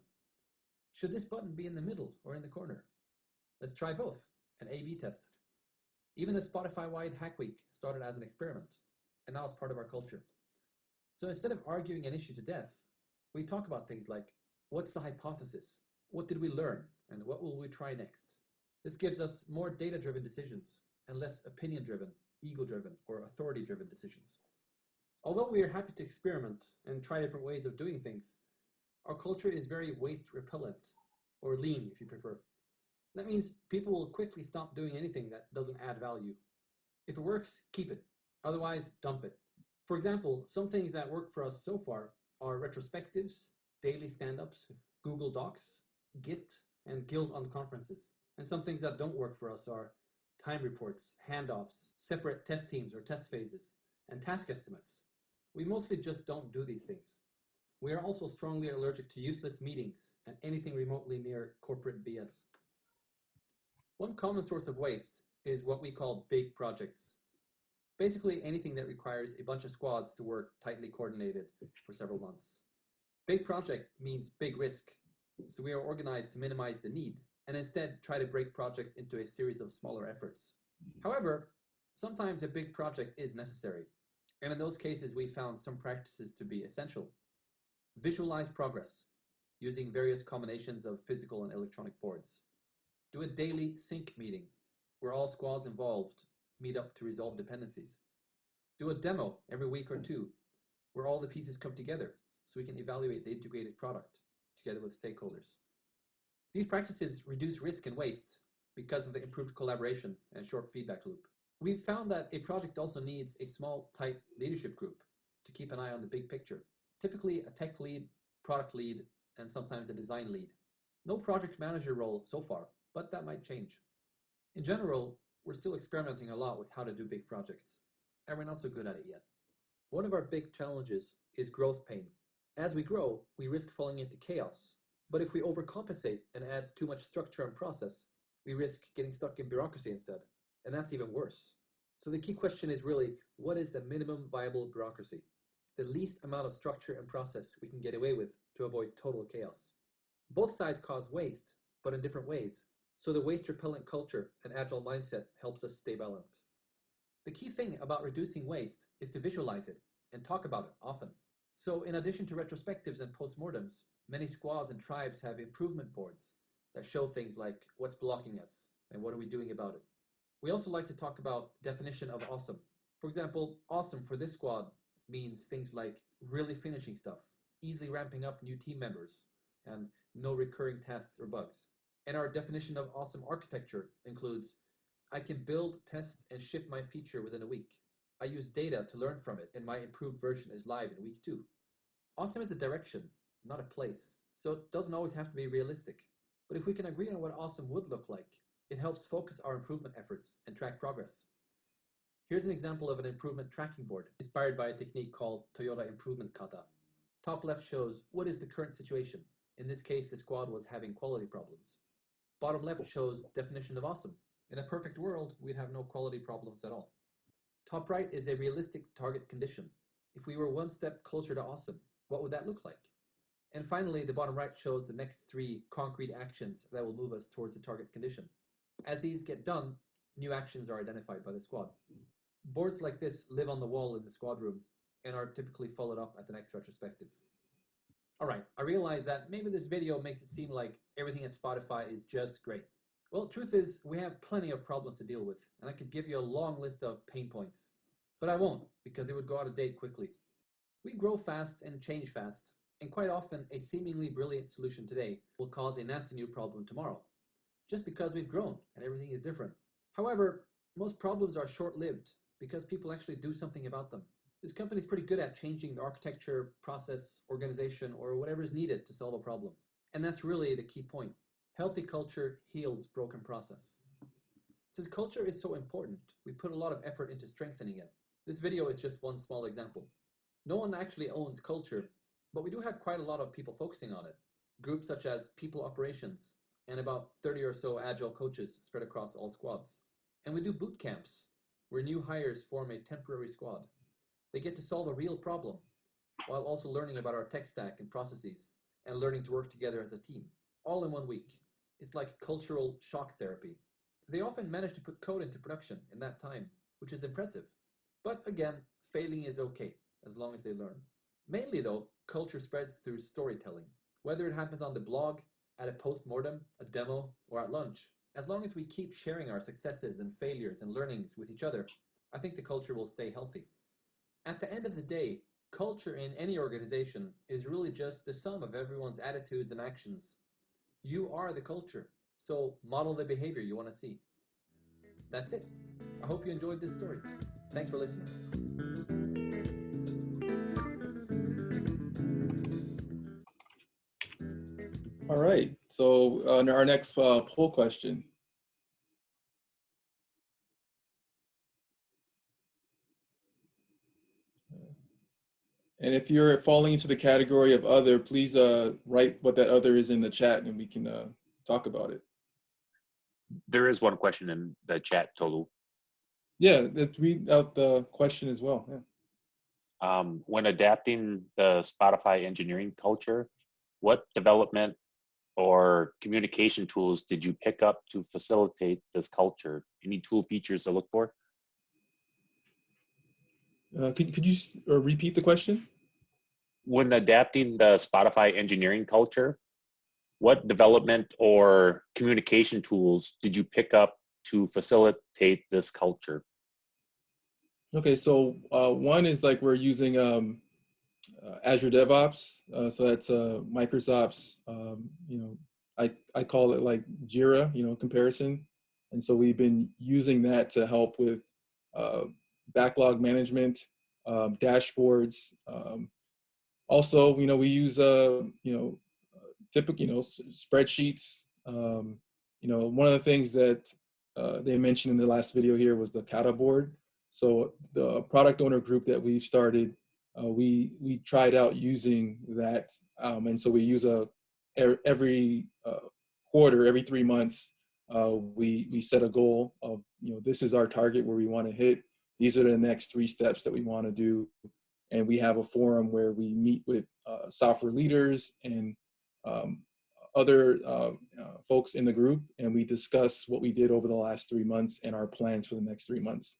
H: Should this button be in the middle or in the corner? Let's try both, an A/B test. Even the Spotify-wide Hack Week started as an experiment, and now it's part of our culture. So instead of arguing an issue to death, we talk about things like, what's the hypothesis? What did we learn? And what will we try next? This gives us more data-driven decisions and less opinion-driven, ego-driven, or authority-driven decisions. Although we are happy to experiment and try different ways of doing things, our culture is very waste-repellent, or lean if you prefer. That means people will quickly stop doing anything that doesn't add value. If it works, keep it. Otherwise, dump it. For example, some things that work for us so far are retrospectives, daily stand-ups, Google Docs, Git, and Guild on conferences. And some things that don't work for us are time reports, handoffs, separate test teams or test phases, and task estimates. We mostly just don't do these things. We are also strongly allergic to useless meetings and anything remotely near corporate BS. One common source of waste is what we call big projects. Basically anything that requires a bunch of squads to work tightly coordinated for several months. Big project means big risk, so we are organized to minimize the need and instead try to break projects into a series of smaller efforts. However, sometimes a big project is necessary, and in those cases we found some practices to be essential. Visualize progress using various combinations of physical and electronic boards. Do a daily sync meeting where all squads involved meet up to resolve dependencies. Do a demo every week or two where all the pieces come together so we can evaluate the integrated product together with stakeholders. These practices reduce risk and waste because of the improved collaboration and short feedback loop. We've found that a project also needs a small, tight leadership group to keep an eye on the big picture. Typically a tech lead, product lead, and sometimes a design lead. No project manager role so far, but that might change. In general, we're still experimenting a lot with how to do big projects, and we're not so good at it yet. One of our big challenges is growth pain. As we grow, we risk falling into chaos. But if we overcompensate and add too much structure and process, we risk getting stuck in bureaucracy instead, and that's even worse. So the key question is really, what is the minimum viable bureaucracy? The least amount of structure and process we can get away with to avoid total chaos. Both sides cause waste, but in different ways. So the waste-repellent culture and agile mindset helps us stay balanced. The key thing about reducing waste is to visualize it and talk about it often. So in addition to retrospectives and postmortems, many squads and tribes have improvement boards that show things like what's blocking us and what are we doing about it. We also like to talk about definition of awesome. For example, awesome for this squad means things like really finishing stuff, easily ramping up new team members, and no recurring tasks or bugs. And our definition of awesome architecture includes, I can build, test, and ship my feature within a week. I use data to learn from it, and my improved version is live in week 2. Awesome is a direction, not a place, so it doesn't always have to be realistic. But if we can agree on what awesome would look like, it helps focus our improvement efforts and track progress. Here's an example of an improvement tracking board inspired by a technique called Toyota Improvement Kata. Top left shows what is the current situation. In this case, the squad was having quality problems. Bottom left shows definition of awesome. In a perfect world, we'd have no quality problems at all. Top right is a realistic target condition. If we were one step closer to awesome, what would that look like? And finally, the bottom right shows the next 3 concrete actions that will move us towards the target condition. As these get done, new actions are identified by the squad. Boards like this live on the wall in the squad room and are typically followed up at the next retrospective. All right, I realize that maybe this video makes it seem like everything at Spotify is just great. Well, truth is, we have plenty of problems to deal with, and I could give you a long list of pain points. But I won't, because it would go out of date quickly. We grow fast and change fast, and quite often a seemingly brilliant solution today will cause a nasty new problem tomorrow, just because we've grown and everything is different. However, most problems are short-lived because people actually do something about them. This company is pretty good at changing the architecture, process, organization, or whatever is needed to solve a problem. And that's really the key point. Healthy culture heals broken process. Since culture is so important, we put a lot of effort into strengthening it. This video is just one small example. No one actually owns culture, but we do have quite a lot of people focusing on it. Groups such as people operations and about 30 or so agile coaches spread across all squads. And we do boot camps where new hires form a temporary squad. They get to solve a real problem while also learning about our tech stack and processes and learning to work together as a team, all in 1 week. It's like cultural shock therapy. They often manage to put code into production in that time, which is impressive. But again, failing is okay, as long as they learn. Mainly though, culture spreads through storytelling. Whether it happens on the blog, at a post-mortem, a demo, or at lunch, as long as we keep sharing our successes and failures and learnings with each other, I think the culture will stay healthy. At the end of the day, culture in any organization is really just the sum of everyone's attitudes and actions. You are the culture, so model the behavior you want to see. That's it. I hope you enjoyed this story. Thanks for listening.
G: All right, so our next poll question. And if you're falling into the category of other, please write what that other is in the chat and we can talk about it.
D: There is one question in the chat, Tolu.
G: Yeah, let's read out the question as well. Yeah.
D: When adapting the Spotify engineering culture, what development or communication tools did you pick up to facilitate this culture? Any tool features to look for?
G: Could you repeat the question?
D: When adapting the Spotify engineering culture, what development or communication tools did you pick up to facilitate this culture?
G: Okay, so one is like we're using Azure DevOps. So that's Microsoft's, I call it like Jira, comparison. And so we've been using that to help with backlog management, dashboards. Also, we use, typical, spreadsheets. One of the things that they mentioned in the last video here was the kata board. So the product owner group that we started, we tried out using that, and so we use every quarter, every 3 months, we set a goal of this is our target where we want to hit. These are the next 3 steps that we want to do, and we have a forum where we meet with software leaders and other folks in the group, and we discuss what we did over the last 3 months and our plans for the next 3 months.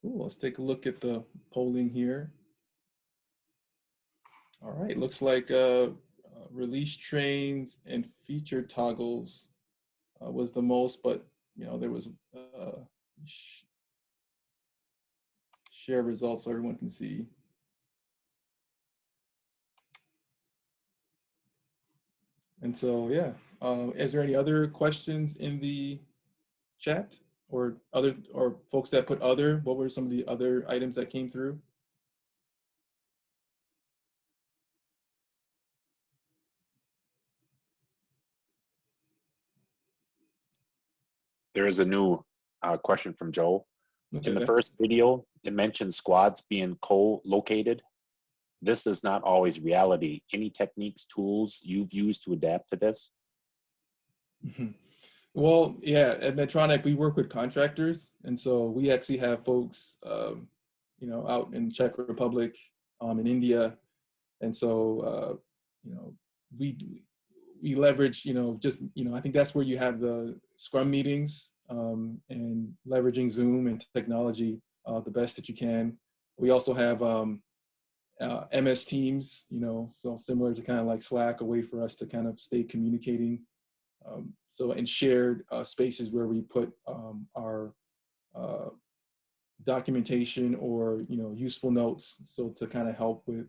G: Cool, let's take a look at the polling here. All right, looks like release trains and feature toggles was the most, but there was share results so everyone can see. And so, yeah, is there any other questions in the chat or folks that put other? What were some of the other items that came through?
D: There is a new question from Joe.
G: Okay.
D: In the first video, it mentioned squads being co-located. This is not always reality. Any techniques, tools you've used to adapt to this?
G: Well, yeah, at Medtronic, we work with contractors. And so we actually have folks, out in Czech Republic, in India. And so, we leverage, I think that's where you have the Scrum meetings and leveraging Zoom and technology the best that you can. We also have MS Teams, so similar to kind of like Slack, a way for us to kind of stay communicating. So in shared spaces where we put our documentation or useful notes, so to kind of help with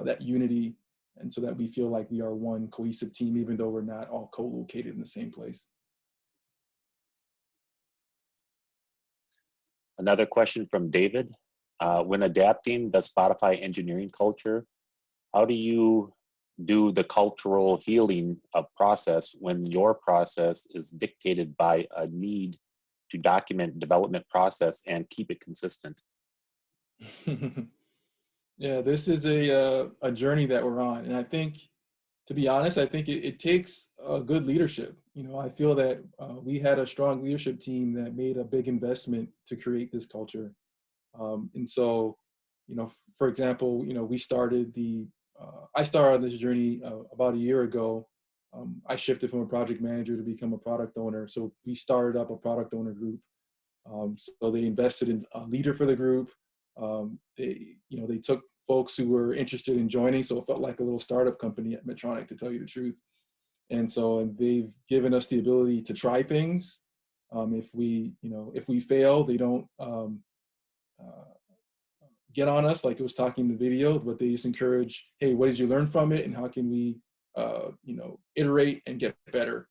G: that unity, and so that we feel like we are one cohesive team, even though we're not all co-located in the same place.
D: Another question from David. When adapting the Spotify engineering culture, how do you do the cultural healing of process when your process is dictated by a need to document development process and keep it consistent?
G: Yeah, this is a journey that we're on. And I think, to be honest, I think it takes good leadership. I feel that we had a strong leadership team that made a big investment to create this culture. And so, for example, we started I started on this journey about a year ago. I shifted from a project manager to become a product owner. So we started up a product owner group. So they invested in a leader for the group. They took folks who were interested in joining. So it felt like a little startup company at Medtronic, to tell you the truth. And so they've given us the ability to try things. If we fail, they don't get on us like it was talking in the video, but they just encourage, hey, what did you learn from it? And how can we, iterate and get better?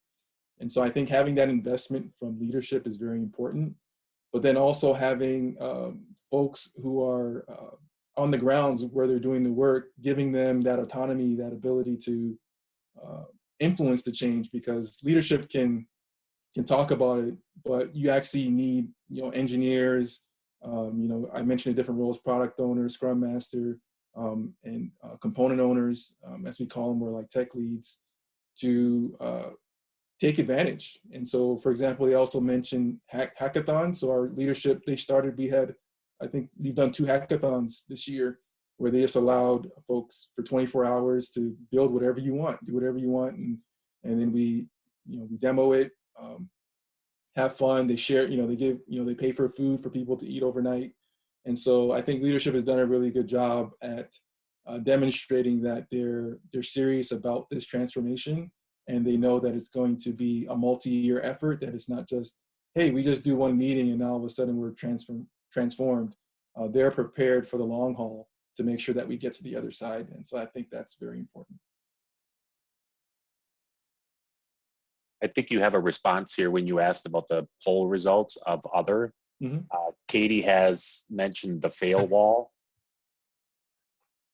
G: And so I think having that investment from leadership is very important, but then also having folks who are on the grounds where they're doing the work, giving them that autonomy, that ability to influence the change, because leadership can can talk about it, but you actually need, engineers, I mentioned the different roles: product owner, scrum master, and component owners, as we call them, or like tech leads, to take advantage. And so, for example, they also mentioned hackathons. So our leadership, I think we've done 2 hackathons this year, where they just allowed folks for 24 hours to build whatever you want, do whatever you want. And then we demo it, have fun. They share, they give, they pay for food for people to eat overnight. And so I think leadership has done a really good job at demonstrating that they're serious about this transformation, and they know that it's going to be a multi-year effort, that it's not just, hey, we just do one meeting and now all of a sudden we're transformed. They're prepared for the long haul to make sure that we get to the other side. And so I think that's very important.
D: I think you have a response here when you asked about the poll results of other. Katie has mentioned the fail wall.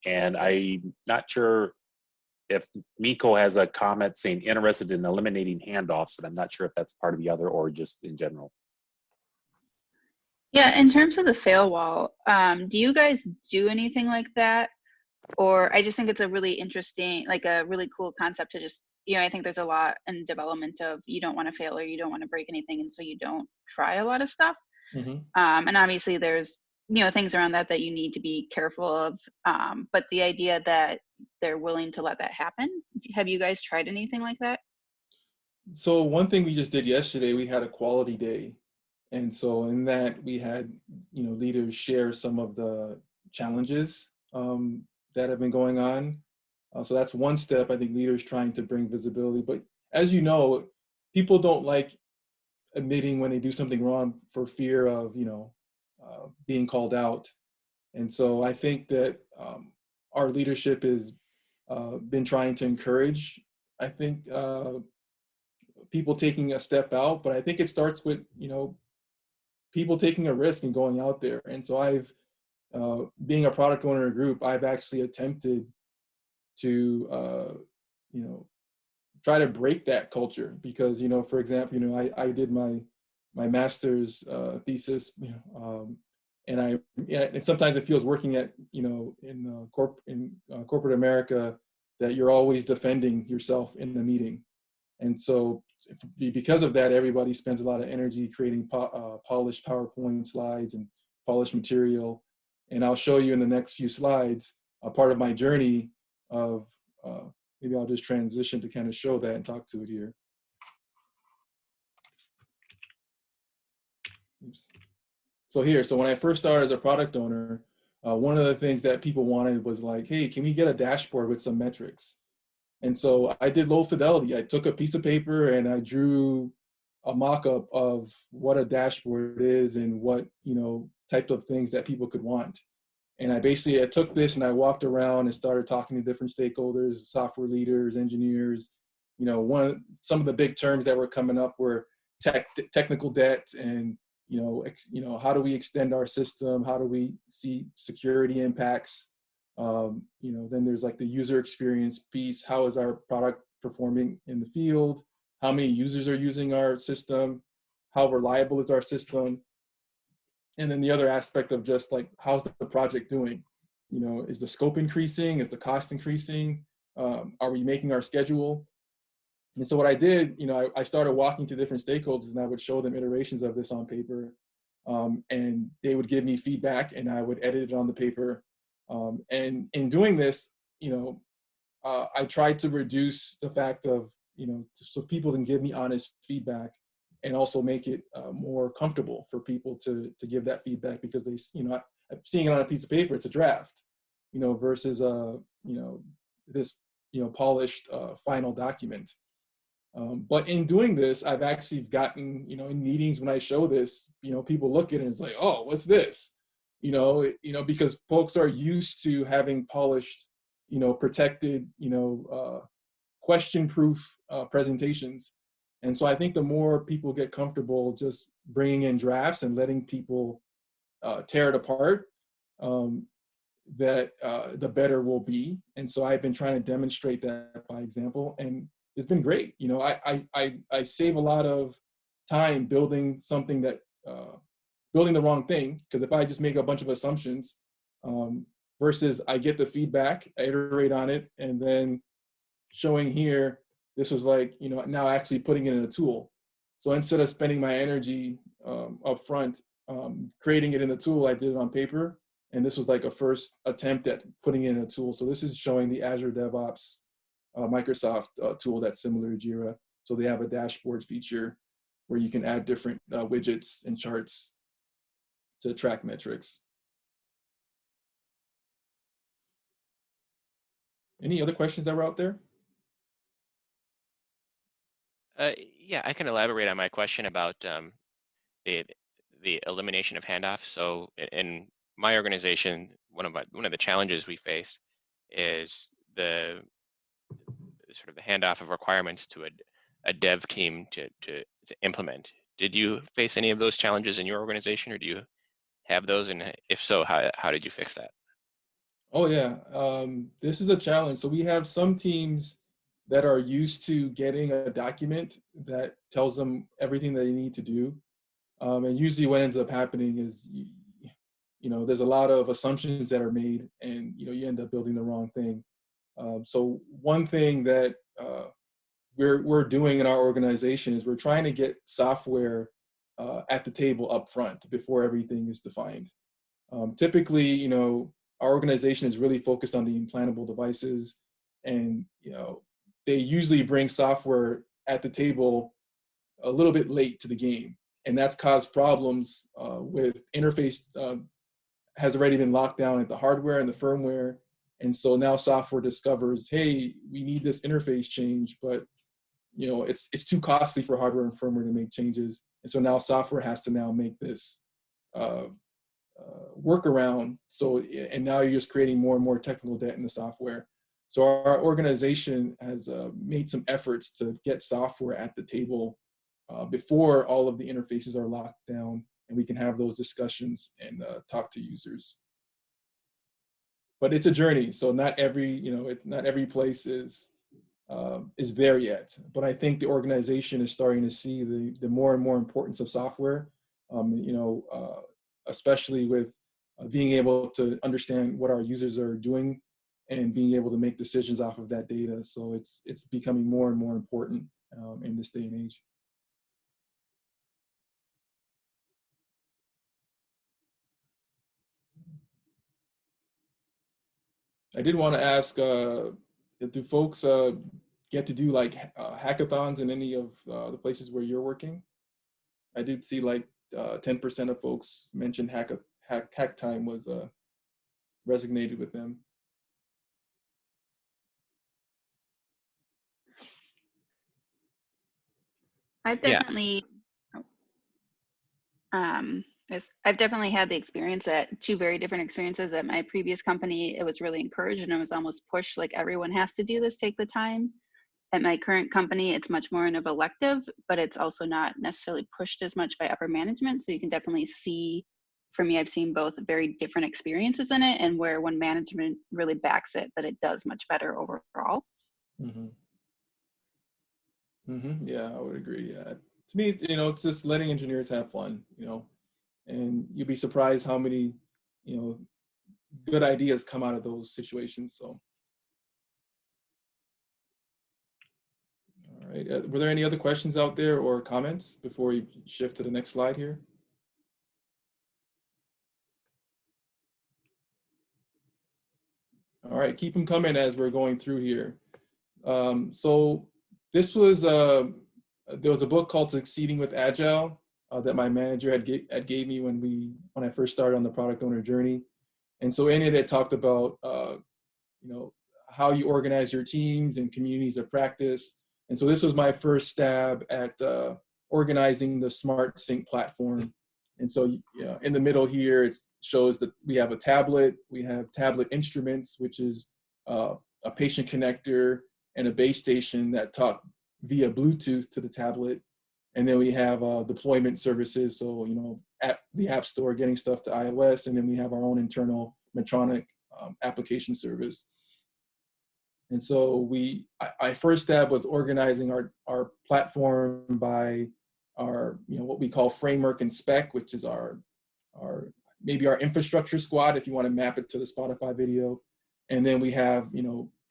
D: And I'm not sure if Miko has a comment saying interested in eliminating handoffs, and I'm not sure if that's part of the other or just in general.
J: Yeah, in terms of the fail wall, do you guys do anything like that? Or I just think it's a really interesting, like a really cool concept to just, I think there's a lot in development of you don't want to fail or you don't want to break anything, and so you don't try a lot of stuff. And obviously there's, things around that you need to be careful of. But the idea that they're willing to let that happen, have you guys tried anything like that?
G: So one thing we just did yesterday, we had a quality day. And so in that we had, leaders share some of the challenges that have been going on. So that's one step, I think, leaders trying to bring visibility. But as you know, people don't like admitting when they do something wrong for fear of, being called out. And so I think that our leadership has been trying to encourage, I think, people taking a step out. But I think it starts with, people taking a risk and going out there. And so I've, being a product owner in a group, I've actually attempted to, try to break that culture, because, for example, I did my master's thesis, and sometimes it feels working at, in corporate America, that you're always defending yourself in the meeting. And so because of that, everybody spends a lot of energy creating polished PowerPoint slides and polished material. And I'll show you in the next few slides a part of my journey of, maybe I'll just transition to kind of show that and talk to it here. Oops. So when I first started as a product owner, one of the things that people wanted was like, hey, can we get a dashboard with some metrics? And so I did low fidelity. I took a piece of paper and I drew a mock-up of what a dashboard is and what, type of things that people could want. And I took this and I walked around and started talking to different stakeholders, software leaders, engineers. Some of the big terms that were coming up were technical debt and, how do we extend our system? How do we see security impacts? Then there's like the user experience piece. How is our product performing in the field? How many users are using our system? How reliable is our system? And then the other aspect of just like, how's the project doing? Is the scope increasing? Is the cost increasing? Are we making our schedule? And so what I did, I started walking to different stakeholders and I would show them iterations of this on paper. And they would give me feedback and I would edit it on the paper. And in doing this, I tried to reduce the fact of, so people can give me honest feedback, and also make it more comfortable for people to give that feedback, because they, seeing it on a piece of paper, it's a draft, versus this, polished final document. But in doing this, I've actually gotten, in meetings when I show this, people look at it and it's like, oh, what's this? Because folks are used to having polished, protected, question-proof presentations. And so I think the more people get comfortable just bringing in drafts and letting people tear it apart, that the better we'll be. And so I've been trying to demonstrate that by example, and it's been great. I save a lot of time building something that, building the wrong thing. Because if I just make a bunch of assumptions, versus I get the feedback, I iterate on it, and then showing here, this was like, you know, now actually putting it in a tool. So instead of spending my energy up front, creating it in the tool, I did it on paper. And this was like a first attempt at putting it in a tool. So this is showing the Azure DevOps Microsoft tool that's similar to Jira. So they have a dashboard feature where you can add different widgets and charts to track metrics. Any other questions that were out there?
K: Yeah, I can elaborate on my question about the elimination of handoff. So in my organization, one of the challenges we face is the sort of the handoff of requirements to a dev team to implement. Did you face any of those challenges in your organization, or do you have those? And if so, how did you fix that?
G: Oh yeah, this is a challenge. So we have some teams that are used to getting a document that tells them everything that they need to do. And usually what ends up happening is, you know, there's a lot of assumptions that are made, and, you know, you end up building the wrong thing. So one thing that we're doing in our organization is we're trying to get software at the table up front before everything is defined. Typically, you know, our organization is really focused on the implantable devices, and, you know, they usually bring software at the table a little bit late to the game. And that's caused problems with interface has already been locked down at the hardware and the firmware. And so now software discovers, hey, we need this interface change, but, you know, it's too costly for hardware and firmware to make changes. And so now software has to now make this workaround. So, and now you're just creating more and more technical debt in the software. So our organization has made some efforts to get software at the table before all of the interfaces are locked down, and we can have those discussions and talk to users. But it's a journey, so not every, you know, not every place is there yet. But I think the organization is starting to see the more and more importance of software. You know, especially with being able to understand what our users are doing and being able to make decisions off of that data. So it's becoming more and more important in this day and age. I did want to ask, do folks get to do like hackathons in any of the places where you're working? I did see like 10% of folks mentioned hack time was resonated with them.
J: I've definitely, I've definitely had the experience at two very different experiences. At my previous company, it was really encouraged and it was almost pushed, like everyone has to do this, take the time. At my current company, it's much more of elective, but it's also not necessarily pushed as much by upper management. So you can definitely see, for me, I've seen both very different experiences in it, and where when management really backs it, that it does much better overall.
G: Mm-hmm. Mm-hmm. Yeah, I would agree. Yeah. To me, you know, it's just letting engineers have fun, you know, and you'll be surprised how many, you know, good ideas come out of those situations. So, all right. Were there any other questions out there or comments before we shift to the next slide here? All right, keep them coming as we're going through here. So this was, there was a book called Succeeding with Agile that my manager had gave me when I first started on the product owner journey. And so in it talked about, you know, how you organize your teams and communities of practice. And so this was my first stab at organizing the Smart Sync platform. And so, you know, in the middle here, it shows that we have a tablet, we have tablet instruments, which is a patient connector and a base station that talk via Bluetooth to the tablet. And then we have deployment services. So, you know, the App Store getting stuff to iOS. And then we have our own internal Medtronic application service. And so my first step was organizing our platform by our what we call framework and spec, which is our maybe our infrastructure squad, if you want to map it to the Spotify video. And then we have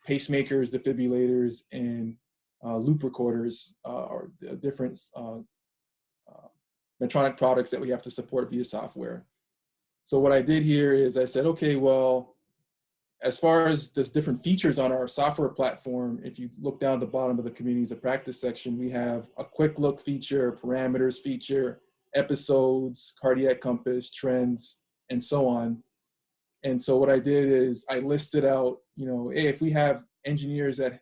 G: pacemakers, defibrillators, and loop recorders, or different Medtronic products that we have to support via software. So what I did here is I said, okay, well, as far as there's different features on our software platform, if you look down at the bottom of the communities of practice section, we have a quick look feature, parameters feature, episodes, cardiac compass, trends, and so on. And so what I did is I listed out, hey, if we have engineers that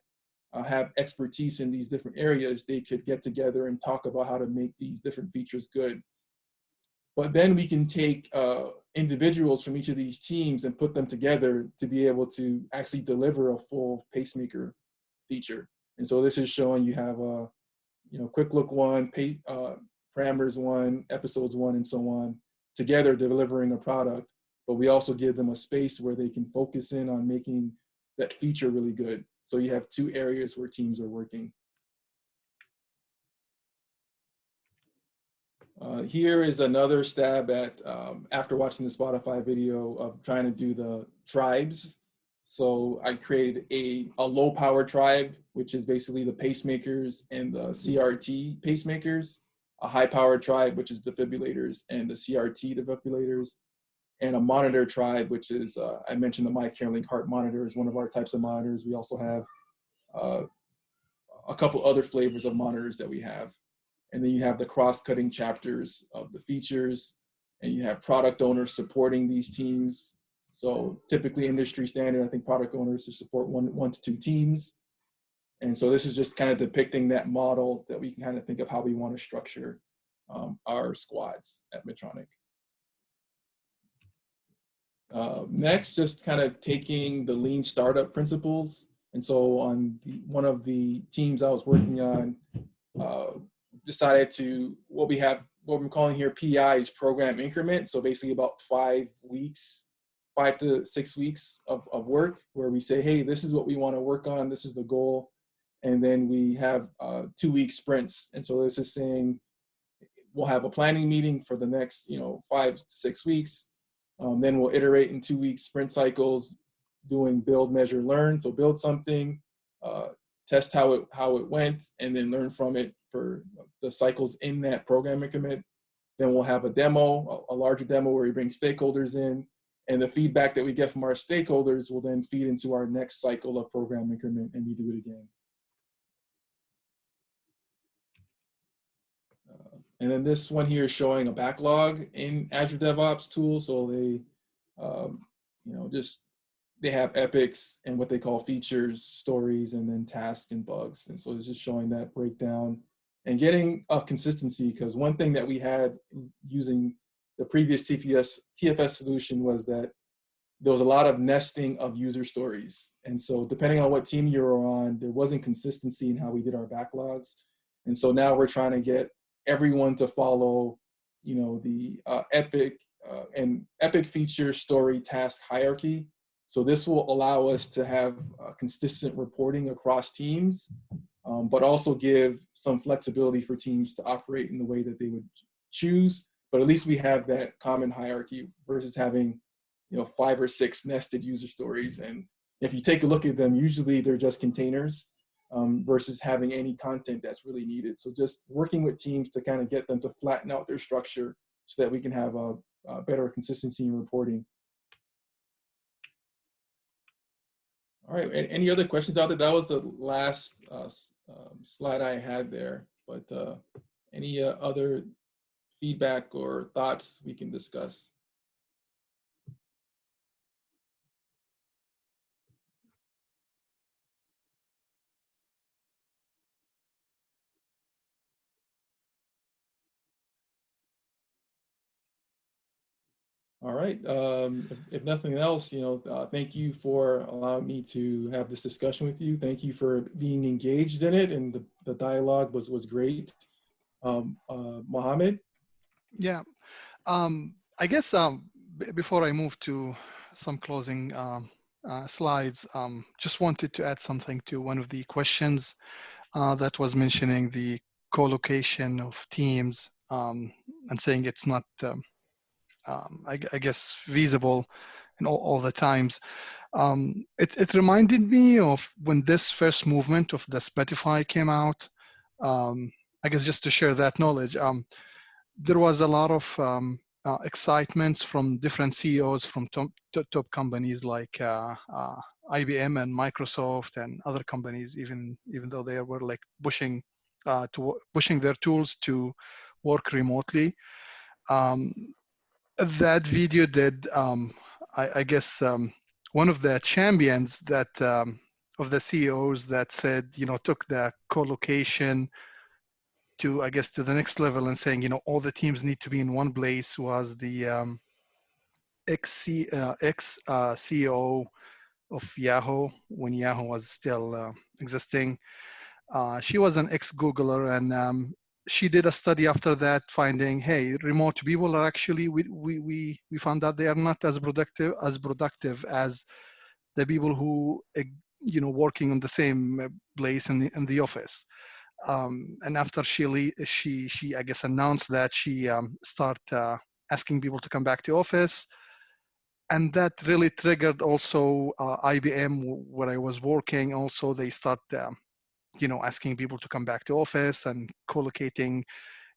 G: have expertise in these different areas, they could get together and talk about how to make these different features good. But then we can take individuals from each of these teams and put them together to be able to actually deliver a full pacemaker feature. And so this is showing you have a, quick look one, parameters one, episodes one, and so on, together delivering a product. But we also give them a space where they can focus in on making that feature really good. So you have two areas where teams are working. Here is another stab at, after watching the Spotify video, of trying to do the tribes. So I created a low power tribe, which is basically the pacemakers and the CRT pacemakers, a high power tribe, which is defibrillators and the CRT defibrillators, and a monitor tribe, which is, I mentioned the MyCareLink heart monitor is one of our types of monitors. We also have a couple other flavors of monitors that we have. And then you have the cross-cutting chapters of the features, and you have product owners supporting these teams. So typically industry standard, I think product owners to support one to two teams. And so this is just kind of depicting that model that we can kind of think of how we want to structure our squads at Medtronic. Next, just kind of taking the lean startup principles. And so on one of the teams I was working on, decided to, what I'm calling here PI is program increment. So basically about 5 to 6 weeks of work, where we say, hey, this is what we want to work on. This is the goal. And then we have 2-week sprints. And so this is saying we'll have a planning meeting for the next 5 to 6 weeks. Then we'll iterate in 2-week sprint cycles, doing build, measure, learn. So build something, test how it went, and then learn from it for the cycles in that program increment. Then we'll have a demo, a larger demo where we bring stakeholders in, and the feedback that we get from our stakeholders will then feed into our next cycle of program increment, and we do it again. And then this one here is showing a backlog in Azure DevOps tool. So they, they have epics and what they call features, stories, and then tasks and bugs. And so it's just showing that breakdown and getting a consistency, because one thing that we had using the previous TFS solution was that there was a lot of nesting of user stories. And so depending on what team you were on, there wasn't consistency in how we did our backlogs. And so now we're trying to get everyone to follow, the epic feature story task hierarchy. So this will allow us to have consistent reporting across teams, but also give some flexibility for teams to operate in the way that they would choose. But at least we have that common hierarchy versus having, 5 or 6 nested user stories. And if you take a look at them, usually they're just containers versus having any content that's really needed. So just working with teams to kind of get them to flatten out their structure so that we can have a better consistency in reporting. All right, any other questions out there? That was the last slide I had there, but any other feedback or thoughts we can discuss? All right, if nothing else, thank you for allowing me to have this discussion with you. Thank you for being engaged in it, and the dialogue was great. Mohammed?
A: Yeah, I guess before I move to some closing slides, just wanted to add something to one of the questions that was mentioning the co-location of teams and saying it's not, I guess, feasible in all the times. It reminded me of when this first movement of the Spotify came out. I guess just to share that knowledge, there was a lot of excitement from different CEOs from top companies like IBM and Microsoft and other companies, even though they were like pushing their tools to work remotely. That video did, I guess, one of the champions that of the CEOs that said, took the co-location to, I guess, to the next level and saying, all the teams need to be in one place, was the ex-CEO of Yahoo, when Yahoo was still existing. She was an ex-Googler, and she did a study after that, finding, hey, remote people are actually, we found out they are not as productive as the people who, working on the same place in the office. And after she I guess announced that, she start asking people to come back to office, and that really triggered also IBM, where I was working. Also, they start asking people to come back to office and co-locating,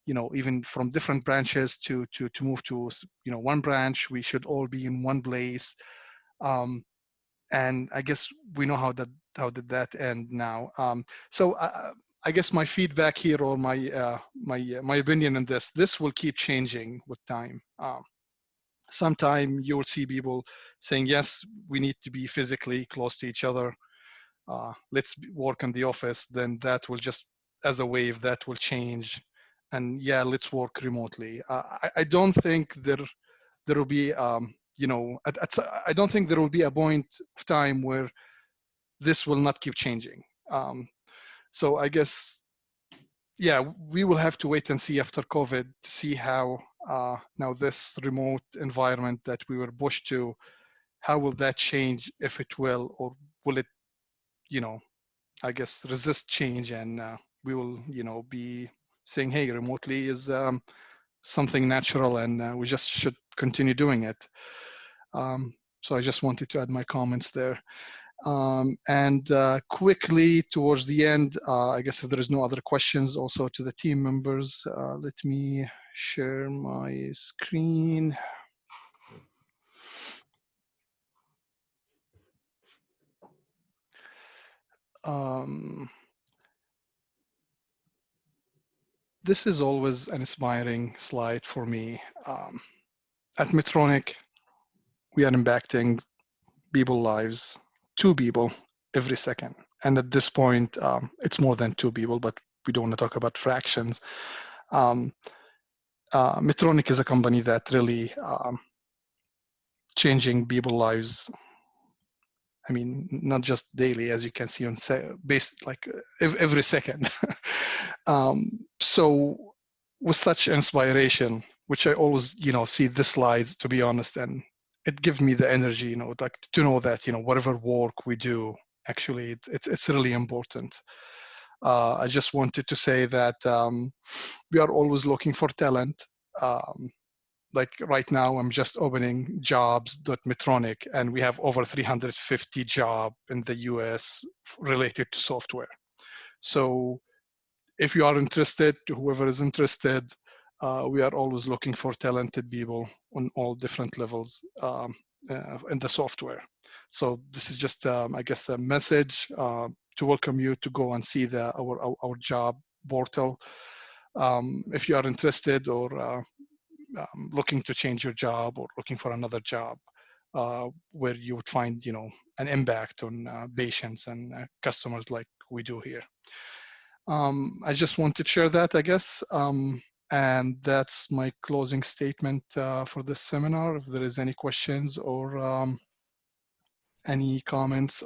A: even from different branches to move to one branch. We should all be in one place. And I guess we know how did that end now. So I guess my feedback here, or my my opinion on this will keep changing with time. Sometime you'll see people saying, yes, we need to be physically close to each other. Let's work in the office. Then that will just, as a wave, that will change. And yeah, let's work remotely. I don't think there will be, I don't think there will be a point of time where this will not keep changing. So I guess, yeah, we will have to wait and see after COVID to see how now this remote environment that we were pushed to, how will that change, if it will, or will it, I guess, resist change, and we will, be saying, hey, remotely is something natural, and we just should continue doing it. So I just wanted to add my comments there. And quickly towards the end, I guess if there is no other questions, also to the team members, let me share my screen. This is always an inspiring slide for me. At Medtronic, we are impacting people's lives, 2 people every second. And at this point, it's more than 2 people, but we don't want to talk about fractions. Medtronic is a company that really changing people's lives. I mean, not just daily, as you can see on every second. So with such inspiration, which I always, see the slides, to be honest, and it gives me the energy, like to know that, whatever work we do, actually, it's really important. I just wanted to say that we are always looking for talent. Like right now, I'm just opening jobs.medtronic, and we have over 350 jobs in the US related to software. So if you are interested, whoever is interested, we are always looking for talented people on all different levels in the software. So this is just, I guess, a message to welcome you to go and see our job portal. If you are interested, or looking to change your job, or looking for another job where you would find, an impact on patients and customers like we do here. I just wanted to share that, I guess. And that's my closing statement for this seminar. If there is any questions or any comments,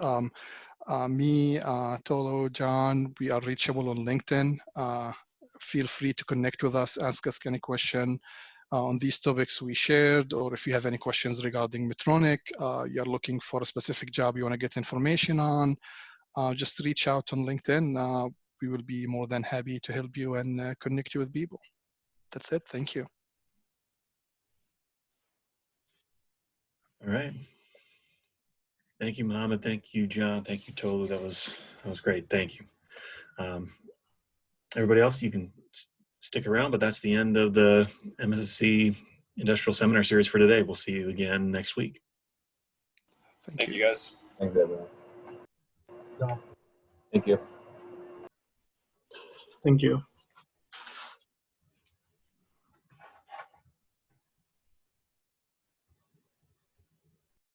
A: me, Tolo, John, we are reachable on LinkedIn. Feel free to connect with us, ask us any question on these topics we shared, or if you have any questions regarding Medtronic, you're looking for a specific job you want to get information on, just reach out on LinkedIn. we will be more than happy to help you and connect you with people. That's it. Thank you.
B: All right. Thank you, Mohammed. Thank you, John. Thank you, Tolu. That was great. Thank you. Everybody else, you can stick around, but that's the end of the MSSE Industrial Seminar Series for today. We'll see you again next week.
F: Thank you, guys.
C: Thanks, everyone. Thank you.
L: Thank you.